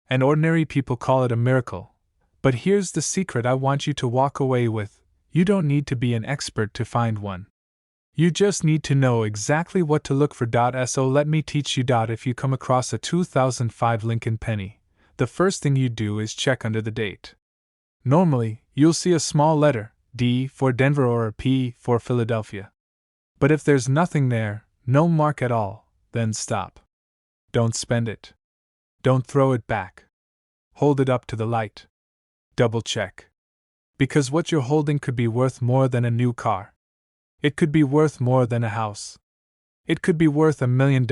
And ordinary people call it a miracle. But here's the secret I want you to walk away with: you don't need to be an expert to find one. You just need to know exactly what to look for. So let me teach you. If you come across a 2005 Lincoln penny, the first thing you do is check under the date. Normally, you'll see a small letter, D for Denver or a P for Philadelphia. But if there's nothing there, no mark at all, then stop. Don't spend it. Don't throw it back. Hold it up to the light. Double check. Because what you're holding could be worth more than a new car. It could be worth more than a house. It could be worth $1 million.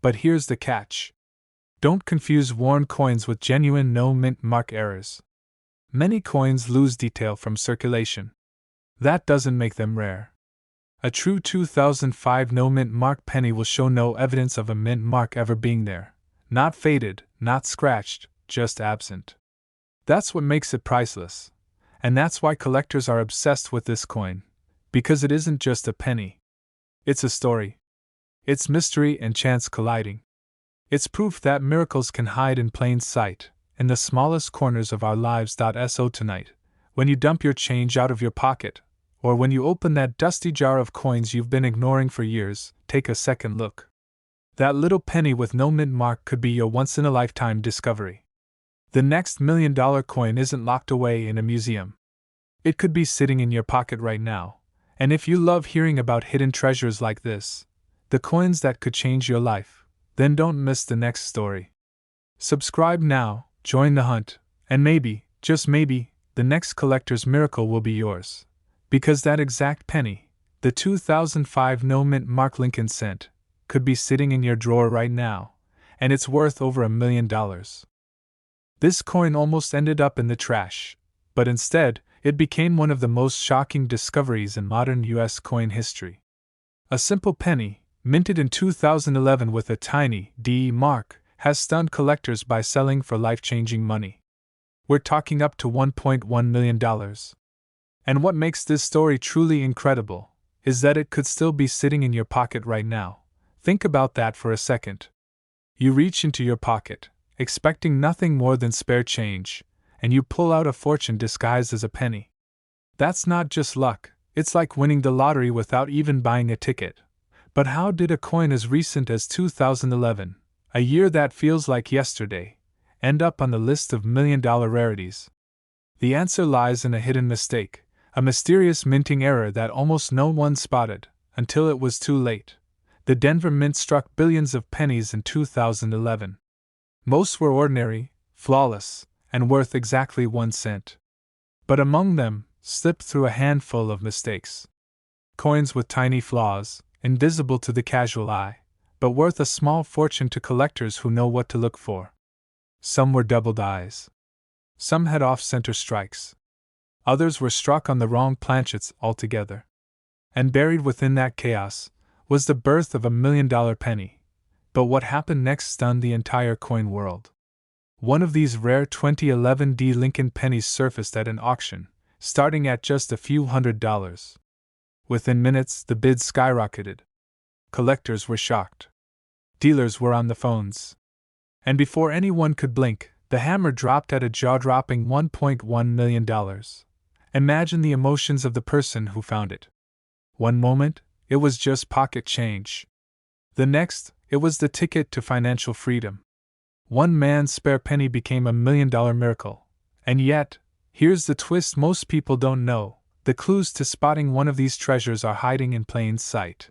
But here's the catch. Don't confuse worn coins with genuine no-mint mark errors. Many coins lose detail from circulation. That doesn't make them rare. A true 2005 no-mint mark penny will show no evidence of a mint mark ever being there. Not faded, not scratched, just absent. That's what makes it priceless. And that's why collectors are obsessed with this coin. Because it isn't just a penny. It's a story. It's mystery and chance colliding. It's proof that miracles can hide in plain sight, in the smallest corners of our lives. So tonight, when you dump your change out of your pocket, or when you open that dusty jar of coins you've been ignoring for years, take a second look. That little penny with no mint mark could be your once-in-a-lifetime discovery. The next $1,000,000 coin isn't locked away in a museum. It could be sitting in your pocket right now, and if you love hearing about hidden treasures like this, the coins that could change your life, then don't miss the next story. Subscribe now, join the hunt, and maybe, just maybe, the next collector's miracle will be yours. Because that exact penny, the 2005 no mint mark Lincoln cent, could be sitting in your drawer right now, and it's worth over $1,000,000. This coin almost ended up in the trash, but instead, it became one of the most shocking discoveries in modern U.S. coin history. A simple penny, minted in 2011 with a tiny D mark, has stunned collectors by selling for life-changing money. We're talking up to $1.1 million. And what makes this story truly incredible is that it could still be sitting in your pocket right now. Think about that for a second. You reach into your pocket, expecting nothing more than spare change, and you pull out a fortune disguised as a penny. That's not just luck, it's like winning the lottery without even buying a ticket. But how did a coin as recent as 2011, a year that feels like yesterday, end up on the list of $1,000,000 rarities? The answer lies in a hidden mistake, a mysterious minting error that almost no one spotted, until it was too late. The Denver Mint struck billions of pennies in 2011. Most were ordinary, flawless, and worth exactly 1 cent. But among them, slipped through a handful of mistakes. Coins with tiny flaws, invisible to the casual eye, but worth a small fortune to collectors who know what to look for. Some were doubled eyes. Some had off-center strikes. Others were struck on the wrong planchets altogether. And buried within that chaos was the birth of a $1,000,000 penny. But what happened next stunned the entire coin world. One of these rare 2011 D Lincoln pennies surfaced at an auction, starting at just a few $100s. Within minutes, the bids skyrocketed. Collectors were shocked. Dealers were on the phones. And before anyone could blink, the hammer dropped at a jaw-dropping $1.1 million. Imagine the emotions of the person who found it. One moment, it was just pocket change. The next, it was the ticket to financial freedom. One man's spare penny became a $1,000,000 miracle. And yet, here's the twist most people don't know: the clues to spotting one of these treasures are hiding in plain sight.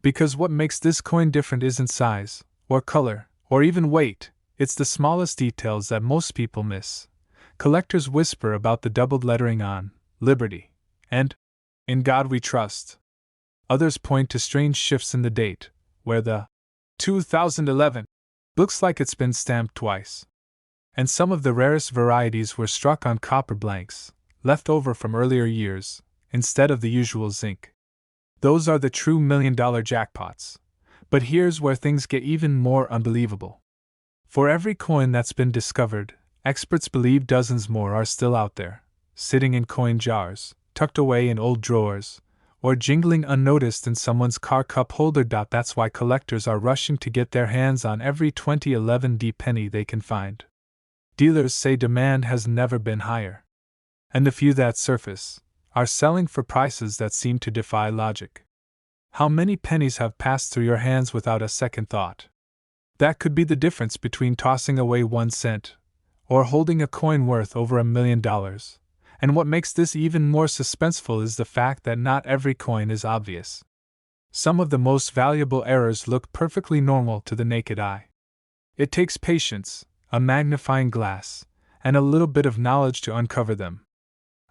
Because what makes this coin different isn't size, or color, or even weight, it's the smallest details that most people miss. Collectors whisper about the doubled lettering on Liberty, and In God We Trust. Others point to strange shifts in the date, where the 2011 looks like it's been stamped twice. And some of the rarest varieties were struck on copper blanks, left over from earlier years, instead of the usual zinc. Those are the true $1,000,000 jackpots. But here's where things get even more unbelievable. For every coin that's been discovered, experts believe dozens more are still out there, sitting in coin jars, tucked away in old drawers, or jingling unnoticed in someone's car cup holder. That's why collectors are rushing to get their hands on every 2011 D penny they can find. Dealers say demand has never been higher. And the few that surface are selling for prices that seem to defy logic. How many pennies have passed through your hands without a second thought? That could be the difference between tossing away 1 cent or holding a coin worth over $1,000,000. And what makes this even more suspenseful is the fact that not every coin is obvious. Some of the most valuable errors look perfectly normal to the naked eye. It takes patience, a magnifying glass, and a little bit of knowledge to uncover them.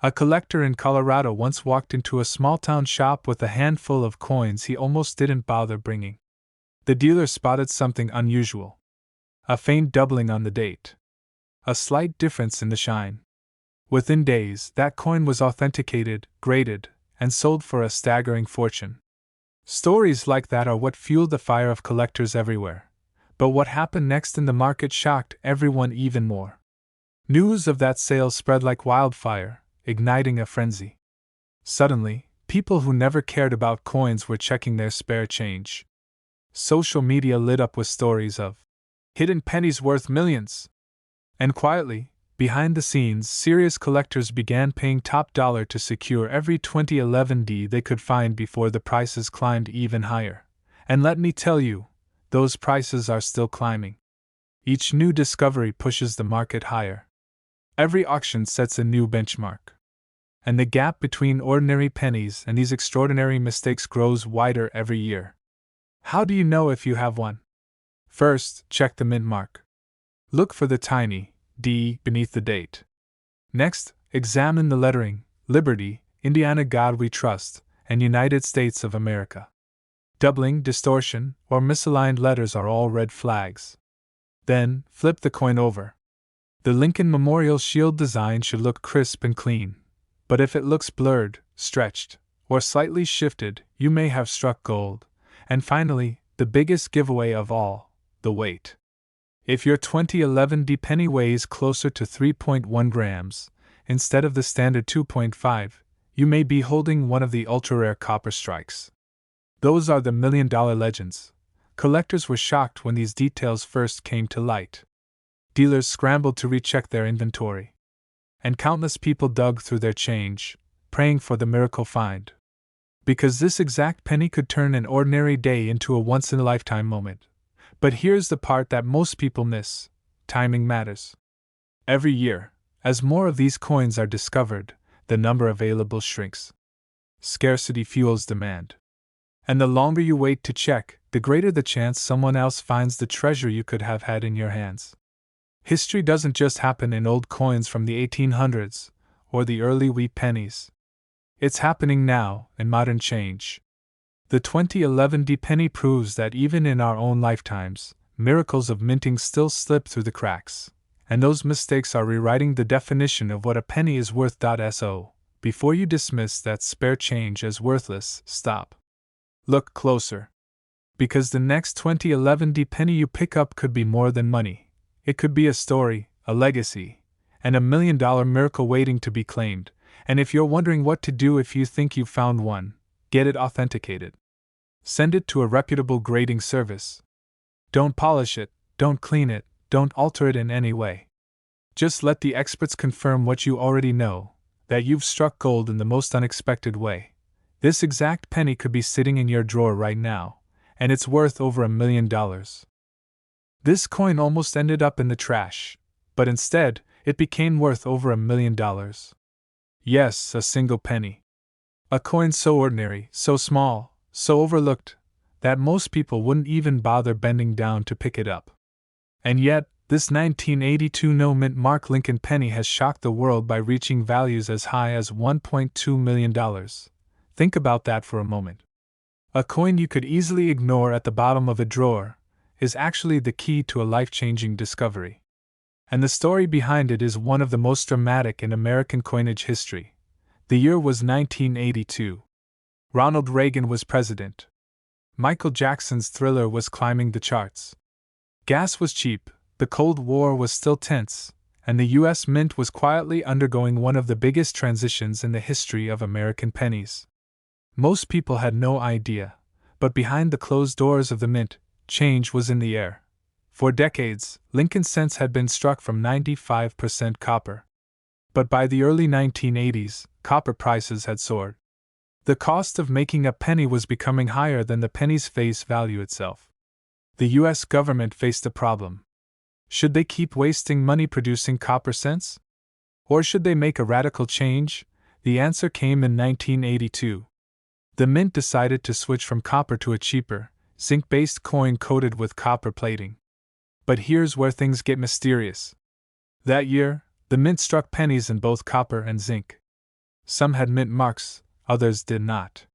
A collector in Colorado once walked into a small-town shop with a handful of coins he almost didn't bother bringing. The dealer spotted something unusual. A faint doubling on the date. A slight difference in the shine. Within days, that coin was authenticated, graded, and sold for a staggering fortune. Stories like that are what fueled the fire of collectors everywhere. But what happened next in the market shocked everyone even more. News of that sale spread like wildfire, igniting a frenzy. Suddenly, People who never cared about coins were checking their spare change. Social media lit up with stories of hidden pennies worth millions. And quietly, behind the scenes, serious collectors began paying top dollar to secure every 2011 D they could find before the prices climbed even higher. And let me tell you, those prices are still climbing. Each new discovery pushes the market higher. Every auction sets a new benchmark. And the gap between ordinary pennies and these extraordinary mistakes grows wider every year. How do you know if you have one? First, check the mint mark. Look for the tiny D beneath the date. Next, examine the lettering: Liberty, Indiana, God We Trust, and United States of America. Doubling, distortion, or misaligned letters are all red flags. Then, flip the coin over. The Lincoln Memorial Shield design should look crisp and clean. But if it looks blurred, stretched, or slightly shifted, you may have struck gold. And finally, the biggest giveaway of all, the weight. If your 2011 D penny weighs closer to 3.1 grams, instead of the standard 2.5, you may be holding one of the ultra-rare copper strikes. Those are the million-dollar legends. Collectors were shocked when these details first came to light. Dealers scrambled to recheck their inventory. And countless people dug through their change, praying for the miracle find. Because this exact penny could turn an ordinary day into a once-in-a-lifetime moment. But here's the part that most people miss: timing matters. Every year, as more of these coins are discovered, the number available shrinks. Scarcity fuels demand. And the longer you wait to check, the greater the chance someone else finds the treasure you could have had in your hands. History doesn't just happen in old coins from the 1800s or the early wheat pennies. It's happening now in modern change. The 2011 D penny proves that even in our own lifetimes, miracles of minting still slip through the cracks, and those mistakes are rewriting the definition of what a penny is worth. So, before you dismiss that spare change as worthless, stop. Look closer. Because the next 2011 D penny you pick up could be more than money. It could be a story, a legacy, and a million-dollar miracle waiting to be claimed. And if you're wondering what to do if you think you've found one, get it authenticated. Send it to a reputable grading service. Don't polish it, don't clean it, don't alter it in any way. Just let the experts confirm what you already know, that you've struck gold in the most unexpected way. This exact penny could be sitting in your drawer right now, and it's worth over $1 million. This coin almost ended up in the trash, but instead, it became worth over $1 million. Yes, a single penny. A coin so ordinary, so small, so overlooked, that most people wouldn't even bother bending down to pick it up. And yet, this 1982 no-mint mark Lincoln penny has shocked the world by reaching values as high as $1.2 million. Think about that for a moment. A coin you could easily ignore at the bottom of a drawer is actually the key to a life-changing discovery. And the story behind it is one of the most dramatic in American coinage history. The year was 1982. Ronald Reagan was president. Michael Jackson's Thriller was climbing the charts. Gas was cheap, the Cold War was still tense, and the U.S. Mint was quietly undergoing one of the biggest transitions in the history of American pennies. Most people had no idea, but behind the closed doors of the Mint, change was in the air. For decades, Lincoln cents had been struck from 95% copper. But by the early 1980s, copper prices had soared. The cost of making a penny was becoming higher than the penny's face value itself. The U.S. government faced a problem. Should they keep wasting money producing copper cents? Or should they make a radical change? The answer came in 1982. The Mint decided to switch from copper to a cheaper, zinc-based coin coated with copper plating. But here's where things get mysterious. That year, the Mint struck pennies in both copper and zinc. Some had mint marks, others did not.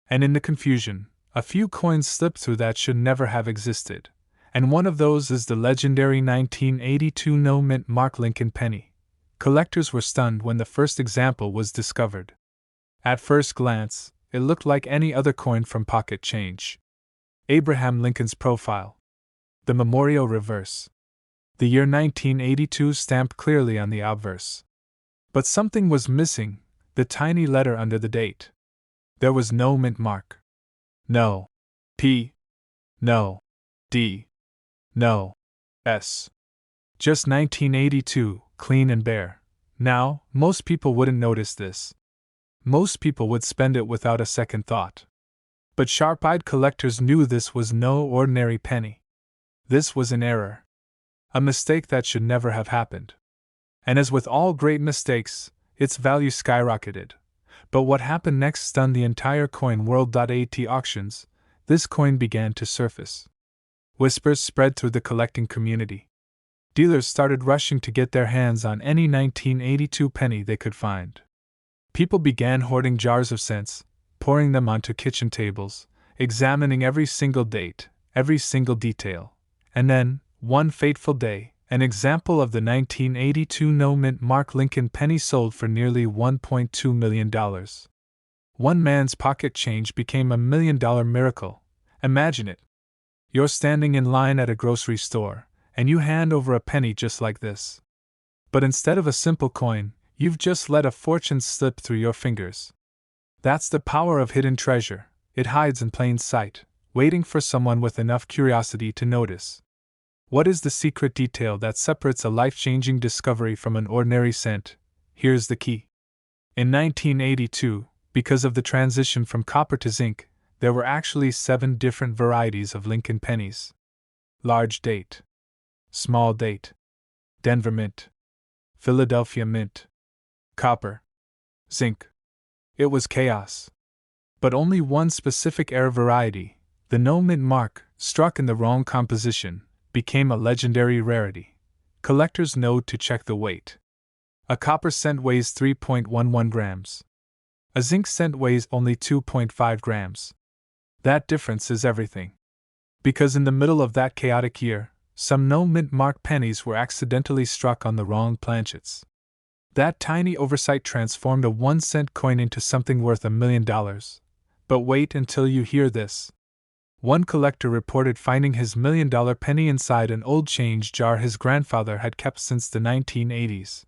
And in the confusion, a few coins slipped through that should never have existed. And one of those is the legendary 1982 no-mint mark Lincoln penny. Collectors were stunned when the first example was discovered. At first glance, it looked like any other coin from pocket change. Abraham Lincoln's profile. The memorial reverse. The year 1982 stamped clearly on the obverse. But something was missing, the tiny letter under the date. There was no mint mark. No P. No D. No S. Just 1982, clean and bare. Now, most people wouldn't notice this. Most people would spend it without a second thought. But sharp-eyed collectors knew this was no ordinary penny. This was an error. A mistake that should never have happened. And as with all great mistakes, its value skyrocketed. But what happened next stunned the entire coin world. At auctions, this coin began to surface. Whispers spread through the collecting community. Dealers started rushing to get their hands on any 1982 penny they could find. People began hoarding jars of cents, pouring them onto kitchen tables, examining every single date, every single detail. And then, one fateful day, an example of the 1982 no-mint mark Lincoln penny sold for nearly $1.2 million. One man's pocket change became $1 million miracle. Imagine it. You're standing in line at a grocery store, and you hand over a penny just like this. But instead of a simple coin, you've just let a fortune slip through your fingers. That's the power of hidden treasure. It hides in plain sight, waiting for someone with enough curiosity to notice. What is the secret detail that separates a life-changing discovery from an ordinary cent? Here's the key. In 1982, because of the transition from copper to zinc, there were actually 7 different varieties of Lincoln pennies. Large date, small date, Denver mint, Philadelphia mint, copper, zinc. It was chaos. But only one specific era variety, the no mint mark, struck in the wrong composition, became a legendary rarity. Collectors know to check the weight. A copper cent weighs 3.11 grams. A zinc cent weighs only 2.5 grams. That difference is everything. Because in the middle of that chaotic year, some no-mint mark pennies were accidentally struck on the wrong planchets. That tiny oversight transformed a 1-cent coin into something worth $1 million. But wait until you hear this. One collector reported finding his $1 million penny inside an old change jar his grandfather had kept since the 1980s.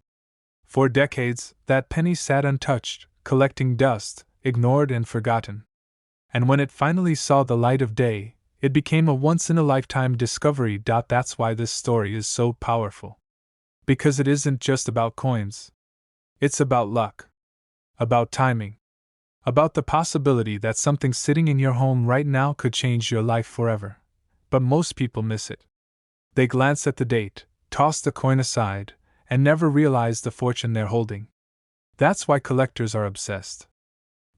For decades, that penny sat untouched, collecting dust, ignored and forgotten. And when it finally saw the light of day, it became a once-in-a-lifetime discovery. That's why this story is so powerful. Because it isn't just about coins. It's about luck. About timing. About the possibility that something sitting in your home right now could change your life forever. But most people miss it. They glance at the date, toss the coin aside, and never realize the fortune they're holding. That's why collectors are obsessed.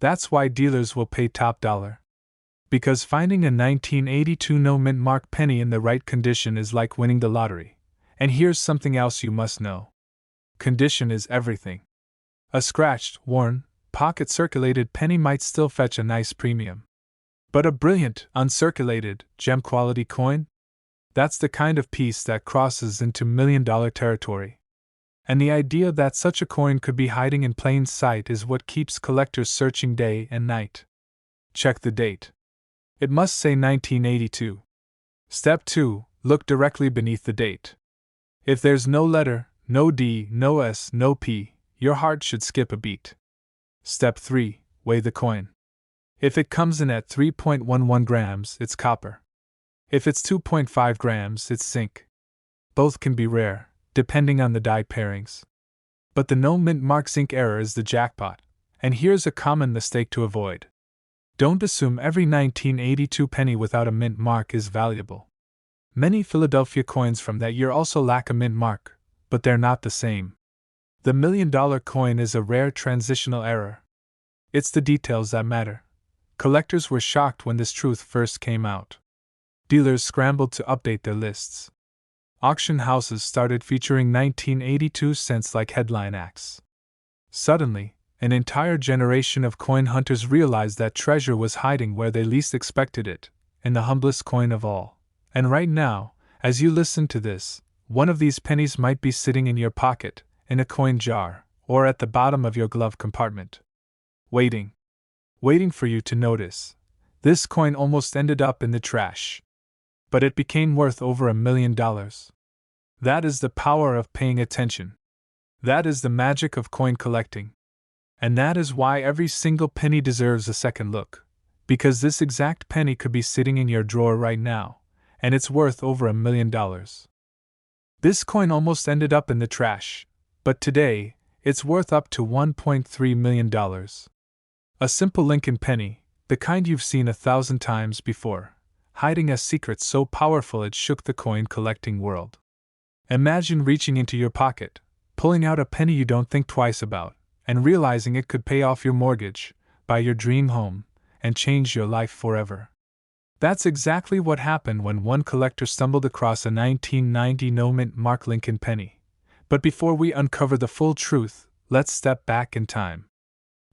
That's why dealers will pay top dollar. Because finding a 1982 no-mint mark penny in the right condition is like winning the lottery. And here's something else you must know. Condition is everything. A scratched, worn, pocket-circulated penny might still fetch a nice premium. But a brilliant, uncirculated, gem-quality coin? That's the kind of piece that crosses into million-dollar territory. And the idea that such a coin could be hiding in plain sight is what keeps collectors searching day and night. Check the date. It must say 1982. Step 2. Look directly beneath the date. If there's no letter, no D, no S, no P, your heart should skip a beat. Step 3. Weigh the coin. If it comes in at 3.11 grams, it's copper. If it's 2.5 grams, it's zinc. Both can be rare, depending on the die pairings. But the no-mint mark zinc error is the jackpot, and here's a common mistake to avoid. Don't assume every 1982 penny without a mint mark is valuable. Many Philadelphia coins from that year also lack a mint mark, but they're not the same. The $1 million coin is a rare transitional error. It's the details that matter. Collectors were shocked when this truth first came out. Dealers scrambled to update their lists. Auction houses started featuring 1982 cents like headline acts. Suddenly, an entire generation of coin hunters realized that treasure was hiding where they least expected it, in the humblest coin of all. And right now, as you listen to this, one of these pennies might be sitting in your pocket, in a coin jar, or at the bottom of your glove compartment. Waiting for you to notice. This coin almost ended up in the trash. But it became worth over $1 million. That is the power of paying attention. That is the magic of coin collecting. And that is why every single penny deserves a second look. Because this exact penny could be sitting in your drawer right now, and it's worth over $1 million. This coin almost ended up in the trash, but today, it's worth up to $1.3 million. A simple Lincoln penny, the kind you've seen 1,000 times before, hiding a secret so powerful it shook the coin collecting world. Imagine reaching into your pocket, pulling out a penny you don't think twice about, and realizing it could pay off your mortgage, buy your dream home, and change your life forever. That's exactly what happened when one collector stumbled across a 1990 no-mint mark Lincoln penny. But before we uncover the full truth, let's step back in time.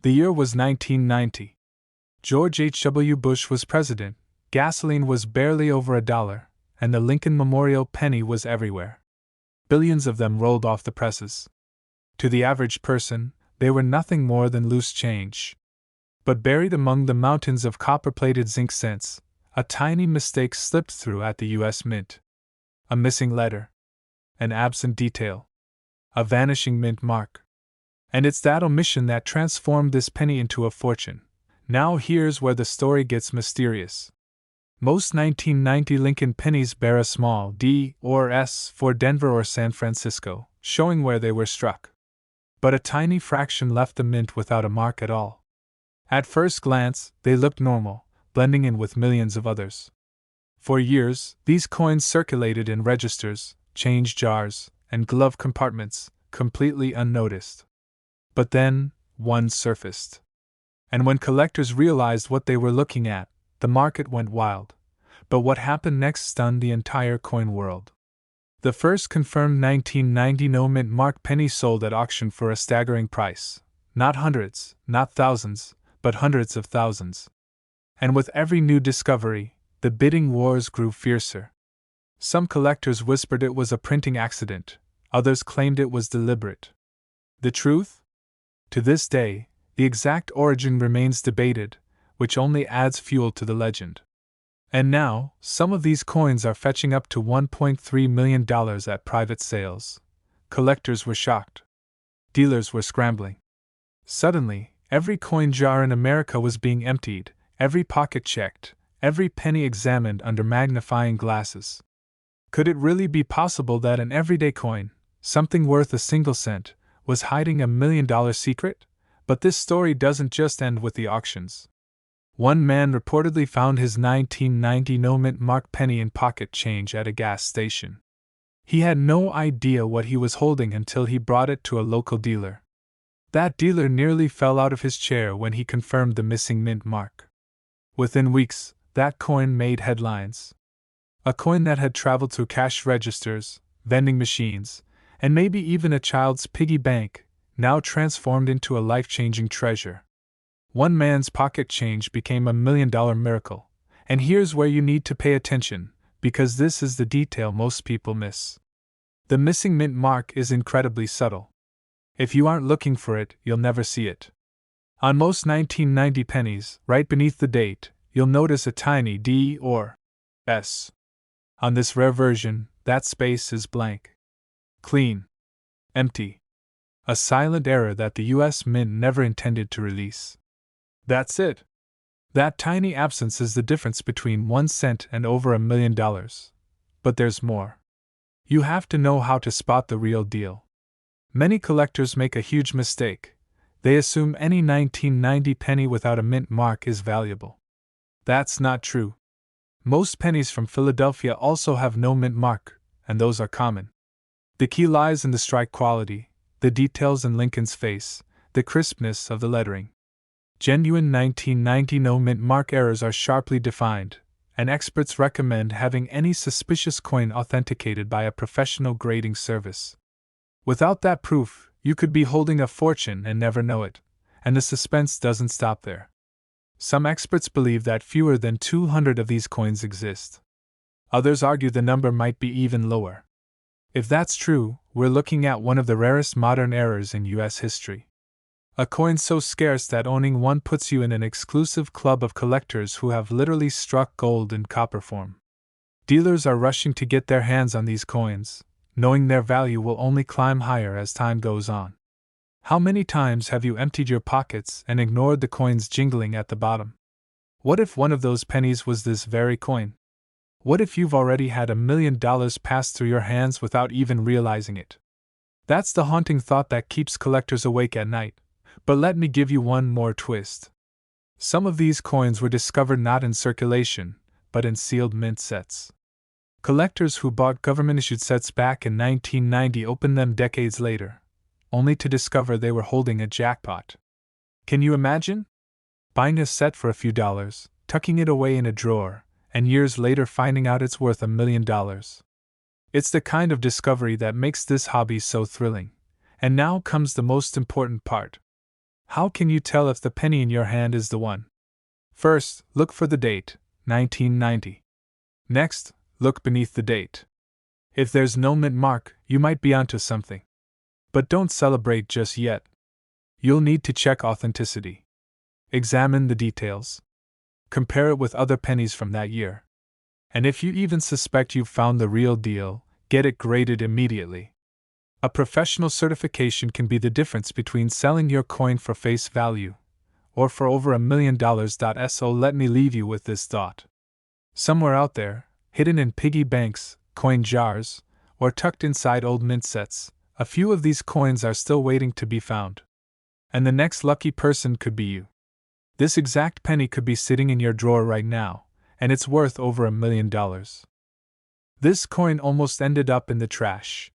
The year was 1990. George H.W. Bush was president, gasoline was barely over $1, and the Lincoln Memorial penny was everywhere. Billions of them rolled off the presses. To the average person, they were nothing more than loose change. But buried among the mountains of copper-plated zinc cents, a tiny mistake slipped through at the U.S. Mint. A missing letter. An absent detail. A vanishing mint mark. And it's that omission that transformed this penny into a fortune. Now here's where the story gets mysterious. Most 1990 Lincoln pennies bear a small D or S for Denver or San Francisco, showing where they were struck. But a tiny fraction left the mint without a mark at all. At first glance, they looked normal, blending in with millions of others. For years, these coins circulated in registers, change jars, and glove compartments, completely unnoticed. But then, one surfaced. And when collectors realized what they were looking at, the market went wild. But what happened next stunned the entire coin world. The first confirmed 1990 no-mint mark penny sold at auction for a staggering price. Not hundreds, not thousands, but hundreds of thousands. And with every new discovery, the bidding wars grew fiercer. Some collectors whispered it was a printing accident, others claimed it was deliberate. The truth? To this day, the exact origin remains debated, which only adds fuel to the legend. And now, some of these coins are fetching up to $1.3 million at private sales. Collectors were shocked. Dealers were scrambling. Suddenly, every coin jar in America was being emptied, every pocket checked, every penny examined under magnifying glasses. Could it really be possible that an everyday coin, something worth a single cent, was hiding $1 million secret? But this story doesn't just end with the auctions. One man reportedly found his 1990 no-mint mark penny in pocket change at a gas station. He had no idea what he was holding until he brought it to a local dealer. That dealer nearly fell out of his chair when he confirmed the missing mint mark. Within weeks, that coin made headlines. A coin that had traveled through cash registers, vending machines, and maybe even a child's piggy bank, now transformed into a life-changing treasure. One man's pocket change became $1 million miracle, and here's where you need to pay attention, because this is the detail most people miss. The missing mint mark is incredibly subtle. If you aren't looking for it, you'll never see it. On most 1990 pennies, right beneath the date, you'll notice a tiny D or S. On this rare version, that space is blank. Clean. Empty. A silent error that the U.S. Mint never intended to release. That's it. That tiny absence is the difference between 1 cent and over $1 million. But there's more. You have to know how to spot the real deal. Many collectors make a huge mistake. They assume any 1990 penny without a mint mark is valuable. That's not true. Most pennies from Philadelphia also have no mint mark, and those are common. The key lies in the strike quality, the details in Lincoln's face, the crispness of the lettering. Genuine 1990 no mint mark errors are sharply defined, and experts recommend having any suspicious coin authenticated by a professional grading service. Without that proof, you could be holding a fortune and never know it, and the suspense doesn't stop there. Some experts believe that fewer than 200 of these coins exist. Others argue the number might be even lower. If that's true, we're looking at one of the rarest modern errors in U.S. history. A coin so scarce that owning one puts you in an exclusive club of collectors who have literally struck gold in copper form. Dealers are rushing to get their hands on these coins, knowing their value will only climb higher as time goes on. How many times have you emptied your pockets and ignored the coins jingling at the bottom? What if one of those pennies was this very coin? What if you've already had $1 million pass through your hands without even realizing it? That's the haunting thought that keeps collectors awake at night. But let me give you one more twist. Some of these coins were discovered not in circulation, but in sealed mint sets. Collectors who bought government-issued sets back in 1990 opened them decades later, only to discover they were holding a jackpot. Can you imagine? Buying a set for a few dollars, tucking it away in a drawer, and years later finding out it's worth $1 million. It's the kind of discovery that makes this hobby so thrilling. And now comes the most important part. How can you tell if the penny in your hand is the one? First, look for the date, 1990. Next, look beneath the date. If there's no mint mark, you might be onto something. But don't celebrate just yet. You'll need to check authenticity. Examine the details. Compare it with other pennies from that year. And if you even suspect you've found the real deal, get it graded immediately. A professional certification can be the difference between selling your coin for face value or for over $1 million. So let me leave you with this thought. Somewhere out there, hidden in piggy banks, coin jars, or tucked inside old mint sets, a few of these coins are still waiting to be found. And the next lucky person could be you. This exact penny could be sitting in your drawer right now, and it's worth over $1 million. This coin almost ended up in the trash.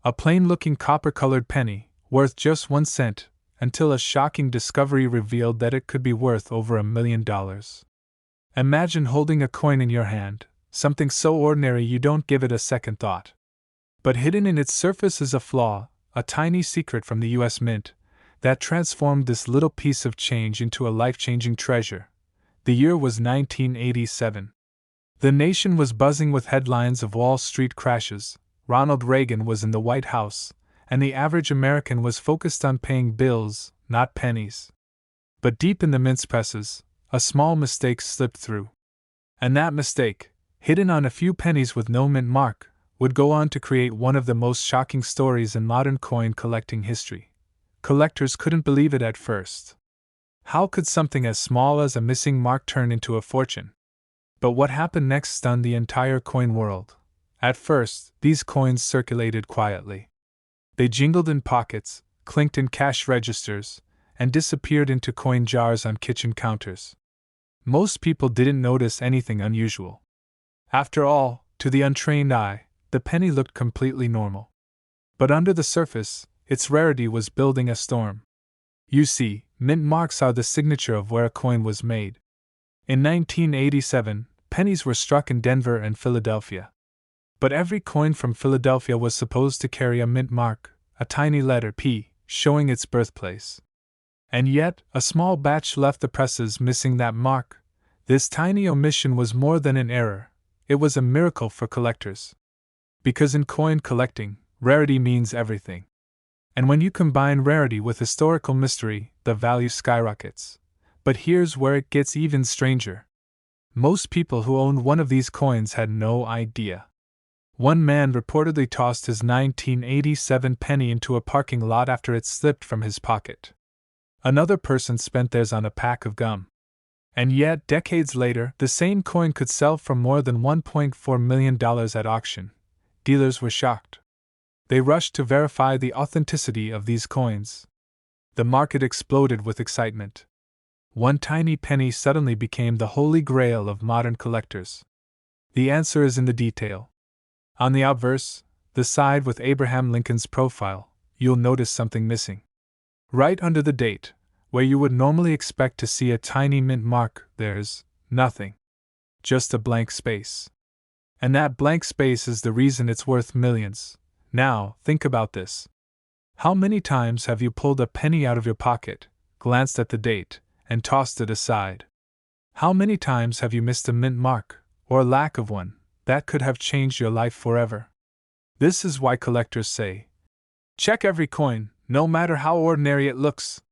A plain-looking copper-colored penny, worth just 1 cent, until a shocking discovery revealed that it could be worth over $1 million. Imagine holding a coin in your hand, something so ordinary you don't give it a second thought. But hidden in its surface is a flaw, a tiny secret from the US Mint, that transformed this little piece of change into a life-changing treasure. The year was 1987. The nation was buzzing with headlines of Wall Street crashes, Ronald Reagan was in the White House, and the average American was focused on paying bills, not pennies. But deep in the mint's presses, a small mistake slipped through. And that mistake, hidden on a few pennies with no mint mark, would go on to create one of the most shocking stories in modern coin collecting history. Collectors couldn't believe it at first. How could something as small as a missing mark turn into a fortune? But what happened next stunned the entire coin world. At first, these coins circulated quietly. They jingled in pockets, clinked in cash registers, and disappeared into coin jars on kitchen counters. Most people didn't notice anything unusual. After all, to the untrained eye, the penny looked completely normal. But under the surface, its rarity was building a storm. You see, mint marks are the signature of where a coin was made. In 1987, pennies were struck in Denver and Philadelphia. But every coin from Philadelphia was supposed to carry a mint mark, a tiny letter P, showing its birthplace. And yet, a small batch left the presses missing that mark. This tiny omission was more than an error, it was a miracle for collectors. Because in coin collecting, rarity means everything. And when you combine rarity with historical mystery, the value skyrockets. But here's where it gets even stranger. Most people who owned one of these coins had no idea. One man reportedly tossed his 1987 penny into a parking lot after it slipped from his pocket. Another person spent theirs on a pack of gum. And yet, decades later, the same coin could sell for more than $1.4 million at auction. Dealers were shocked. They rushed to verify the authenticity of these coins. The market exploded with excitement. One tiny penny suddenly became the holy grail of modern collectors. The answer is in the detail. On the obverse, the side with Abraham Lincoln's profile, you'll notice something missing. Right under the date, where you would normally expect to see a tiny mint mark, there's nothing. Just a blank space. And that blank space is the reason it's worth millions. Now, think about this. How many times have you pulled a penny out of your pocket, glanced at the date, and tossed it aside? How many times have you missed a mint mark, or lack of one, that could have changed your life forever? This is why collectors say, check every coin, no matter how ordinary it looks.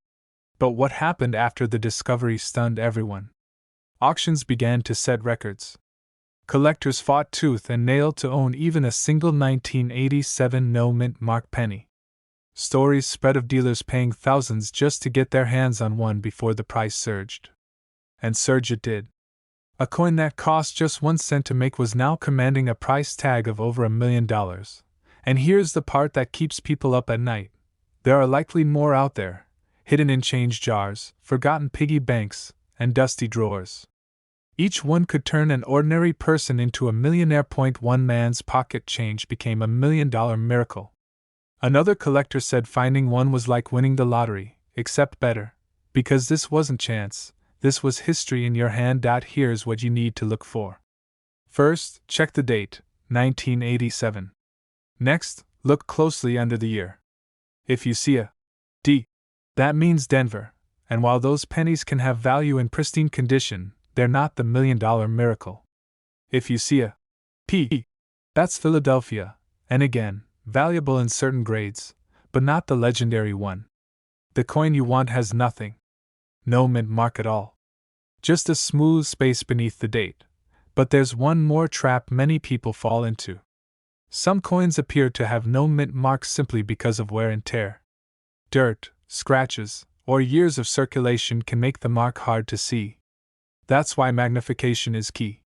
But what happened after the discovery stunned everyone. Auctions began to set records. Collectors fought tooth and nail to own even a single 1987 no mint mark penny. Stories spread of dealers paying thousands just to get their hands on one before the price surged. And surge it did. A coin that cost just 1 cent to make was now commanding a price tag of over $1 million. And here's the part that keeps people up at night. There are likely more out there, hidden in change jars, forgotten piggy banks, and dusty drawers. Each one could turn an ordinary person into a millionaire. One man's pocket change became $1 million miracle. Another collector said finding one was like winning the lottery, except better, because this wasn't chance, this was history in your hand. Here's what you need to look for. First, check the date, 1987. Next, look closely under the year. If you see a D, that means Denver, and while those pennies can have value in pristine condition, they're not the $1 million miracle. If you see a P, that's Philadelphia, and again, valuable in certain grades, but not the legendary one. The coin you want has nothing. No mint mark at all. Just a smooth space beneath the date. But there's one more trap many people fall into. Some coins appear to have no mint marks simply because of wear and tear. Dirt, scratches, or years of circulation can make the mark hard to see. That's why magnification is key.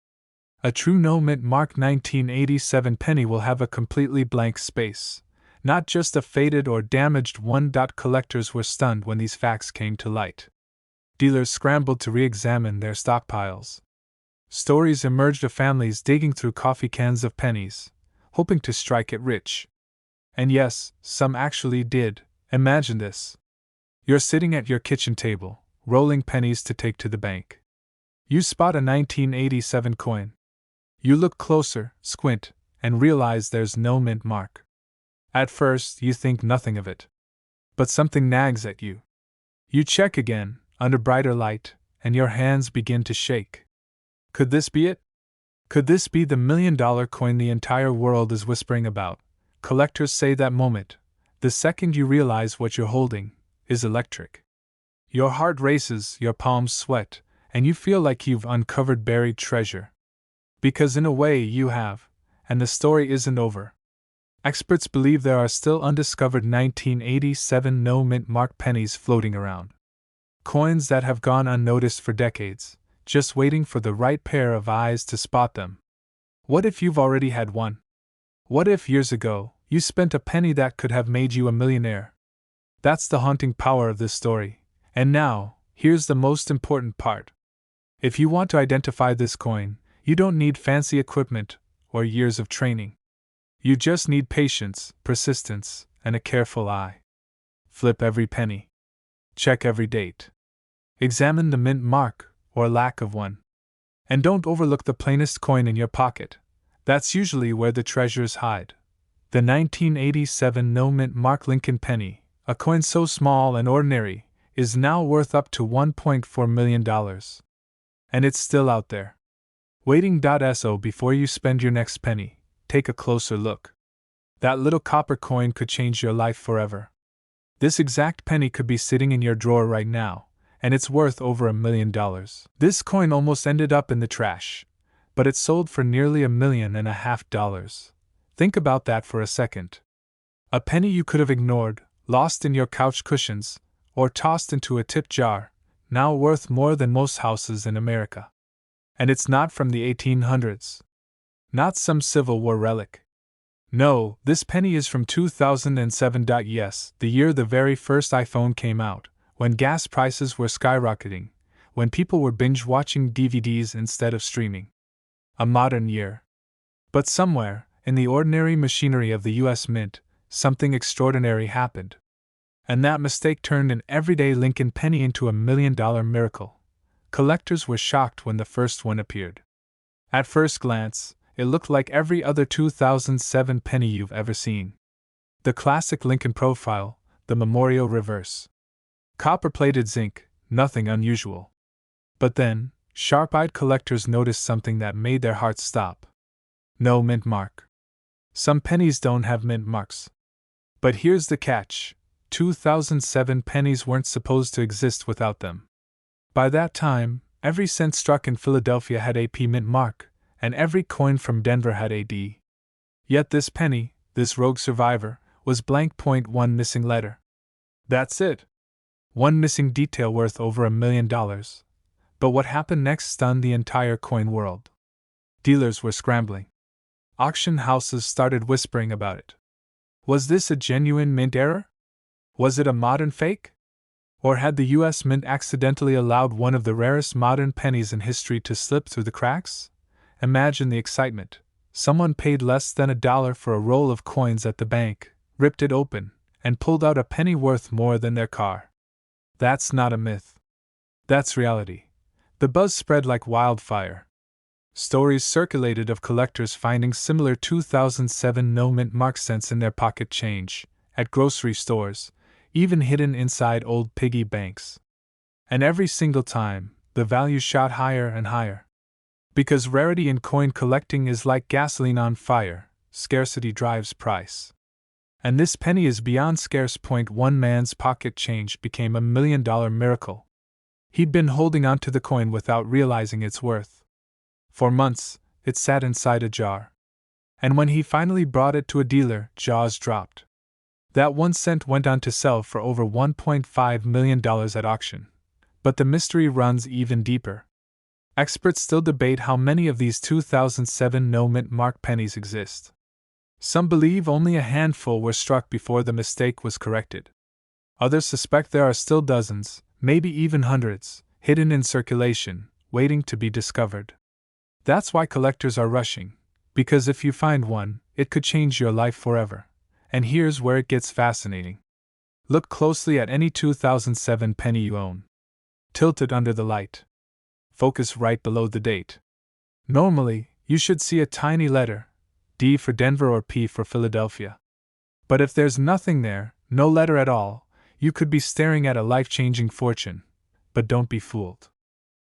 A true no mint mark 1987 penny will have a completely blank space, not just a faded or damaged one. Collectors were stunned when these facts came to light. Dealers scrambled to re-examine their stockpiles. Stories emerged of families digging through coffee cans of pennies, hoping to strike it rich. And yes, some actually did. Imagine this. You're sitting at your kitchen table, rolling pennies to take to the bank. You spot a 1987 coin. You look closer, squint, and realize there's no mint mark. At first, you think nothing of it. But something nags at you. You check again, under brighter light, and your hands begin to shake. Could this be it? Could this be the $1 million coin the entire world is whispering about? Collectors say that moment, the second you realize what you're holding, is electric. Your heart races, your palms sweat, and you feel like you've uncovered buried treasure. Because in a way you have, and the story isn't over. Experts believe there are still undiscovered 1987 no mint mark pennies floating around. Coins that have gone unnoticed for decades, just waiting for the right pair of eyes to spot them. What if you've already had one? What if years ago, you spent a penny that could have made you a millionaire? That's the haunting power of this story. And now, here's the most important part. If you want to identify this coin, you don't need fancy equipment or years of training. You just need patience, persistence, and a careful eye. Flip every penny. Check every date. Examine the mint mark, or lack of one. And don't overlook the plainest coin in your pocket. That's usually where the treasures hide. The 1987 no mint mark Lincoln penny, a coin so small and ordinary, is now worth up to $1.4 million. And it's still out there. Waiting. So before you spend your next penny, take a closer look. That little copper coin could change your life forever. This exact penny could be sitting in your drawer right now, and it's worth over $1 million. This coin almost ended up in the trash, but it sold for nearly $1.5 million. Think about that for a second. A penny you could have ignored, lost in your couch cushions, or tossed into a tip jar, now worth more than most houses in America. And it's not from the 1800s. Not some Civil War relic. No, this penny is from 2007. Yes, the year the very first iPhone came out, when gas prices were skyrocketing, when people were binge-watching DVDs instead of streaming. A modern year. But somewhere, in the ordinary machinery of the US Mint, something extraordinary happened. And that mistake turned an everyday Lincoln penny into $1 million miracle. Collectors were shocked when the first one appeared. At first glance, it looked like every other 2007 penny you've ever seen. The classic Lincoln profile, the memorial reverse. Copper-plated zinc, nothing unusual. But then, sharp-eyed collectors noticed something that made their hearts stop. No mint mark. Some pennies don't have mint marks. But here's the catch. 2007 pennies weren't supposed to exist without them. By that time, every cent struck in Philadelphia had a P mint mark, and every coin from Denver had a D. Yet this penny, this rogue survivor, was blank point one missing letter. That's it. One missing detail worth over $1 million. But what happened next stunned the entire coin world. Dealers were scrambling. Auction houses started whispering about it. Was this a genuine mint error? Was it a modern fake? Or had the US Mint accidentally allowed one of the rarest modern pennies in history to slip through the cracks? Imagine the excitement. Someone paid less than $1 for a roll of coins at the bank, ripped it open, and pulled out a penny worth more than their car. That's not a myth. That's reality. The buzz spread like wildfire. Stories circulated of collectors finding similar 2007 no-mint mark cents in their pocket change, at grocery stores, even hidden inside old piggy banks. And every single time, the value shot higher and higher. Because rarity in coin collecting is like gasoline on fire, scarcity drives price. And this penny is beyond scarce. One man's pocket change became $1 million miracle. He'd been holding on to the coin without realizing its worth. For months, it sat inside a jar. And when he finally brought it to a dealer, jaws dropped. That 1 cent went on to sell for over $1.5 million at auction. But the mystery runs even deeper. Experts still debate how many of these 2007 no-mint mark pennies exist. Some believe only a handful were struck before the mistake was corrected. Others suspect there are still dozens, maybe even hundreds, hidden in circulation, waiting to be discovered. That's why collectors are rushing, because if you find one, it could change your life forever. And here's where it gets fascinating. Look closely at any 2007 penny you own. Tilt it under the light. Focus right below the date. Normally, you should see a tiny letter, D for Denver or P for Philadelphia. But if there's nothing there, no letter at all, you could be staring at a life-changing fortune. But don't be fooled.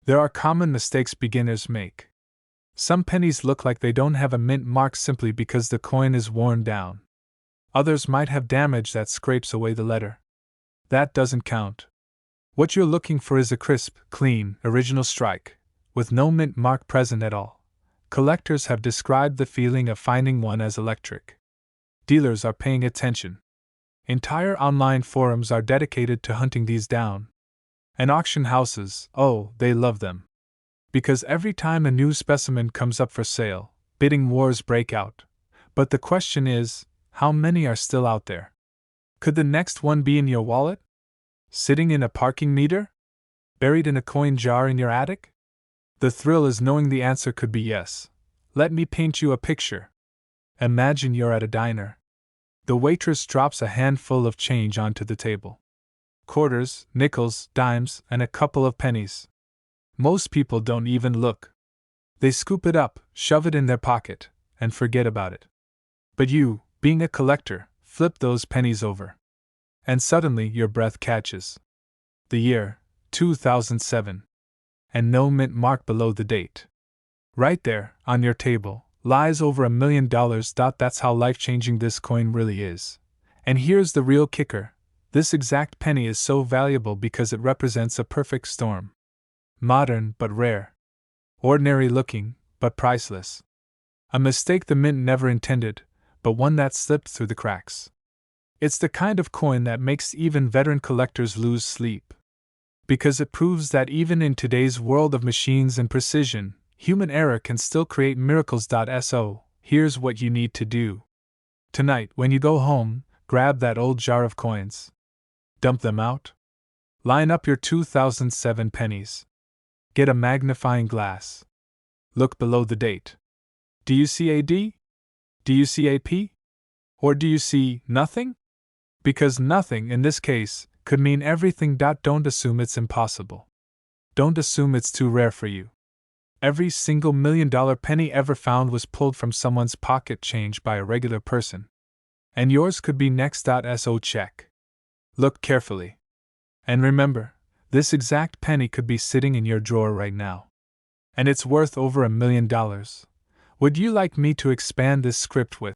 There are common mistakes beginners make. Some pennies look like they don't have a mint mark simply because the coin is worn down. Others might have damage that scrapes away the letter. That doesn't count. What you're looking for is a crisp, clean, original strike, with no mint mark present at all. Collectors have described the feeling of finding one as electric. Dealers are paying attention. Entire online forums are dedicated to hunting these down. And auction houses, oh, they love them. Because every time a new specimen comes up for sale, bidding wars break out. But the question is, how many are still out there? Could the next one be in your wallet? Sitting in a parking meter? Buried in a coin jar in your attic? The thrill is knowing the answer could be yes. Let me paint you a picture. Imagine you're at a diner. The waitress drops a handful of change onto the table. Quarters, nickels, dimes, and a couple of pennies. Most people don't even look. They scoop it up, shove it in their pocket, and forget about it. But you, being a collector, flip those pennies over. And suddenly your breath catches. The year, 2007. And no mint mark below the date. Right there, on your table, lies over $1 million. That's how life-changing this coin really is. And here's the real kicker. This exact penny is so valuable because it represents a perfect storm. Modern but rare. Ordinary looking, but priceless. A mistake the mint never intended, but one that slipped through the cracks. It's the kind of coin that makes even veteran collectors lose sleep. Because it proves that even in today's world of machines and precision, human error can still create miracles. So, here's what you need to do. Tonight, when you go home, grab that old jar of coins. Dump them out. Line up your 2007 pennies. Get a magnifying glass. Look below the date. Do you see AD? Do you see AP? Or do you see nothing? Because nothing, in this case, could mean everything. Don't assume it's impossible. Don't assume it's too rare for you. Every single $1 million penny ever found was pulled from someone's pocket change by a regular person. And yours could be next. So check. Look carefully. And remember, this exact penny could be sitting in your drawer right now. And it's worth over $1 million. Would you like me to expand this script with